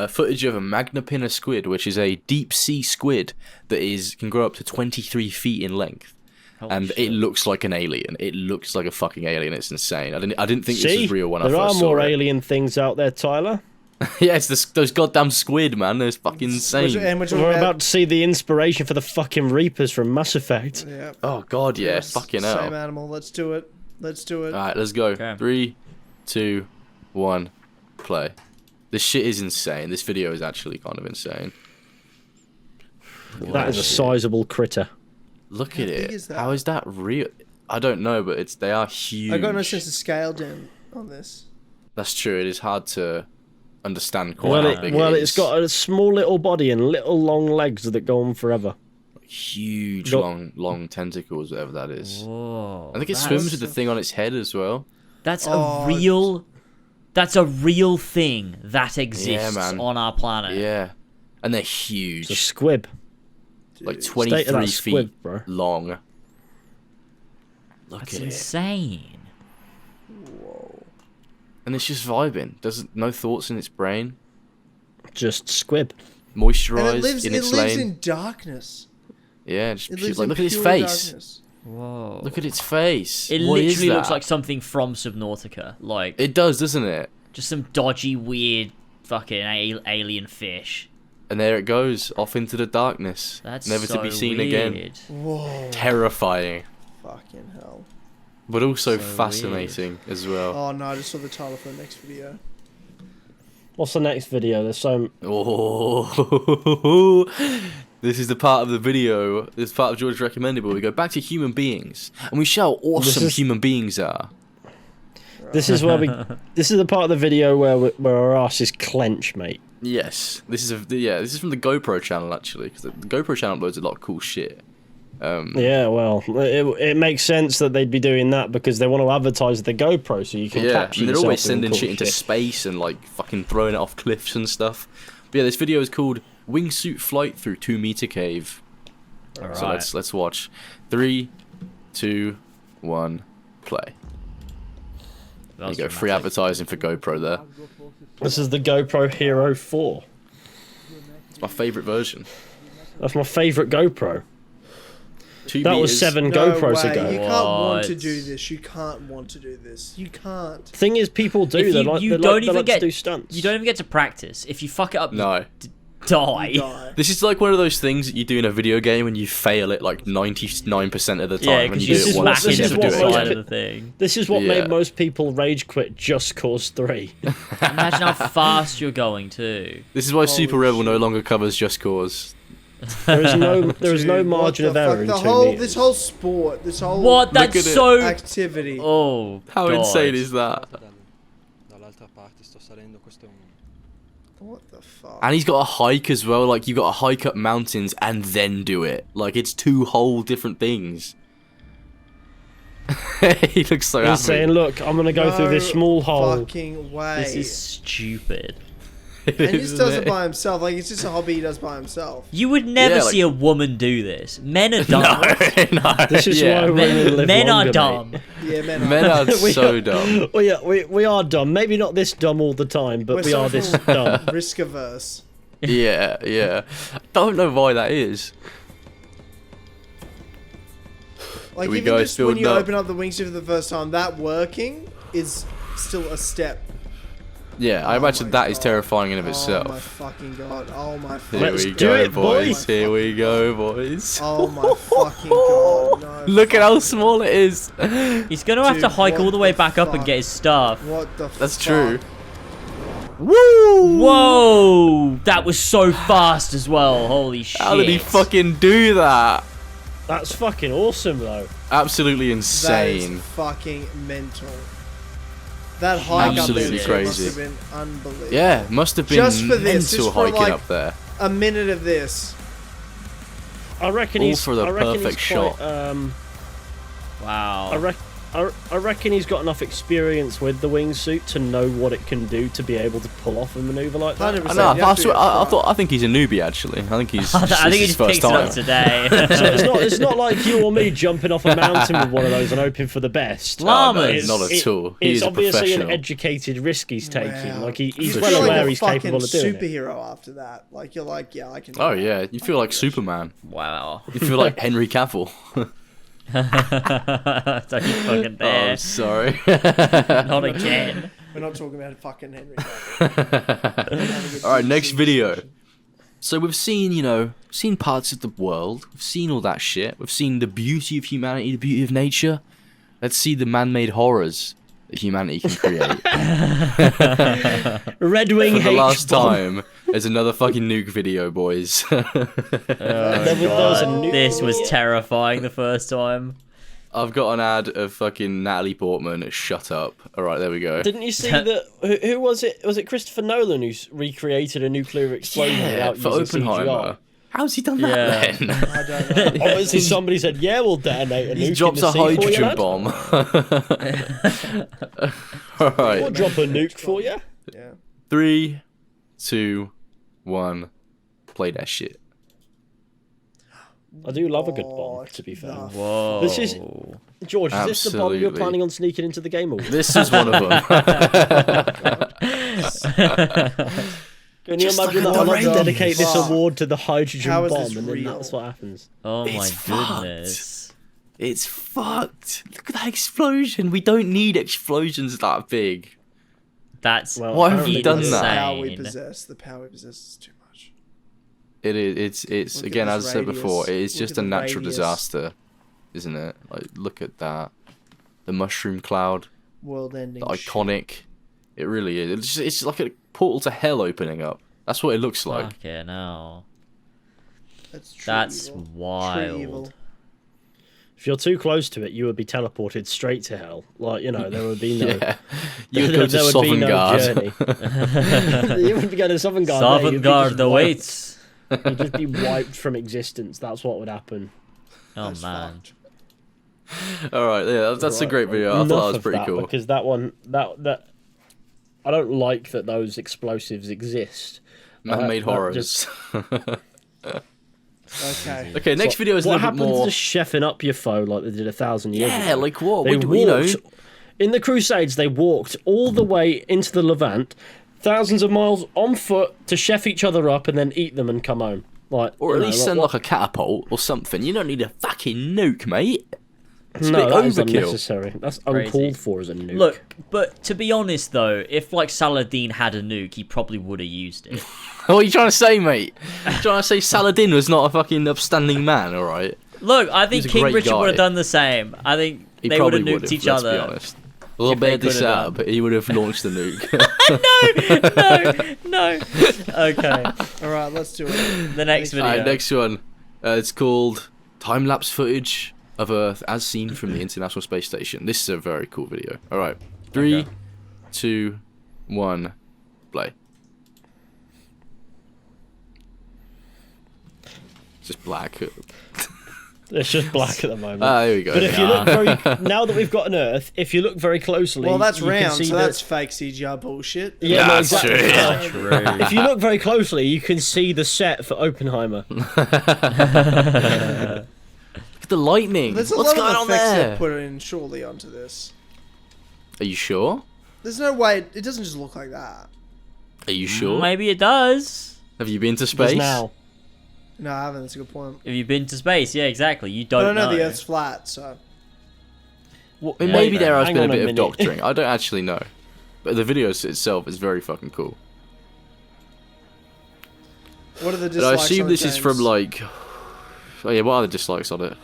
footage of a magna pinna squid, which is a deep sea squid that can grow up to 23 feet in length. And it looks like an alien. It looks like a fucking alien. It's insane. I didn't think this See, was real when I there first are saw more it. alien things out there, Tyler. Yeah, it's those goddamn squid, man. They're fucking insane. And we're talking We're about to see the inspiration for the fucking Reapers from Mass Effect. Yeah. Oh god, yeah, fucking hell. Same animal. Let's do it. Let's do it. Alright, let's go. Okay. 3, 2, 1, play. This shit is insane. This video is actually kind of insane. That is a sizable critter. Look How at big it. is that? How is that real? I don't know, but they are huge. I got no sense of scale down on this. That's true. It is hard to understand quite Well, how it, big well, it it's is. got a small little body and little long legs that go on forever. Huge, Got- long tentacles, whatever that is. Whoa. I think it that's- swims with the thing on its head as well. That's Oh, a real. That's a real thing that exists man. on our planet. Yeah, and they're It's a huge, squib. like Dude. 23 State of that feet squib, bro. long. Look That's at it, insane. and it's just vibing. Doesn't no thoughts in its brain. Just squib. And Moisturized it lives. in It its lives lane. in darkness. Yeah, just It pure, lives like in look at its pure face. darkness. Whoa. Look at its face. It What is literally looks that? like something from Subnautica. Like It does, doesn't it? just some dodgy, weird, fucking alien fish. And there it goes, off into the darkness. That's never so to be seen again. weird. Whoa. Terrifying, Fucking hell. but also So fascinating as well. Oh no! I just saw the title for the next video. What's the next video? There's so Oh, this is the part of the video. This part of George recommended where we go back to human beings and we show how awesome is- human beings are. this is where we. This is the part of the video where our asses clench, mate. Yes, this is from the GoPro channel actually, because the GoPro channel uploads a lot of cool shit. Yeah, well, it makes sense that they'd be doing that because they want to advertise the GoPro so you can Yeah, capture and they're yourself always doing sending cool shit into space and like fucking throwing it off cliffs and stuff. But yeah, this video is called "Wingsuit Flight Through 2-Meter Cave." So Alright. let's watch. 3, 2, 1, play. That There was you go, free dramatic. advertising for GoPro there. This is the GoPro Hero 4. It's my favourite version. That's my favourite GoPro. 2 That was meters. 7 No GoPros way. ago. You can't want to What? do this. You can't want to do this. You can't. Thing is, people do. If They you- like, you they don't like, they even like get- to do stunts. You don't even get to practice. If you fuck it up, you No. die. You die. This is like one of those things that you do in a video game and you fail it like 99% of the time Yeah, when because you you do This it is once smack this instead is into of what the doing most side it. of the thing. This is what Yeah. made most people rage quit Just Cause 3. Imagine how fast you're going too. This is why Holy Super Rebel no shit. longer covers Just Cause. There is no Dude, margin what of the error fuck? in The 2 whole, meters. this whole sport, this whole What? That's at it. so. activity. Oh. How God. insane is that? Dall'altra parte sto salendo, questo è un... What the fuck? And he's got a hike as well. Like, you've got to hike up mountains and then do it. Like, it's two whole different things. He looks so He's happy. saying, look, I'm going to go through this No small hole. Fucking way. This is stupid. It and he is, just does isn't it by himself. Like it's just a hobby he does by himself. You would never Yeah, like- see a woman do this. Men are dumb. no, This is yeah. why women live Men are longer, dumb. mate. Yeah, man. Men are We so are- dumb. Well, yeah, we are dumb. Maybe not this dumb all the time, but we are this dumb. risk averse. Yeah, yeah. I don't know why that is. Like Here we even go, just it's when you filled up. open up the wingsuit for the first time, that working is still a step. Yeah, I imagine my that is God. terrifying in of Oh my itself. fucking god! Oh my Here Let's we do go, it, boys. boys. Here we go, boys. Oh my fucking god! No. Look at how small it is. He's gonna have to Dude, hike what all the way the back up and fuck? get his stuff. What the? That's fuck? true. Woo! Whoa! That was so fast as well. Holy shit! How did he fucking do that? That's fucking awesome, though. Absolutely That insane. is fucking mental. That hike Absolutely up there crazy. must have been unbelievable. Yeah, must have been Just for this, mental just for, hiking like, up there. A minute of this. I reckon All he's for the I reckon perfect he's quite, shot. Wow. I reckon he's got enough experience with the wingsuit to know what it can do to be able to pull off a maneuver like that. 100%. I know. you have to I think he's a newbie actually. I think he's. I think he his just first picked it time. up today. So it's not like you or me jumping off a mountain with one of those and hoping for the best. Llamas. not at all. He It's is a obviously an professional. educated risk he's taking. Wow. Like he's You well feel aware like a he's fucking capable of doing it. superhero after that. Like you're like, yeah, I can. do Oh that. yeah, you feel like Superman. Wow. You feel like Henry Cavill. Don't you fucking Oh, dare. I'm sorry. Not again. We're not talking about fucking Henry Cavill. All right, next video. So we've seen, seen parts of the world. We've seen all that shit. We've seen the beauty of humanity, the beauty of nature. Let's see the man-made horrors that humanity can create. Red Wing For the H last bomb. time, there's another fucking nuke video, boys. There was a nuke. This was terrifying the first time. I've got an ad of fucking Natalie Portman. Shut up. All right, there we go. Didn't you see that? Who was it? Was it Christopher Nolan who recreated a nuclear explosion Yeah, without for using Oppenheimer. CGI? How's he done that Yeah. then? I don't know. Obviously, somebody said, "Yeah, we'll detonate a nuke." He in drops the a sea for you, hydrogen lad. bomb. All We'll right. drop a nuke for you. Yeah. 3, 2, 1. Play that shit. I do love a good bomb, to be fair. Oh, Whoa. This is George. Is this the bomb you're Absolutely. planning on sneaking into the game? Or This is one of them. can you Just imagine look that? at I'll the not dedicate this range. award to the hydrogen How is bomb, this and then real? that's what happens. Oh my It's fucked. goodness. It's fucked. Look at that explosion. We don't need explosions that big. That's Well, Why have we done The that? power we insane. possess. The power we possess is too much. It is. It's Look at again, this as I said before, it radius. is Look just at a the natural radius. disaster, isn't it? Like, look at that. The mushroom cloud, World-ending. the iconic. It really is. It's like a portal to hell opening up. That's what it looks like. fucking hell. That's true That's evil. True wild. evil. If you're too close to it, you would be teleported straight to hell. Like, there would be no. Yeah, you would go to there would be no Sovngarde. journey. You wouldn't be going to Sovngarde. there, you'd be Sovngarde just awaits. wiped- You'd just be wiped from existence. That's what would happen. Oh That's man. fucked. All right, yeah, that's a Right, great video. I enough thought that was of pretty that, cool. Because that one, that I don't like that those explosives exist. Man-made that horrors. just- Okay. Okay, next video is a What little bit happens more. to chefing up your foe like they did 1,000 years ago? Yeah, like what? They We, you know, walked in the Crusades. They walked all the way into the Levant, thousands of miles on foot to chef each other up and then eat them and come home. Like, or at you know, least like, send what- like a catapult or something. You don't need a fucking nuke, mate. It's a no, bit that is overkill. unnecessary. That's Crazy. uncalled for as a nuke. Look, but to be honest though, if like Saladin had a nuke, he probably would have used it. What are you trying to say, mate? You trying to say Saladin was not a fucking upstanding man, all right? Look, I think He's a King great Richard would guy. have done the same. I think He they would probably have would nuked have, each let's other. be honest. A little If they bit could have sad, done. but he would have launched the nuke. No. Okay. All right, let's do it. The next video. Alright, next one. It's called Time-Lapse Footage of Earth as seen from the International Space Station. This is a very cool video. Alright, 3, Okay. 2, 1, play. Just black. it's just black at the moment. Here we go. but if you look very now that we've got an Earth, if you look very closely, Well, that's you can round, see so that- that's fake CGI bullshit. yeah, no, That's exactly. true. Yeah, true. If you look very closely, you can see the set for Oppenheimer. Look at the lightning. There's a What's lot going of on effects there? that put in surely onto this. Are you sure? There's no way it doesn't just look like that. Are you sure? Maybe it does. Have you been to Just space? now. No, I haven't. That's a good point. Have you been to space? Yeah, exactly. You I don't don't know. know. The Earth's flat, so I mean, Yeah, maybe there has hang been a on a bit of minute. doctoring. I don't actually know. But the video itself is very fucking cool. what are the But dislikes? I assume on this it, is from James? like... Oh yeah, what are the dislikes on it?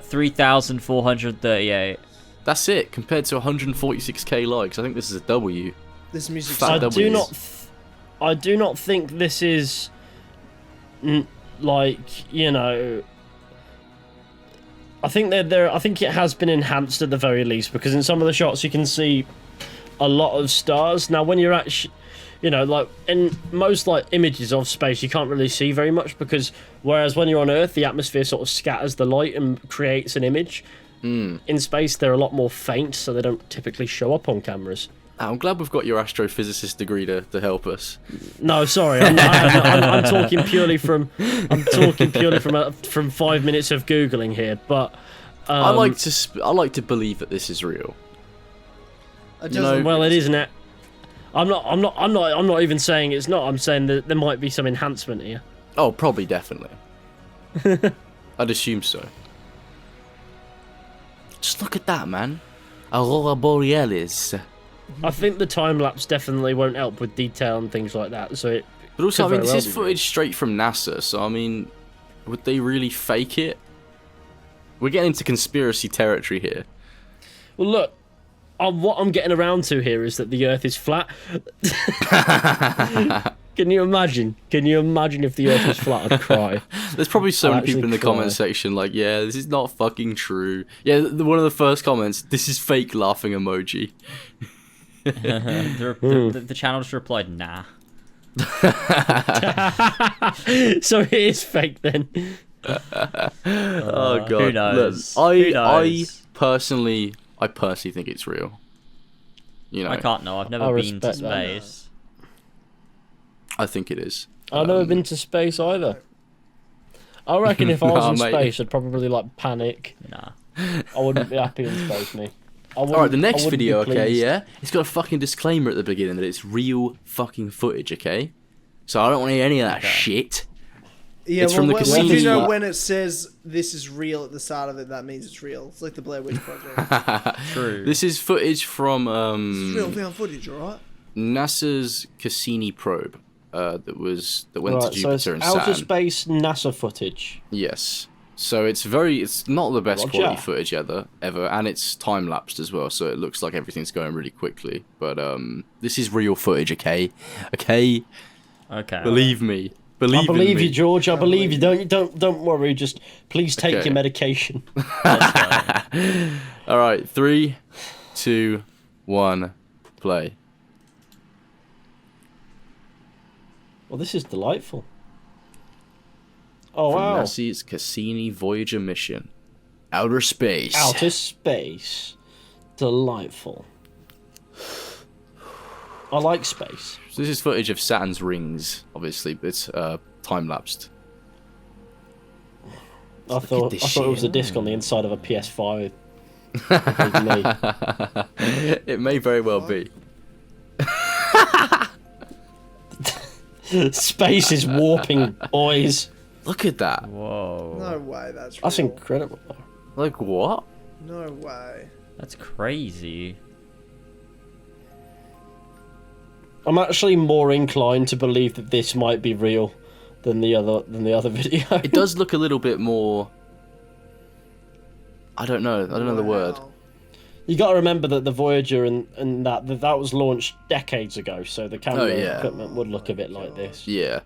3,438. That's it, compared to 146k likes. I think this is a W. This music's Fat I W's. do not. I do not think this is like, you know. I think I think it has been enhanced at the very least, because in some of the shots you can see a lot of stars. Now, when you're actually, you know, like in most like images of space, you can't really see very much, because whereas when you're on Earth, the atmosphere sort of scatters the light and creates an image. In space, they're a lot more faint, so they don't typically show up on cameras. I'm glad we've got your astrophysicist degree to help us. No, sorry, I'm talking purely from 5 minutes of googling here. But I like to believe that this is real. It you know- doesn't- well, it isn't it. I'm not even saying it's not. I'm saying that there might be some enhancement here. Oh, probably, definitely. I'd assume so. Just look at that, man. Aurora Borealis. I think the time lapse definitely won't help with detail and things like that. So it. But also, I could mean, very this well is be real. footage straight from NASA, so I mean, would they really fake it? We're getting into conspiracy territory here. Well, look. What I'm getting around to here is that the Earth is flat. Can you imagine? Can you imagine if the Earth was flat? I'd cry. There's probably so I'll many people actually in the cry. comment section like, yeah, this is not fucking true. Yeah, one of the first comments, this is fake laughing emoji. The channel just replied, nah. So it is fake then. Oh god. Who knows? Look, Who knows? I personally think it's real. You know, I can't know. I've never I been to respect that. space. I think it is. I've never been to space either. I reckon if I was Nah, in mate. space, I'd probably like panic. Nah. I wouldn't be happy in space, me. Alright, the next video, okay, pleased. yeah? It's got a fucking disclaimer at the beginning that it's real fucking footage, okay? So I don't want to hear any of that shit. Yeah, It's from the when casino. you know when it says this is real at the start of it, that means it's real. It's like the Blair Witch Project. True. This is footage from It's real found footage, alright? NASA's Cassini probe that went Right, to so it's Jupiter and outer Saturn. space NASA footage. Yes. So it's not the best Roger. quality footage ever, and it's time lapsed as well, so it looks like everything's going really quickly. But this is real footage, okay? Okay, Okay. believe me. I In believe me. you, George. I believe you. Don't worry. Just please take Okay. your medication. All right, 3, 2, 1, play. Well, this is delightful. Oh From wow! NASA's Cassini Voyager mission, outer space. Outer space, delightful. I like space. So this is footage of Saturn's rings. Obviously, it's time lapsed. I thought this it was a shit. disc on the inside of a PS5. It may very well be. Space is warping, boys. Look at that. Whoa. No way, that's real. That's incredible. Like what? No way. That's crazy. I'm actually more inclined to believe that this might be real than the other video. It does look a little bit more. I don't know the word. Wow. You got to remember that the Voyager and that was launched decades ago, so the camera yeah. equipment would look a bit like this. Yeah,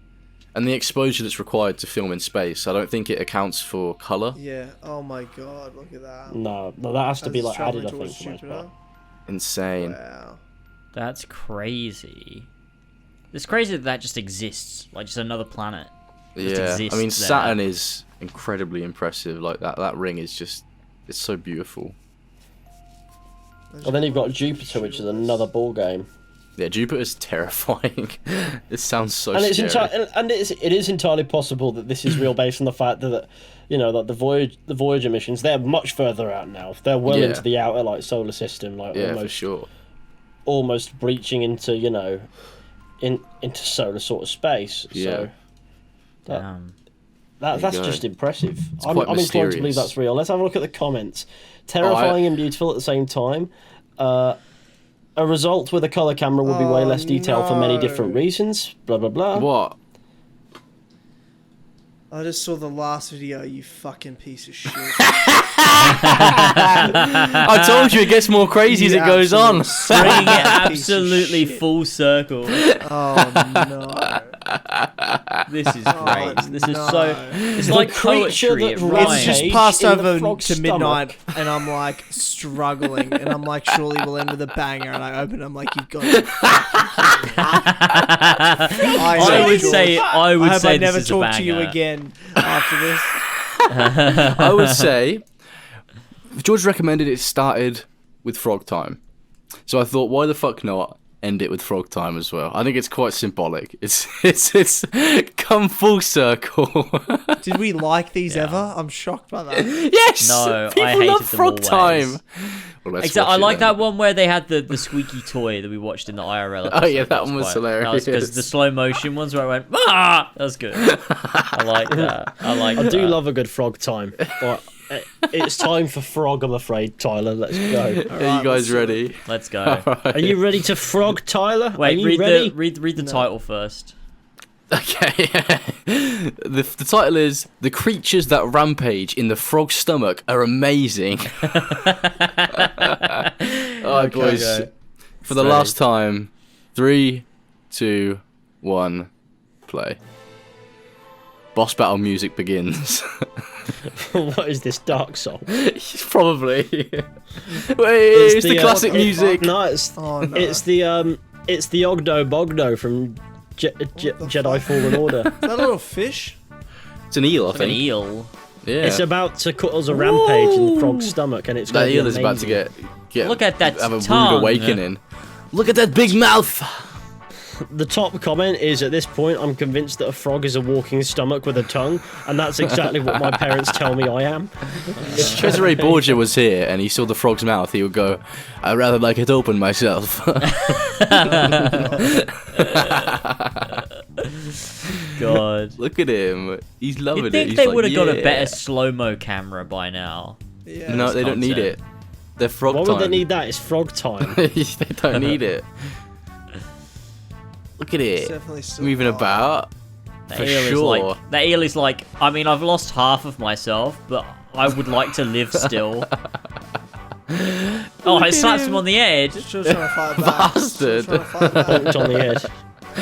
and the exposure that's required to film in space, I don't think it accounts for color. Yeah. Oh my god, look at that. No, that has to be As like it's travelling added, I think, towards for the most Jupiter. part. Insane. Wow. That's crazy. It's crazy that just exists. Like, just another planet. Just Yeah, I exists mean there. Saturn is incredibly impressive. Like that ring is just, it's so beautiful. And then you've got Jupiter, which is another ball game. Yeah, Jupiter's terrifying. It sounds so And it's scary. it is entirely possible that this is real based on the fact that that the Voyager missions, they're much further out now. They're well Yeah. into the outer like solar system, like Yeah, for almost sure. almost breaching into into solar sort of space. Yeah. So Damn. that's There you go. just impressive. I'm quite inclined to believe mysterious. that's real. Let's have a look at the comments. Terrifying and beautiful at the same time. A result with a color camera would be way Oh, less detailed for many no. different reasons. Blah blah blah. What? I just saw the last video, you fucking piece of shit. I told you it gets more crazy as it goes on. Bringing it Piece of absolutely shit. full circle. Oh no. This is great. This is no. so. It's The like creature poetry. that It runs rhymes. It's just Cage passed in the over frog's to midnight, stomach. and I'm like struggling, and I'm like, surely we'll end with a banger, and I open, I'm like, you've got to fucking kidding me. I would George, say. I would I hope say I never this is a talk to you banger. again after this. I would say George recommended it started with Frog Time, so I thought, why the fuck not end it with Frog Time as well? I think it's quite symbolic. It's come full circle. Did we like these ever? I'm shocked by that. Yes, No, I people hated love them Frog always. Time. Well, let's Except watch I it like then. that one where they had the squeaky toy that we watched in the IRL. Oh, yeah, episode. that one was hilarious. Because the slow motion ones where I went, ah, that was good. I like that. I like I that. do love a good frog time. But It's time for frog, I'm afraid, Tyler. Let's go. Are you guys ready? Let's go. Are you ready to frog, Tyler? Wait, Are you read ready? the title first. Okay. The title is "The Creatures That Rampage in the Frog's Stomach Are Amazing." Alright, boys. Okay. For the last time, 3, 2, 1, play. Boss battle music begins. What is this, Dark Soul? Probably. Wait, it's the classic music. No, it's Oh, no. it's the Ogdo Bogdo from Jedi Fallen Order. Is that a little fish? It's an eel, I Like an think. eel. Yeah. It's about to cause a rampage in the frog's stomach, and it's That going to eel be is about to amazing. get Look at that have a tongue. rude awakening. Look at that big mouth. The top comment is, at this point, I'm convinced that a frog is a walking stomach with a tongue, and that's exactly what my parents tell me I am. If Cesare Borgia was here and he saw the frog's mouth, he would go, "I'd rather like it open myself." God. Look at him. He's loving You'd it. think He's they like, would have got a "Yeah." better slow-mo camera by now. Yeah. No, they don't need content. it. They're frog Why time. would they need that? It's frog time. They don't need it. Look at It's it. definitely still Moving alive. about. That For eel is sure. like, that eel is like, I mean, I've lost half of myself, but I would like to live still. Oh, I slapped him on the edge. Still trying to fight back. Bastard. Still trying to fight back. Bonked on the head.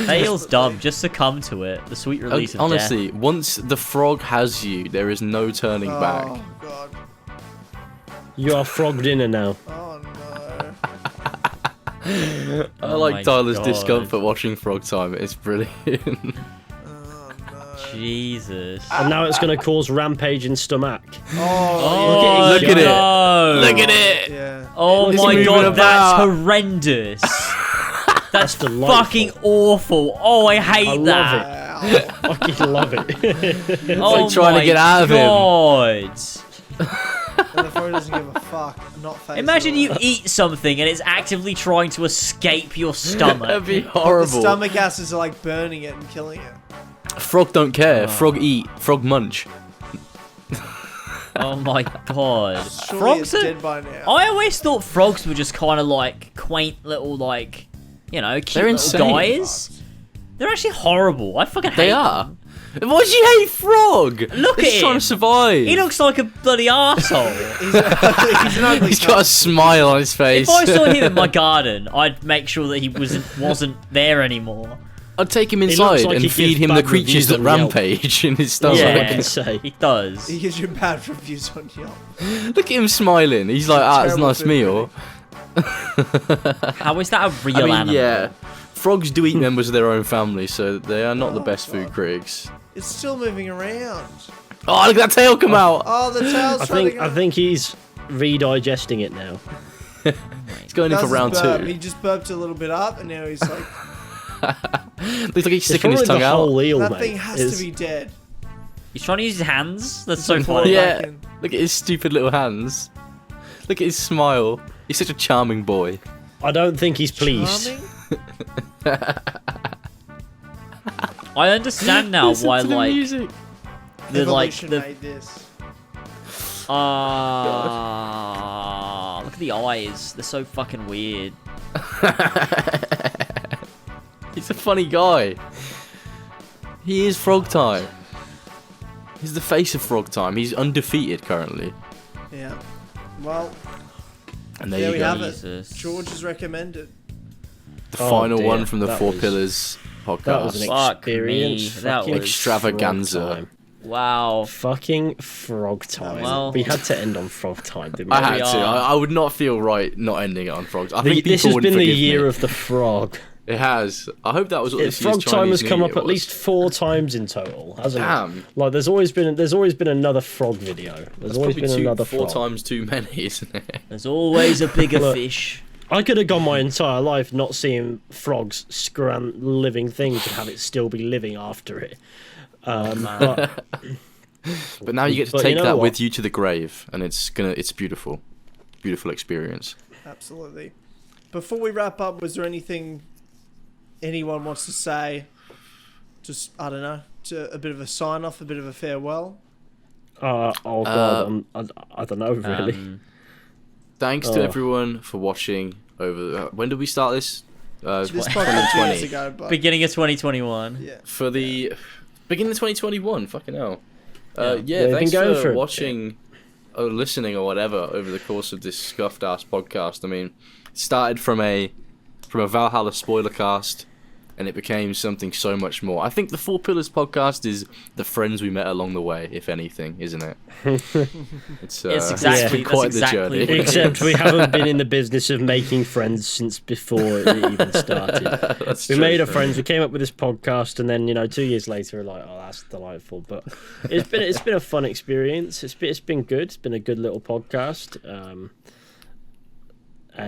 That eel's dumb. Just succumb to it. The sweet release of Honestly, once the frog has you, there is no turning back. Oh, God. You are frogged in now. Oh, no. death. I Oh like my Tyler's God. discomfort watching Frog Time. It's brilliant. Oh, no. Jesus. And now it's going to cause rampage in stomach. Oh, Look at it. no. Look at it. yeah. Oh It's my moving god, that's about. horrendous. That's delightful. fucking awful. Oh, I hate I love that. Wow. I fucking love it. Oh like trying to my get out of him. God. And the frog doesn't give a fuck. Not face. Imagine you eat something and it's actively trying to escape your That'd stomach. be The horrible. stomach acids are like burning it and killing it. Frog don't care. Frog eat. Frog munch. Oh my god. Surely Frogs it's are... dead by now. I always thought frogs were just kind of like quaint little like, you know, cute They're little insane. guys. They're actually horrible. I fucking hate They them. are. Why do you hate Frog? Look He's at trying him. to survive. He looks like a bloody arsehole. He's an ugly He's got a smile on his face. If I saw him in my garden, I'd make sure that he wasn't there anymore. I'd take him looks inside like and he feed gives him the bad creatures reviews that on Yelp. rampage in his stomach. That's all I Yeah. can say. He does. He gives you bad reviews on Yelp. Look at him smiling. He's like, ah, it's a Terrible nice food meal. How is that a real I mean, animal? yeah. Frogs do eat members of their own family, so they are not the best food critics. It's still moving around. Oh, look at that tail come out! Oh, the tail's trying to go. I think he's redigesting it now. He's going in for Does his round burp. 2. He just burped a little bit up, and now he's like, Looks like he's It's sticking his probably tongue the out. whole eel, that mate. thing has It's- to be dead. He's trying to use his hands. That's so Pull it funny. Yeah, back in. look at his stupid little hands. Look at his smile. He's such a charming boy. I don't think he's pleased. Charming? I understand now Listen why to the like music. the like Evolution the made this. look at the eyes. They're so fucking weird. He's a funny guy. He is Frog Time. He's the face of Frog Time. He's undefeated currently. Yeah. Well, And there there you we go. have it. Jesus. George is recommended. The Oh, final dear. one from the That Four was- Pillars podcast. That was an Fuck experience. me. That Fucking was extravaganza. frog time. Wow. Fucking frog time. Well- we had to end on frog time, didn't we? I had we to. are. I would not feel right not ending it on frogs. I think This people has wouldn't been the forgive year me. of the frog. It has. I hope that was what this Frog year's time Chinese has New come Year up at was. least 4 times in total, hasn't Damn. it? Like there's always been another frog video. There's That's always probably been another four frog. times too many, isn't it? There's always a bigger Look. fish. I could have gone my entire life not seeing frogs scram living things and have it still be living after it. But But now you get to But you take know that what? with you to the grave, and it's beautiful, beautiful experience. Absolutely. Before we wrap up, was there anything anyone wants to say? Just, I don't know, to a bit of a sign off, a bit of a farewell? Oh god, I don't know really. Thanks to everyone for watching over. When did we start this? This podcast 2 years ago, but Beginning of 2021. yeah. For the beginning of 2021. Fucking hell. Yeah. Yeah, They've thanks been going for for it. watching or listening or whatever over the course of this scuffed ass podcast. I mean, it started from a Valhalla spoiler cast, and it became something so much more. I think the Four Pillars podcast is the friends we met along the way, if anything, isn't it? It's exactly- been quite that's the exactly journey. what it is. Except we haven't been in the business of making friends since before it even started. That's We true. made our friends. We came up with this podcast, and then 2 years later, we're like, "Oh, that's delightful." But it's been a fun experience. It's been good. It's been a good little podcast. I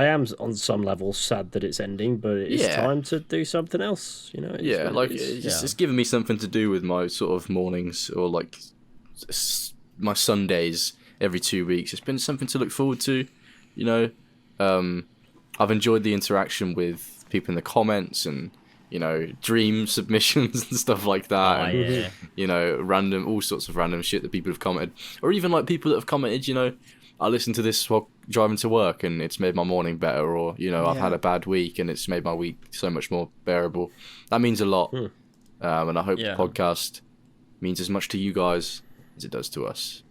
am on some level sad that it's ending, but it's Yeah. time to do something else. Yeah, like it's given me something to do with my sort of mornings or like my Sundays every 2 weeks. It's been something to look forward to, I've enjoyed the interaction with people in the comments and dream submissions and stuff like that. Oh, and, yeah. all sorts of random shit that people have commented, or even like people that have commented, I listen to this while driving to work and it's made my morning better, or I've had a bad week and it's made my week so much more bearable. That means a lot. And I hope the podcast means as much to you guys as it does to us.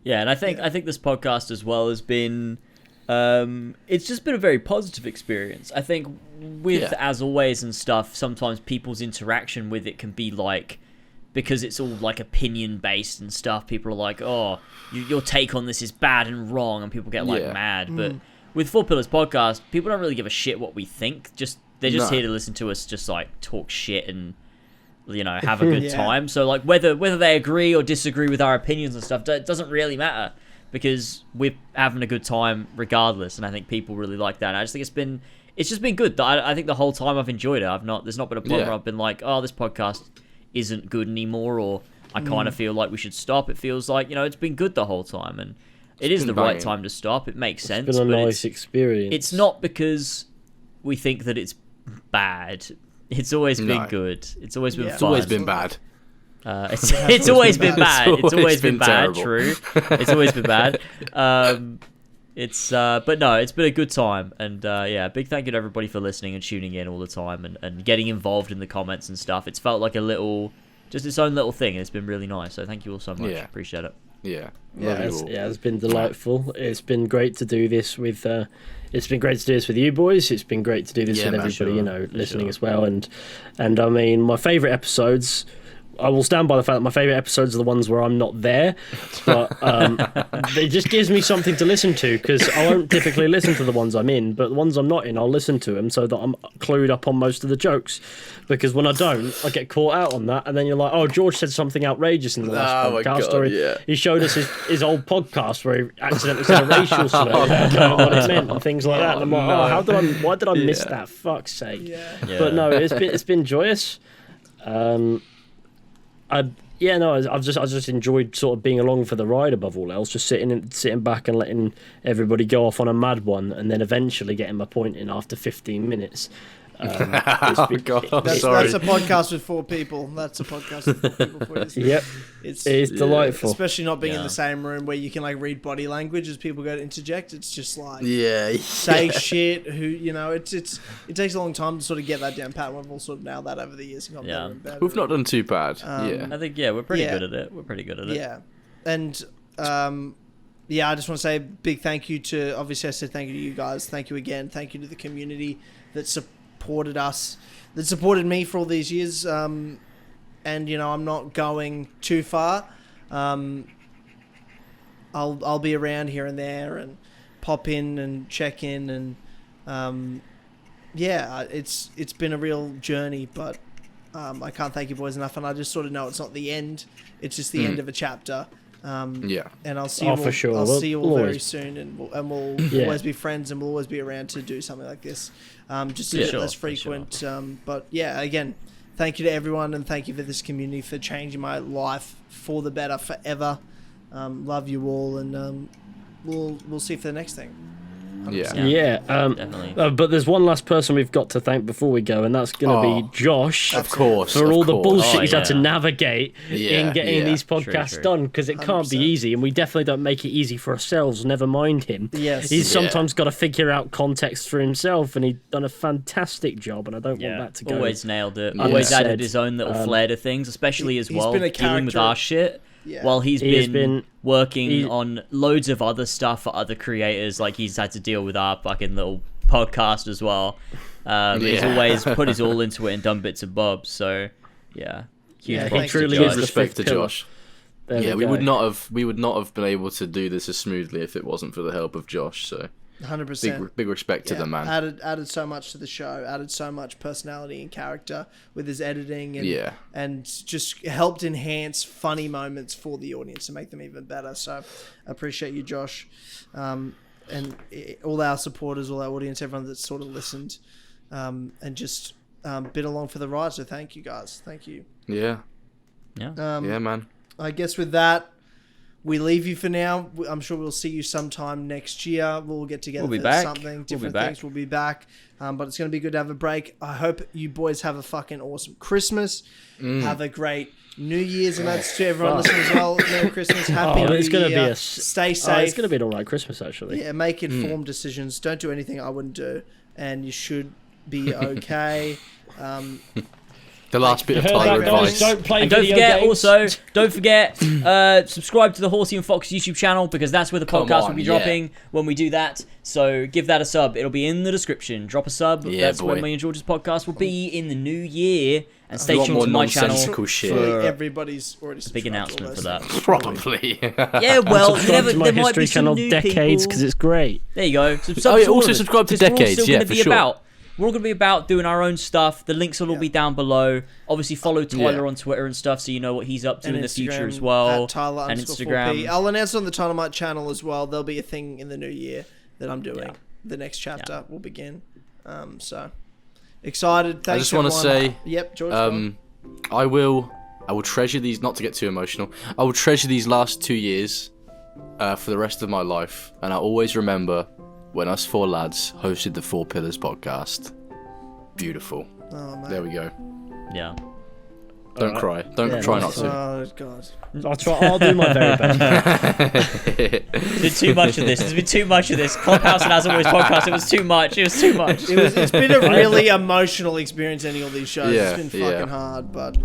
Yeah, and I think this podcast as well has been, it's just been a very positive experience. I think with As Always and stuff, sometimes people's interaction with it can be like, because it's all like opinion based and stuff, people are like, oh, your take on this is bad and wrong, and people get like mad. But with Four Pillars podcast, people don't really give a shit what we think. They're just here to listen to us just like talk shit and have a good time. So like whether they agree or disagree with our opinions and stuff, it doesn't really matter, because we're having a good time regardless. And I think people really like that. And I just think it's just been good. I think the whole time I've enjoyed it. There's not been a point where I've been like, oh, this podcast isn't good anymore, or I kind of feel like we should stop. It feels like it's been good the whole time, and it is the right time to stop. It makes sense. It's been a but nice experience. It's not because we think that it's bad. It's always been good. It's always been fun. It's always been bad. It's always been bad. It's always been bad. terrible. True. It's always been bad. But no, it's been a good time, and big thank you to everybody for listening and tuning in all the time and getting involved in the comments and stuff. It's felt like just its own little thing, and it's been really nice. So thank you all so much. Yeah. Appreciate it. Yeah. It's been delightful. It's been great to do this with. It's been great to do this with you boys. It's been great to do this with everybody, listening as well. And I mean, my favourite episodes. I will stand by the fact that my favourite episodes are the ones where I'm not there, but it just gives me something to listen to, because I won't typically listen to the ones I'm in, but the ones I'm not in, I'll listen to them so that I'm clued up on most of the jokes, because when I don't, I get caught out on that, and then you're like, oh, George said something outrageous in the last podcast, or he showed us his old podcast where he accidentally said a racial slur, I don't know what it meant, and things like that, and I'm like, why did I miss that? Fuck's sake. But no, it's been joyous. I've just enjoyed sort of being along for the ride above all else, just sitting back and letting everybody go off on a mad one, and then eventually getting my point in after 15 minutes. That's a podcast with 4 people. That's a podcast with 4 people for you. Yep, it's delightful, especially not being in the same room where you can like read body language as people go to interject. It's just like say shit. It takes a long time to sort of get that down pat. We've all sort of nailed that over the years. We've not done too bad. I think we're pretty good at it. We're pretty good at it. Yeah, and I just want to say a big thank you to. Obviously, I said thank you to you guys. Thank you again. Thank you to the community that supported us, that supported me for all these years. And I'm not going too far. I'll be around here and there and pop in and check in, and it's been a real journey, but I can't thank you boys enough, and I just sort of know it's not the end, it's just the end of a chapter. And I'll see you all, for sure. I'll see you all We'll very always- soon, and we'll always be friends, and we'll always be around to do something like this, just a bit less frequent. But yeah, again, thank you to everyone, and thank you for this community for changing my life for the better forever. Love you all, and we'll see you for the next thing. Yeah. Yeah, Definitely. but there's one last person we've got to thank before we go, and that's going to be Josh. Of course. For all the bullshit he's had to yeah. navigate in getting these podcasts True. done, because it can't be 100%. easy, and we definitely don't make it easy for ourselves, never mind him. Yes. He's sometimes got to figure out context for himself, and he's done a fantastic job, and I don't want that to go. Always nailed it. Yeah. Always Unsaid. added his own little flair to things, especially as he's well been a dealing with character- our shit. Yeah. While he's He has been been- working on loads of other stuff for other creators, like he's had to deal with our fucking little podcast as well. He's always put his all into it and done bits and bobs. So yeah, huge Yeah, props he to truly Josh. is the Respect to fifth pillar. Josh. There Yeah, we go. would not have been able to do this as smoothly if it wasn't for the help of Josh. So 100%. big respect to the man. Added so much to the show. Added so much personality and character with his editing, and Yeah. and just helped enhance funny moments for the audience to make them even better. So, I appreciate you, Josh, and all our supporters, all our audience, everyone that's sort of listened, and just been along for the ride. So, thank you guys. Thank you. Yeah. Yeah. Yeah, man. I guess with that, we leave you for now. I'm sure we'll see you sometime next year. We'll get together We'll be for back. something, different back. things. We'll be back. But it's going to be good to have a break. I hope you boys have a fucking awesome Christmas. Have a great New Year's, and that's to everyone listening as well. Merry Christmas, Happy New it's going to Year. be a Stay safe. it's going to be an alright Christmas, actually. Yeah, make informed decisions. Don't do anything I wouldn't do, and you should be okay. The last bit of Heard Tyler that, guys? advice. Don't play And don't video forget, games. don't forget, subscribe to the Horsey and Fox YouTube channel, because that's where the Come podcast will on, be yeah. dropping when we do that. So give that a sub. It'll be in the description. Drop a sub. Yeah, That's when boy. me and George's podcast will be in the new year. And A stay lot tuned more to my channel nonsensical shit. for Everybody's already big subscribed to all announcement those for that. things. Probably. Yeah, well, you Subscribe never, to my there might history be some channel new Decades, people. because it's great. There you go. Oh, yeah, also subscribe to Decades, yeah, for sure. We're all going to be about doing our own stuff. The links will all be down below. Obviously, follow Tyler on Twitter and stuff so you know what he's up to And in the future Instagram as well. At Tyler And _4P. Instagram. I'll announce it on the Dynamite channel as well. There'll be a thing in the new year that I'm doing. Yeah. The next chapter will begin. So excited. Thanks, just wanna everyone. say, Yep, George. go on. I will treasure these, not to get too emotional, I will treasure these last 2 years for the rest of my life. And I always remember when us four lads hosted the Four Pillars podcast. Beautiful. Oh, man. There we go. Yeah. Don't cry. Don't Yeah, try nice. not to. Oh, God. I'll do my very best. There's been too much of this. There's been too much of this. Clubhouse and As Always podcast. It was too much. It was too much. It's been a really emotional experience ending all these shows. Yeah, It's been yeah. fucking hard, but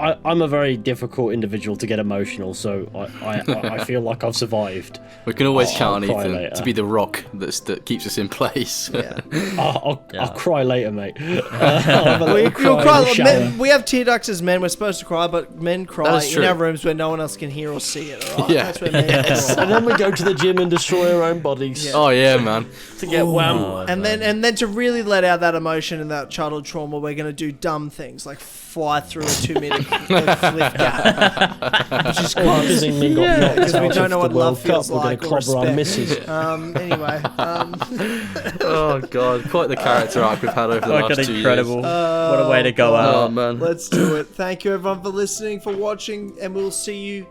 I'm a very difficult individual to get emotional, so I feel like I've survived. We can always count on I'll cry Ethan later. to be the rock that keeps us in place. yeah. I'll cry later, mate. You'll cry. in the Men, we have tear ducts as men. We're supposed to cry, but men cry That is in true. our rooms where no one else can hear or see it. All right? Yeah. That's where men cry. And then we go to the gym and destroy our own bodies Yeah. Oh yeah, man. to get wham. And then to really let out that emotion and that childhood trauma, we're gonna do dumb things like fly through a 2-meter cliff gap, which is close. Because England got knocked because we out don't of know the what love World Cup, feels we're like going to or clobber our respect. misses. Anyway, Oh god, quite the character arc we've had over the last 2 incredible. years. What a way to go Oh out. man. let's do it. Thank you everyone for listening, for watching, and we'll see you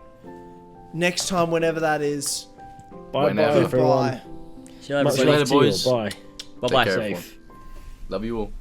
next time, whenever that is. Bye, Whenever. bye, everyone. Bye. See you Much later, later, love to you. boys. Bye. Bye bye. Take care, Safe. everyone. Love you all.